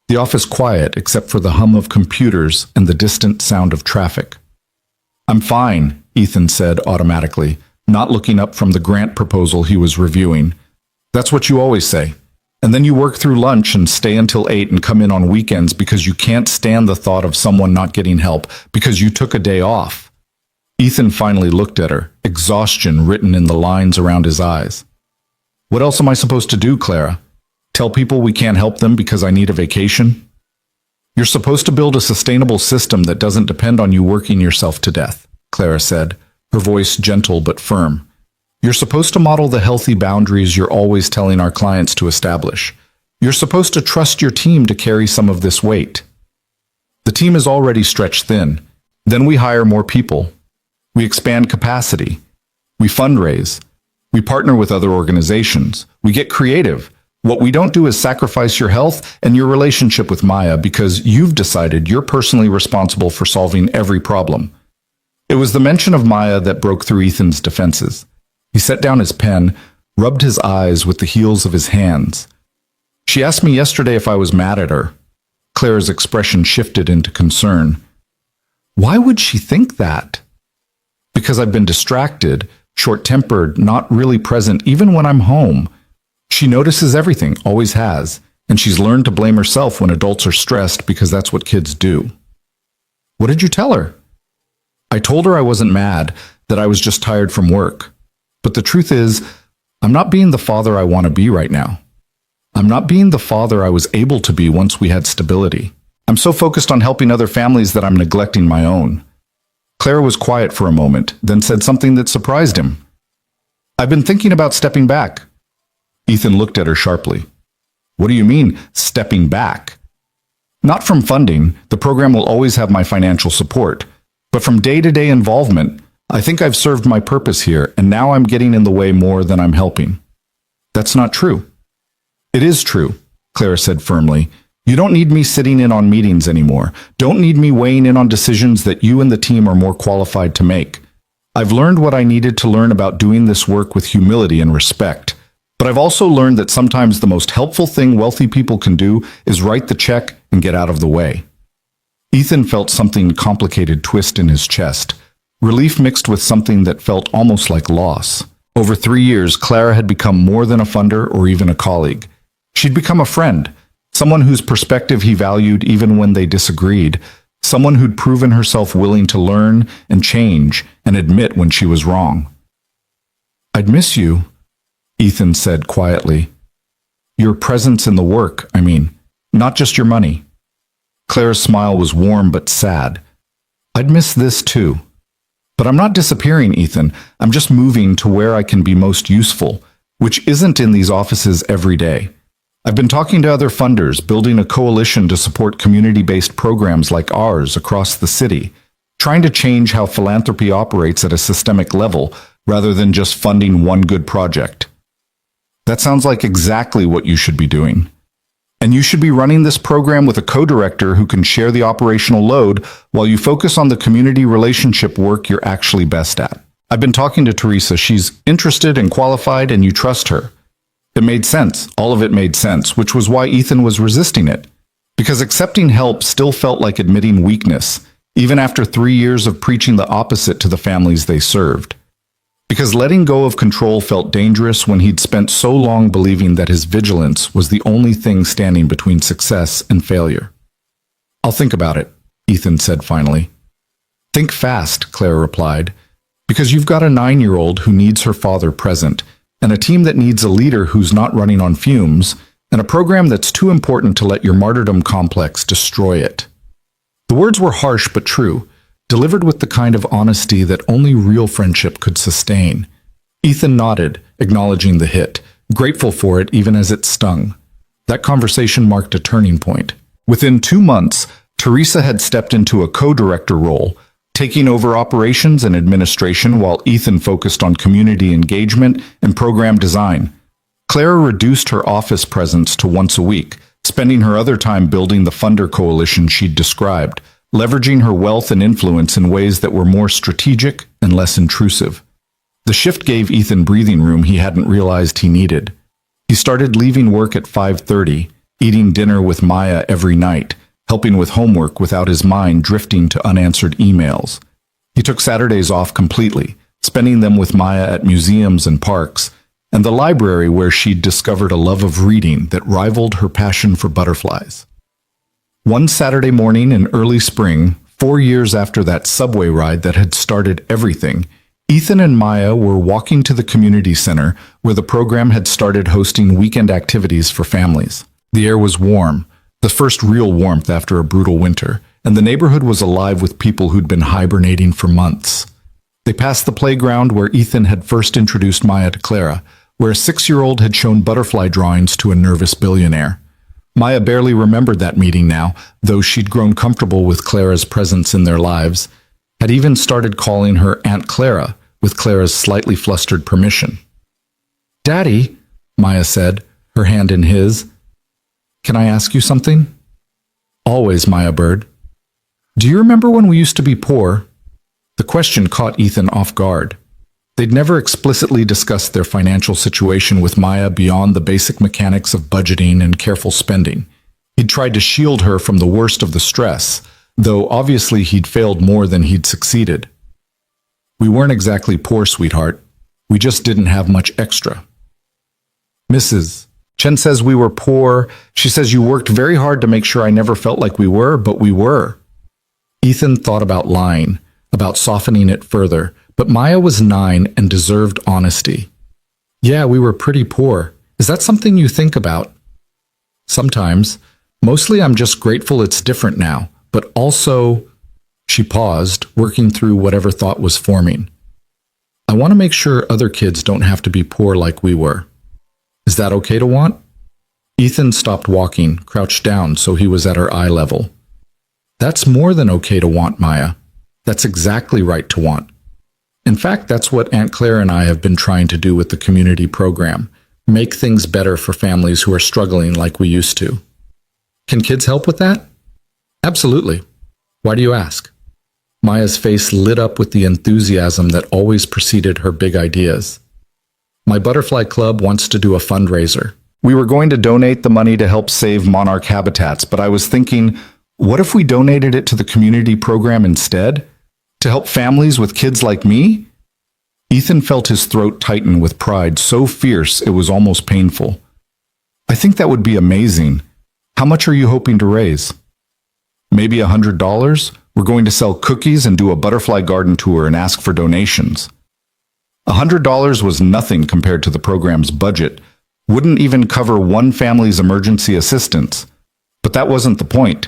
The office quiet except for the hum of computers and the distant sound of traffic. "I'm fine," Ethan said automatically, not looking up from the grant proposal he was reviewing. "That's what you always say. And then you work through lunch and stay until 8 and come in on weekends because you can't stand the thought of someone not getting help because you took a day off." Ethan finally looked at her, exhaustion written in the lines around his eyes. "What else am I supposed to do, Clara? Tell people we can't help them because I need a vacation? You're supposed to build a sustainable system that doesn't depend on you working yourself to death," Clara said, her voice gentle but firm. "You're supposed to model the healthy boundaries you're always telling our clients to establish. You're supposed to trust your team to carry some of this weight. The team is already stretched thin. Then we hire more people. We expand capacity. We fundraise. We partner with other organizations. We get creative. What we don't do is sacrifice your health and your relationship with Maya because you've decided you're personally responsible for solving every problem. It was the mention of Maya that broke through Ethan's defenses. He set down his pen, rubbed his eyes with the heels of his hands. She asked me yesterday if I was mad at her. Claire's expression shifted into concern. Why would she think that? Because I've been distracted, short-tempered, not really present even when I'm home. She notices everything, always has, and she's learned to blame herself when adults are stressed because that's what kids do. What did you tell her? I told her I wasn't mad, that I was just tired from work. But the truth is, I'm not being the father I want to be right now. I'm not being the father I was able to be once we had stability. I'm so focused on helping other families that I'm neglecting my own. Claire was quiet for a moment, then said something that surprised him. I've been thinking about stepping back. Ethan looked at her sharply. What do you mean, stepping back? Not from funding, the program will always have my financial support, but from day-to-day involvement, I think I've served my purpose here, and now I'm getting in the way more than I'm helping. That's not true. It is true, Claire said firmly. You don't need me sitting in on meetings anymore. Don't need me weighing in on decisions that you and the team are more qualified to make. I've learned what I needed to learn about doing this work with humility and respect. But I've also learned that sometimes the most helpful thing wealthy people can do is write the check and get out of the way. Ethan felt something complicated twist in his chest, relief mixed with something that felt almost like loss. Over 3 years, Clara had become more than a funder or even a colleague. She'd become a friend, someone whose perspective he valued even when they disagreed, someone who'd proven herself willing to learn and change and admit when she was wrong. I'd miss you, Ethan said quietly. Your presence in the work, I mean, not just your money. Claire's smile was warm but sad. I'd miss this too. But I'm not disappearing, Ethan. I'm just moving to where I can be most useful, which isn't in these offices every day. I've been talking to other funders, building a coalition to support community-based programs like ours across the city, trying to change how philanthropy operates at a systemic level rather than just funding one good project. That sounds like exactly what you should be doing. And you should be running this program with a co-director who can share the operational load while you focus on the community relationship work you're actually best at. I've been talking to Teresa. She's interested and qualified, and you trust her. It made sense. All of it made sense, which was why Ethan was resisting it. Because accepting help still felt like admitting weakness, even after 3 years of preaching the opposite to the families they served. Because letting go of control felt dangerous when he'd spent so long believing that his vigilance was the only thing standing between success and failure. I'll think about it, Ethan said finally. Think fast, Claire replied, because you've got a 9-year-old who needs her father present, and a team that needs a leader who's not running on fumes, and a program that's too important to let your martyrdom complex destroy it. The words were harsh but true, delivered with the kind of honesty that only real friendship could sustain. Ethan nodded, acknowledging the hit, grateful for it even as it stung. That conversation marked a turning point. Within 2 months, Teresa had stepped into a co-director role, taking over operations and administration while Ethan focused on community engagement and program design. Clara reduced her office presence to once a week, spending her other time building the funder coalition she'd described, leveraging her wealth and influence in ways that were more strategic and less intrusive. The shift gave Ethan breathing room he hadn't realized he needed. He started leaving work at 5:30, eating dinner with Maya every night, helping with homework without his mind drifting to unanswered emails. He took Saturdays off completely, spending them with Maya at museums and parks, and the library where she'd discovered a love of reading that rivaled her passion for butterflies. One Saturday morning in early spring, 4 years after that subway ride that had started everything, Ethan and Maya were walking to the community center where the program had started hosting weekend activities for families. The air was warm, the first real warmth after a brutal winter, and the neighborhood was alive with people who'd been hibernating for months. They passed the playground where Ethan had first introduced Maya to Clara, where a 6-year-old had shown butterfly drawings to a nervous billionaire. Maya barely remembered that meeting now, though she'd grown comfortable with Clara's presence in their lives. had even started calling her Aunt Clara, with Clara's slightly flustered permission. "Daddy," Maya said, her hand in his, "can I ask you something?" "Always, Maya Bird." "Do you remember when we used to be poor?" The question caught Ethan off guard. They'd never explicitly discussed their financial situation with Maya beyond the basic mechanics of budgeting and careful spending. He'd tried to shield her from the worst of the stress, though obviously he'd failed more than he'd succeeded. "We weren't exactly poor, sweetheart. We just didn't have much extra." "Mrs. Chen says we were poor. She says you worked very hard to make sure I never felt like we were, but we were." Ethan thought about lying, about softening it further, but Maya was 9 and deserved honesty. "Yeah, we were pretty poor. Is that something you think about?" "Sometimes. Mostly I'm just grateful it's different now, but also—" She paused, working through whatever thought was forming. "I want to make sure other kids don't have to be poor like we were. Is that okay to want?" Ethan stopped walking, crouched down so he was at her eye level. "That's more than okay to want, Maya. That's exactly right to want. In fact, that's what Aunt Claire and I have been trying to do with the community program, make things better for families who are struggling like we used to." "Can kids help with that?" "Absolutely. Why do you ask?" Maya's face lit up with the enthusiasm that always preceded her big ideas. "My butterfly club wants to do a fundraiser. We were going to donate the money to help save monarch habitats, but I was thinking, what if we donated it to the community program instead? To help families with kids like me?" Ethan felt his throat tighten with pride so fierce it was almost painful. "I think that would be amazing. How much are you hoping to raise?" "Maybe $100? We're going to sell cookies and do a butterfly garden tour and ask for donations." $100 was nothing compared to the program's budget, wouldn't even cover one family's emergency assistance. But that wasn't the point.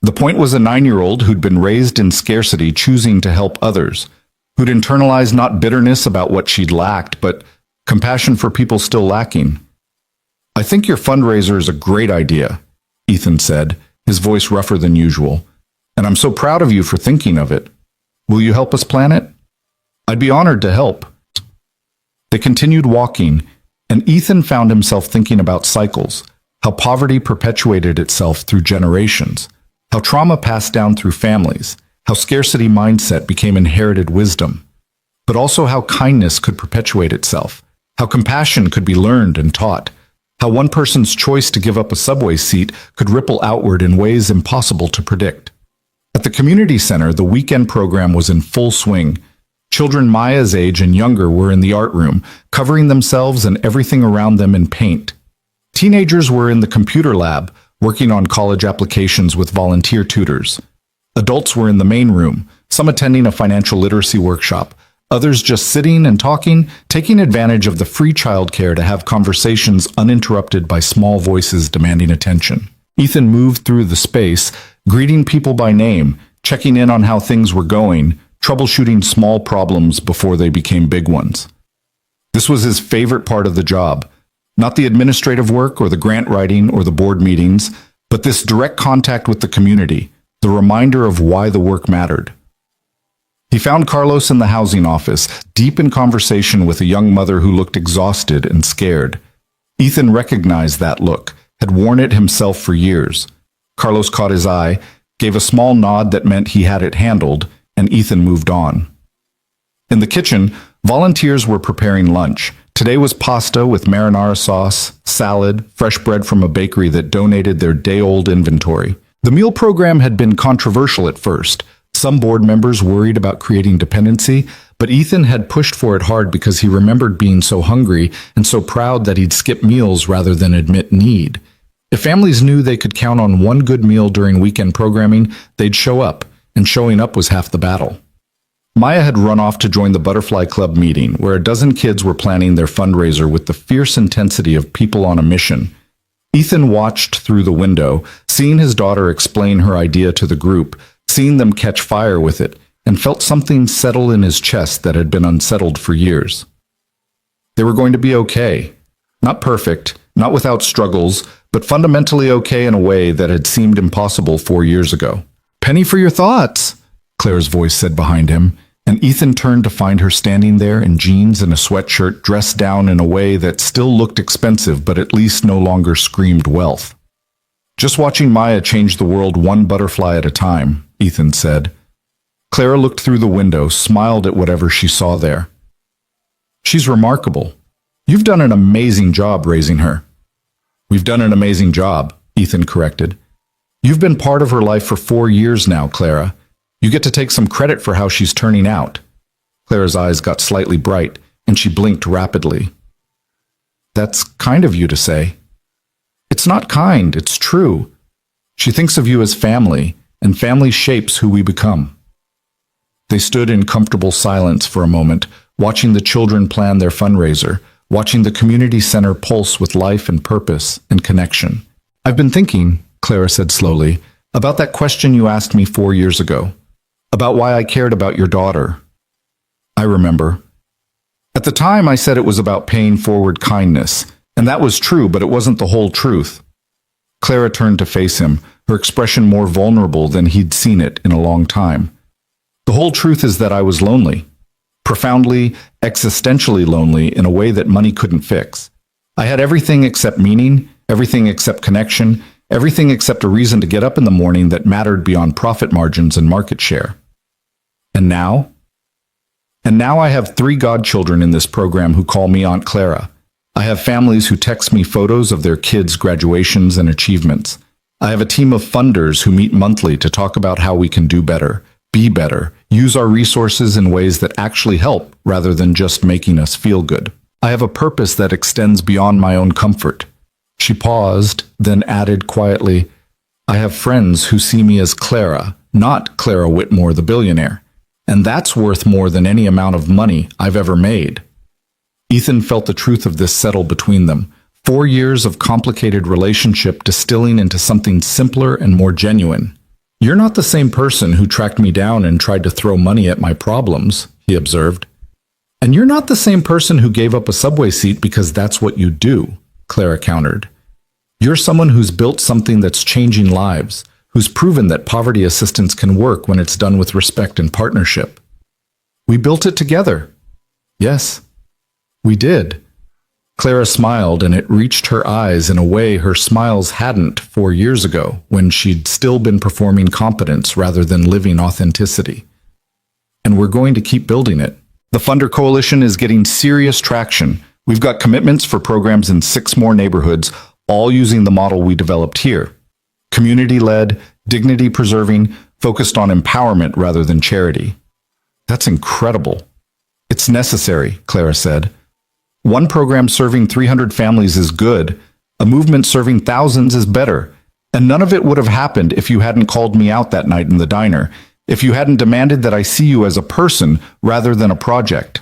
The point was a 9-year-old who'd been raised in scarcity choosing to help others, who'd internalized not bitterness about what she'd lacked, but compassion for people still lacking. "I think your fundraiser is a great idea," Ethan said, his voice rougher than usual. "And I'm so proud of you for thinking of it. Will you help us plan it?" "I'd be honored to help." They continued walking, and Ethan found himself thinking about cycles, how poverty perpetuated itself through generations, how trauma passed down through families, how scarcity mindset became inherited wisdom, but also how kindness could perpetuate itself, how compassion could be learned and taught, how one person's choice to give up a subway seat could ripple outward in ways impossible to predict. At the community center, the weekend program was in full swing. Children Maya's age and younger were in the art room, covering themselves and everything around them in paint. Teenagers were in the computer lab, working on college applications with volunteer tutors. Adults were in the main room, some attending a financial literacy workshop, others just sitting and talking, taking advantage of the free childcare to have conversations uninterrupted by small voices demanding attention. Ethan moved through the space, greeting people by name, checking in on how things were going, troubleshooting small problems before they became big ones. This was his favorite part of the job. Not the administrative work or the grant writing or the board meetings, but this direct contact with the community, the reminder of why the work mattered. He found Carlos in the housing office, deep in conversation with a young mother who looked exhausted and scared. Ethan recognized that look, had worn it himself for years. Carlos caught his eye, gave a small nod that meant he had it handled, and Ethan moved on. In the kitchen, volunteers were preparing lunch. Today was pasta with marinara sauce, salad, fresh bread from a bakery that donated their day-old inventory. The meal program had been controversial at first. Some board members worried about creating dependency, but Ethan had pushed for it hard because he remembered being so hungry and so proud that he'd skip meals rather than admit need. If families knew they could count on one good meal during weekend programming, they'd show up, and showing up was half the battle. Maya had run off to join the Butterfly Club meeting, where a dozen kids were planning their fundraiser with the fierce intensity of people on a mission. Ethan watched through the window, seeing his daughter explain her idea to the group, seeing them catch fire with it, and felt something settle in his chest that had been unsettled for years. They were going to be okay. Not perfect, not without struggles, but fundamentally okay in a way that had seemed impossible 4 years ago. "Penny for your thoughts," Claire's voice said behind him, and Ethan turned to find her standing there in jeans and a sweatshirt, dressed down in a way that still looked expensive but at least no longer screamed wealth. "Just watching Maya change the world one butterfly at a time," Ethan said. Clara looked through the window, smiled at whatever she saw there. "She's remarkable. You've done an amazing job raising her." "We've done an amazing job," Ethan corrected. "You've been part of her life for 4 years now, Clara. You get to take some credit for how she's turning out." Clara's eyes got slightly bright, and she blinked rapidly. "That's kind of you to say." "It's not kind, it's true. She thinks of you as family, and family shapes who we become." They stood in comfortable silence for a moment, watching the children plan their fundraiser, watching the community center pulse with life and purpose and connection. "I've been thinking," Clara said slowly, "about that question you asked me 4 years ago, about why I cared about your daughter." "I remember. At the time I said it was about paying forward kindness, and that was true, but it wasn't the whole truth." Clara turned to face him, her expression more vulnerable than he'd seen it in a long time. "The whole truth is that I was lonely. Profoundly, existentially lonely in a way that money couldn't fix. I had everything except meaning, everything except connection, everything except a reason to get up in the morning that mattered beyond profit margins and market share. And now? And now I have 3 godchildren in this program who call me Aunt Clara. I have families who text me photos of their kids' graduations and achievements. I have a team of funders who meet monthly to talk about how we can do better, be better, use our resources in ways that actually help rather than just making us feel good. I have a purpose that extends beyond my own comfort." She paused, then added quietly, "I have friends who see me as Clara, not Clara Whitmore the billionaire. And that's worth more than any amount of money I've ever made." Ethan felt the truth of this settle between them. 4 years of complicated relationship distilling into something simpler and more genuine. "You're not the same person who tracked me down and tried to throw money at my problems," he observed. "And you're not the same person who gave up a subway seat because that's what you do," Clara countered. "You're someone who's built something that's changing lives, who's proven that poverty assistance can work when it's done with respect and partnership." "We built it together." "Yes, we did." Clara smiled, and it reached her eyes in a way her smiles hadn't 4 years ago, when she'd still been performing competence rather than living authenticity. "And we're going to keep building it. The Funder Coalition is getting serious traction. We've got commitments for programs in 6 more neighborhoods, all using the model we developed here. Community-led, dignity-preserving, focused on empowerment rather than charity." "That's incredible." "It's necessary," Clara said. "One program serving 300 families is good. A movement serving thousands is better. And none of it would have happened if you hadn't called me out that night in the diner, if you hadn't demanded that I see you as a person rather than a project."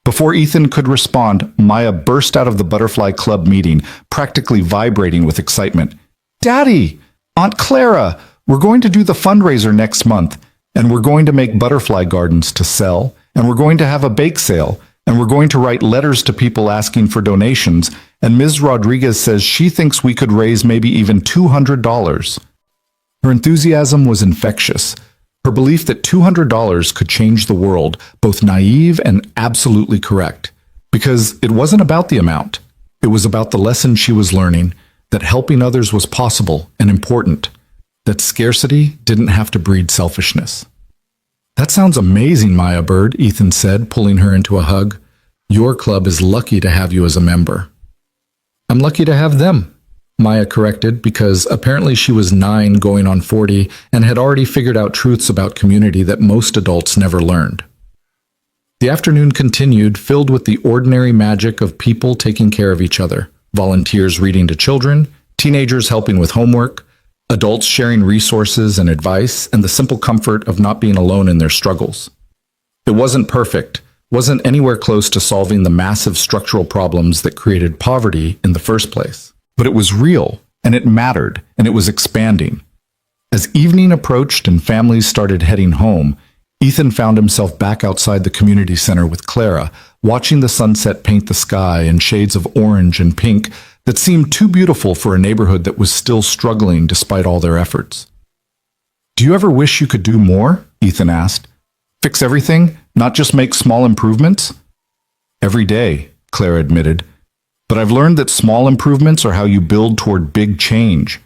Before Ethan could respond, Maya burst out of the Butterfly Club meeting, practically vibrating with excitement. "Daddy! Aunt Clara! We're going to do the fundraiser next month, and we're going to make butterfly gardens to sell, and we're going to have a bake sale, and we're going to write letters to people asking for donations, and Ms. Rodriguez says she thinks we could raise maybe even $200. Her enthusiasm was infectious. Her belief that $200 could change the world, both naive and absolutely correct. Because it wasn't about the amount. It was about the lesson she was learning, that helping others was possible and important, that scarcity didn't have to breed selfishness. "That sounds amazing, Maya Bird," Ethan said, pulling her into a hug. "Your club is lucky to have you as a member." "I'm lucky to have them," Maya corrected, because apparently she was 9 going on 40 and had already figured out truths about community that most adults never learned. The afternoon continued, filled with the ordinary magic of people taking care of each other, volunteers reading to children, teenagers helping with homework, adults sharing resources and advice, and the simple comfort of not being alone in their struggles. It wasn't perfect, wasn't anywhere close to solving the massive structural problems that created poverty in the first place. But it was real, and it mattered, and it was expanding. As evening approached and families started heading home, Ethan found himself back outside the community center with Clara, watching the sunset paint the sky in shades of orange and pink that seemed too beautiful for a neighborhood that was still struggling despite all their efforts. "Do you ever wish you could do more?" Ethan asked. Fix everything, not just make small improvements? Every day, Claire admitted. But I've learned that small improvements are how you build toward big change.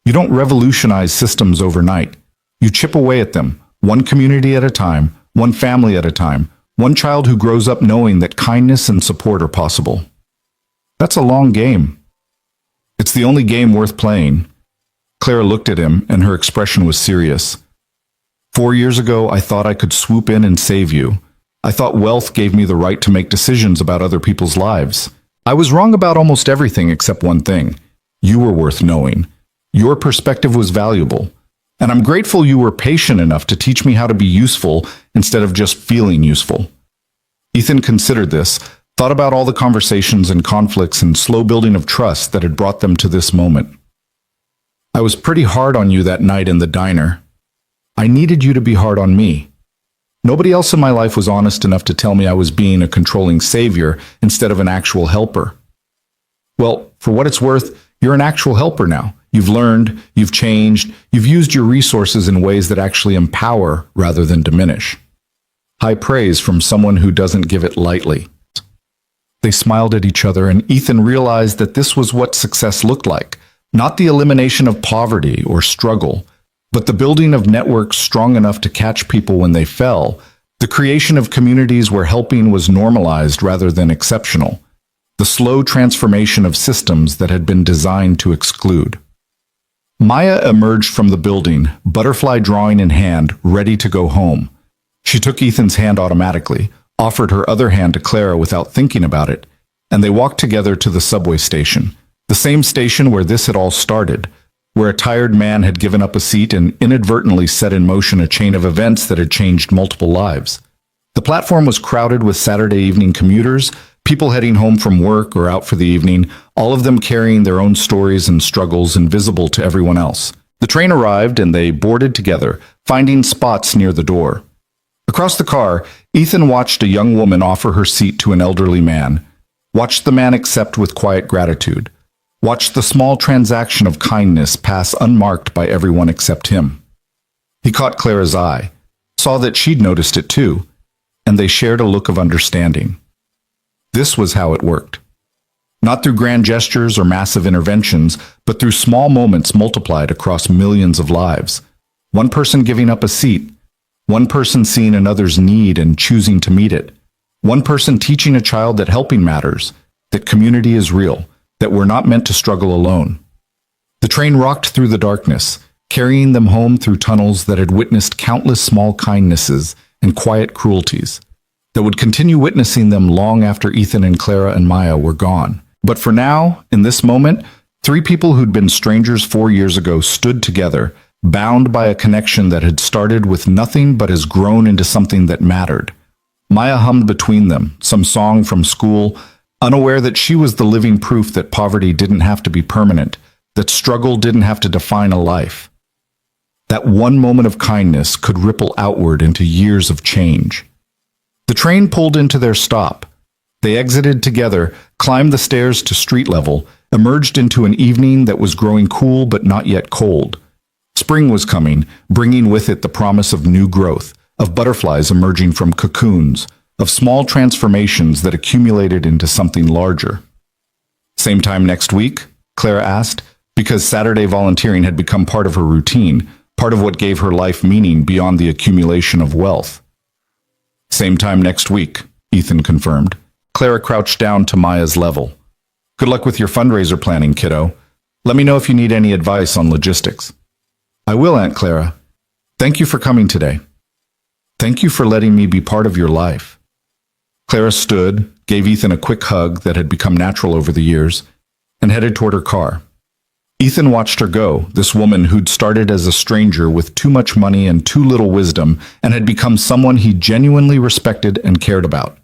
You don't revolutionize systems overnight. You chip away at them, one community at a time, one family at a time, one child who grows up knowing that kindness and support are possible. That's a long game. It's the only game worth playing. Clara looked at him, and her expression was serious. 4 years ago, I thought I could swoop in and save you. I thought wealth gave me the right to make decisions about other people's lives. I was wrong about almost everything except one thing. You were worth knowing. Your perspective was valuable. And I'm grateful you were patient enough to teach me how to be useful instead of just feeling useful. Ethan considered this, thought about all the conversations and conflicts and slow building of trust that had brought them to this moment. I was pretty hard on you that night in the diner. I needed you to be hard on me. Nobody else in my life was honest enough to tell me I was being a controlling savior instead of an actual helper. Well, for what it's worth, you're an actual helper now. You've learned, you've changed, you've used your resources in ways that actually empower rather than diminish. High praise from someone who doesn't give it lightly. They smiled at each other, and Ethan realized that this was what success looked like, not the elimination of poverty or struggle, but the building of networks strong enough to catch people when they fell, the creation of communities where helping was normalized rather than exceptional, the slow transformation of systems that had been designed to exclude. Maya emerged from the building, butterfly drawing in hand, ready to go home. She took Ethan's hand automatically, offered her other hand to Clara without thinking about it, and they walked together to the subway station, the same station where this had all started, where a tired man had given up a seat and inadvertently set in motion a chain of events that had changed multiple lives. The platform was crowded with Saturday evening commuters, people heading home from work or out for the evening, all of them carrying their own stories and struggles invisible to everyone else. The train arrived and they boarded together, finding spots near the door. Across the car, Ethan watched a young woman offer her seat to an elderly man, watched the man accept with quiet gratitude, watched the small transaction of kindness pass unmarked by everyone except him. He caught Clara's eye, saw that she'd noticed it too, and they shared a look of understanding. This was how it worked. Not through grand gestures or massive interventions, but through small moments multiplied across millions of lives. One person giving up a seat, one person seeing another's need and choosing to meet it, one person teaching a child that helping matters, that community is real, that we're not meant to struggle alone. The train rocked through the darkness, carrying them home through tunnels that had witnessed countless small kindnesses and quiet cruelties, that would continue witnessing them long after Ethan and Clara and Maya were gone. But for now, in this moment, 3 people who'd been strangers 4 years ago stood together, bound by a connection that had started with nothing but has grown into something that mattered. Maya hummed between them, some song from school, unaware that she was the living proof that poverty didn't have to be permanent, that struggle didn't have to define a life. That one moment of kindness could ripple outward into years of change. The train pulled into their stop. They exited together, climbed the stairs to street level, emerged into an evening that was growing cool but not yet cold. Spring was coming, bringing with it the promise of new growth, of butterflies emerging from cocoons, of small transformations that accumulated into something larger. Same time next week? Clara asked, because Saturday volunteering had become part of her routine, part of what gave her life meaning beyond the accumulation of wealth. Same time next week, Ethan confirmed. Clara crouched down to Maya's level. Good luck with your fundraiser planning, kiddo. Let me know if you need any advice on logistics. I will, Aunt Clara. Thank you for coming today. Thank you for letting me be part of your life. Clara stood, gave Ethan a quick hug that had become natural over the years, and headed toward her car. Ethan watched her go, this woman who'd started as a stranger with too much money and too little wisdom and had become someone he genuinely respected and cared about.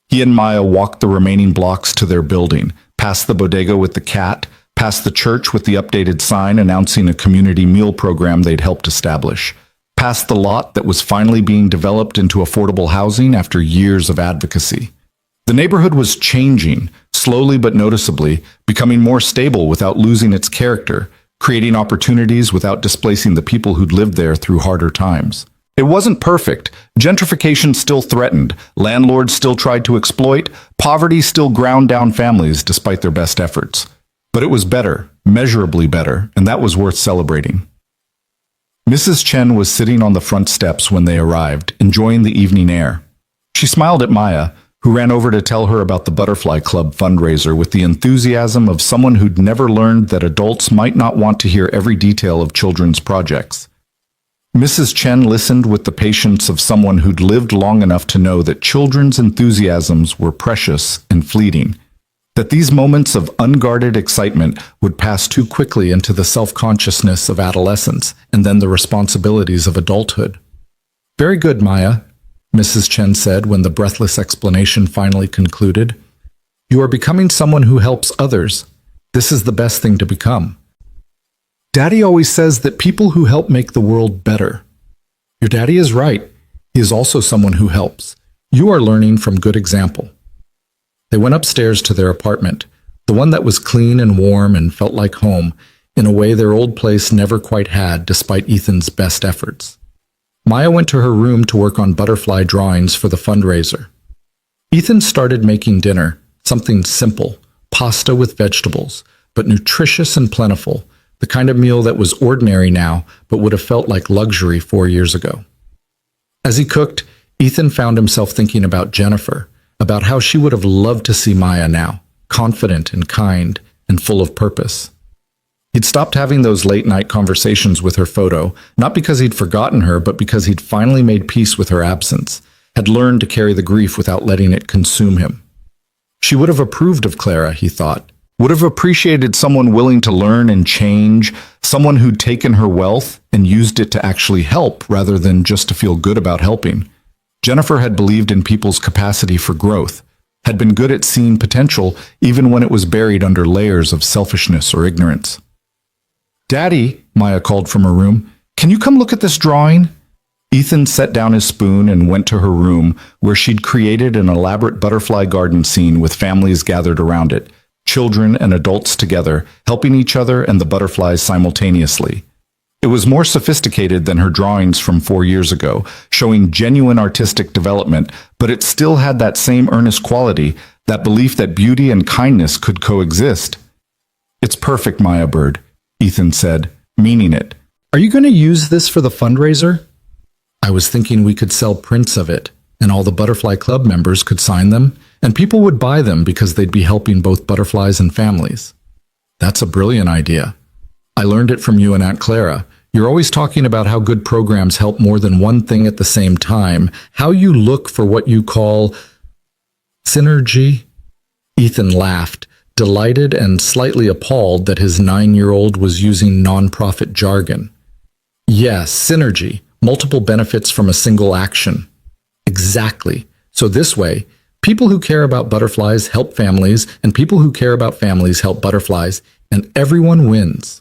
He and Maya walked the remaining blocks to their building, past the bodega with the cat, past the church with the updated sign announcing a community meal program they'd helped establish, past the lot that was finally being developed into affordable housing after years of advocacy. The neighborhood was changing, slowly but noticeably, becoming more stable without losing its character, creating opportunities without displacing the people who'd lived there through harder times. It wasn't perfect. Gentrification still threatened, landlords still tried to exploit, poverty still ground down families despite their best efforts. But it was better, measurably better, and that was worth celebrating. Mrs. Chen was sitting on the front steps when they arrived, enjoying the evening air. She smiled at Maya, who ran over to tell her about the Butterfly Club fundraiser with the enthusiasm of someone who'd never learned that adults might not want to hear every detail of children's projects. Mrs. Chen listened with the patience of someone who'd lived long enough to know that children's enthusiasms were precious and fleeting, that these moments of unguarded excitement would pass too quickly into the self-consciousness of adolescence and then the responsibilities of adulthood. "Very good, Maya," Mrs. Chen said when the breathless explanation finally concluded. "You are becoming someone who helps others. This is the best thing to become. Daddy always says that people who help make the world better. Your daddy is right. He is also someone who helps. You are learning from good example." They went upstairs to their apartment, the one that was clean and warm and felt like home, in a way their old place never quite had despite Ethan's best efforts. Maya went to her room to work on butterfly drawings for the fundraiser. Ethan started making dinner, something simple, pasta with vegetables, but nutritious and plentiful, the kind of meal that was ordinary now, but would have felt like luxury 4 years ago. As he cooked, Ethan found himself thinking about Jennifer, about how she would have loved to see Maya now, confident and kind and full of purpose. He'd stopped having those late-night conversations with her photo, not because he'd forgotten her, but because he'd finally made peace with her absence, had learned to carry the grief without letting it consume him. She would have approved of Clara, he thought, would have appreciated someone willing to learn and change, someone who'd taken her wealth and used it to actually help rather than just to feel good about helping. Jennifer had believed in people's capacity for growth, had been good at seeing potential even when it was buried under layers of selfishness or ignorance. "Daddy," Maya called from her room, "can you come look at this drawing?" Ethan set down his spoon and went to her room, where she'd created an elaborate butterfly garden scene with families gathered around it, children and adults together, helping each other and the butterflies simultaneously. It was more sophisticated than her drawings from 4 years ago, showing genuine artistic development, but it still had that same earnest quality, that belief that beauty and kindness could coexist. "It's perfect, Maya Bird," Ethan said, meaning it. "Are you going to use this for the fundraiser?" "I was thinking we could sell prints of it, and all the Butterfly Club members could sign them, and people would buy them because they'd be helping both butterflies and families." "That's a brilliant idea. I learned it from you and Aunt Clara. You're always talking about how good programs help more than one thing at the same time, how you look for what you call synergy." Ethan laughed, delighted and slightly appalled that his 9-year-old was using nonprofit jargon. "Yes, synergy, multiple benefits from a single action." "Exactly. So this way, people who care about butterflies help families, and people who care about families help butterflies, and everyone wins."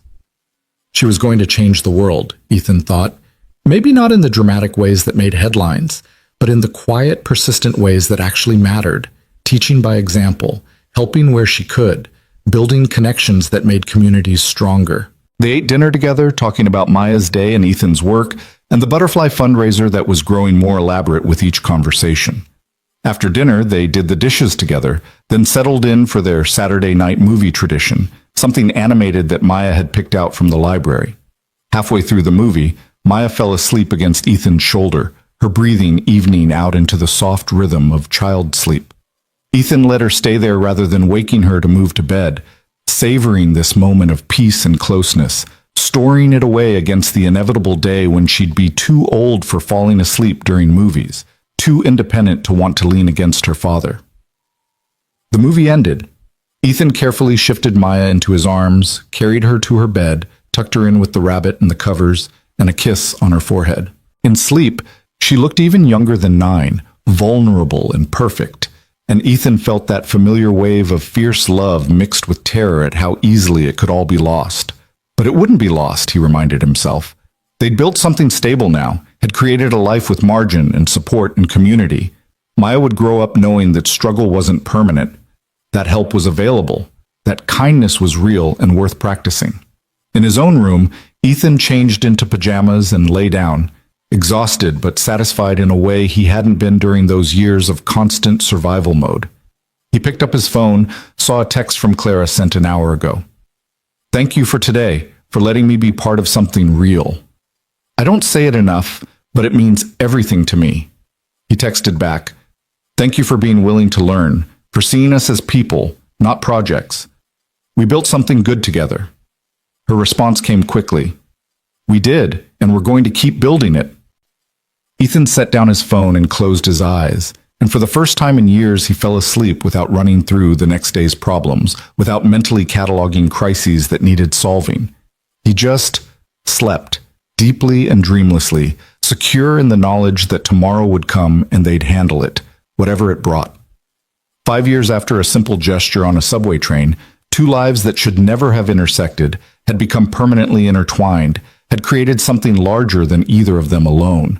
She was going to change the world, Ethan thought. Maybe not in the dramatic ways that made headlines, but in the quiet, persistent ways that actually mattered, teaching by example, helping where she could, building connections that made communities stronger. They ate dinner together, talking about Maya's day and Ethan's work, and the butterfly fundraiser that was growing more elaborate with each conversation. After dinner, they did the dishes together, then settled in for their Saturday night movie tradition, something animated that Maya had picked out from the library. Halfway through the movie, Maya fell asleep against Ethan's shoulder, her breathing evening out into the soft rhythm of child sleep. Ethan let her stay there rather than waking her to move to bed, savoring this moment of peace and closeness, storing it away against the inevitable day when she'd be too old for falling asleep during movies, too independent to want to lean against her father. The movie ended. Ethan carefully shifted Maya into his arms, carried her to her bed, tucked her in with the rabbit and the covers, and a kiss on her forehead. In sleep, she looked even younger than 9, vulnerable and perfect, and Ethan felt that familiar wave of fierce love mixed with terror at how easily it could all be lost. But it wouldn't be lost, he reminded himself. They'd built something stable now, had created a life with margin and support and community. Maya would grow up knowing that struggle wasn't permanent, that help was available, that kindness was real and worth practicing. In his own room, Ethan changed into pajamas and lay down, exhausted but satisfied in a way he hadn't been during those years of constant survival mode. He picked up his phone, saw a text from Clara sent an hour ago. "Thank you for today, for letting me be part of something real. I don't say it enough, but it means everything to me." He texted back, "Thank you for being willing to learn, for seeing us as people, not projects. We built something good together." Her response came quickly. "We did, and we're going to keep building it." Ethan set down his phone and closed his eyes, and for the first time in years he fell asleep without running through the next day's problems, without mentally cataloging crises that needed solving. He just slept, deeply and dreamlessly, secure in the knowledge that tomorrow would come and they'd handle it, whatever it brought. 5 years after a simple gesture on a subway train, two lives that should never have intersected had become permanently intertwined, had created something larger than either of them alone.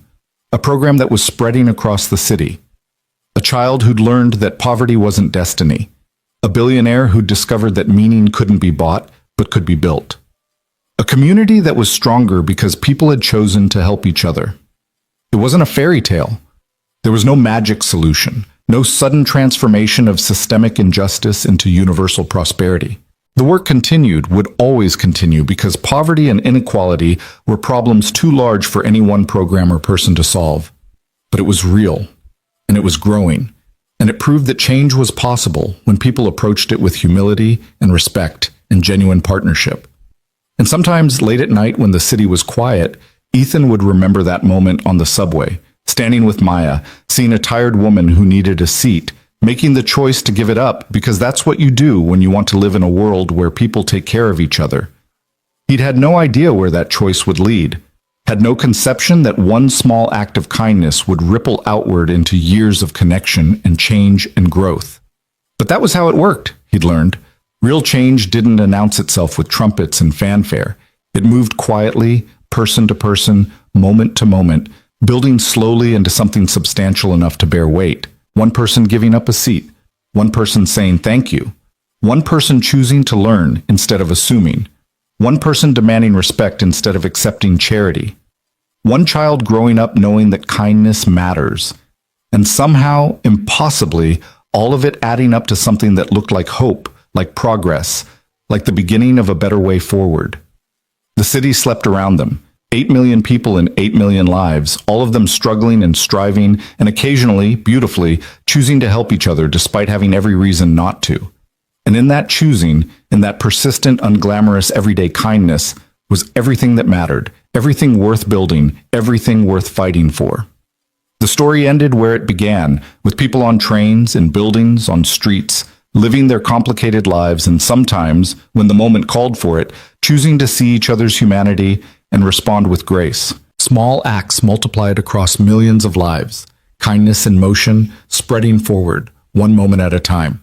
A program that was spreading across the city. A child who'd learned that poverty wasn't destiny. A billionaire who'd discovered that meaning couldn't be bought, but could be built. A community that was stronger because people had chosen to help each other. It wasn't a fairy tale. There was no magic solution, no sudden transformation of systemic injustice into universal prosperity. The work continued, would always continue, because poverty and inequality were problems too large for any one program or person to solve. But it was real, and it was growing, and it proved that change was possible when people approached it with humility and respect and genuine partnership. And sometimes, late at night when the city was quiet, Ethan would remember that moment on the subway, standing with Maya, seeing a tired woman who needed a seat, making the choice to give it up because that's what you do when you want to live in a world where people take care of each other. He'd had no idea where that choice would lead, had no conception that one small act of kindness would ripple outward into years of connection and change and growth. But that was how it worked, he'd learned. Real change didn't announce itself with trumpets and fanfare. It moved quietly, person to person, moment to moment, building slowly into something substantial enough to bear weight. One person giving up a seat, one person saying thank you, one person choosing to learn instead of assuming, one person demanding respect instead of accepting charity, one child growing up knowing that kindness matters, and somehow, impossibly, all of it adding up to something that looked like hope, like progress, like the beginning of a better way forward. The city slept around them. 8 million people in 8 million lives, all of them struggling and striving, and occasionally, beautifully, choosing to help each other despite having every reason not to. And in that choosing, in that persistent, unglamorous, everyday kindness, was everything that mattered, everything worth building, everything worth fighting for. The story ended where it began, with people on trains, in buildings, on streets, living their complicated lives, and sometimes, when the moment called for it, choosing to see each other's humanity and respond with grace. Small acts multiplied across millions of lives, kindness in motion, spreading forward, one moment at a time.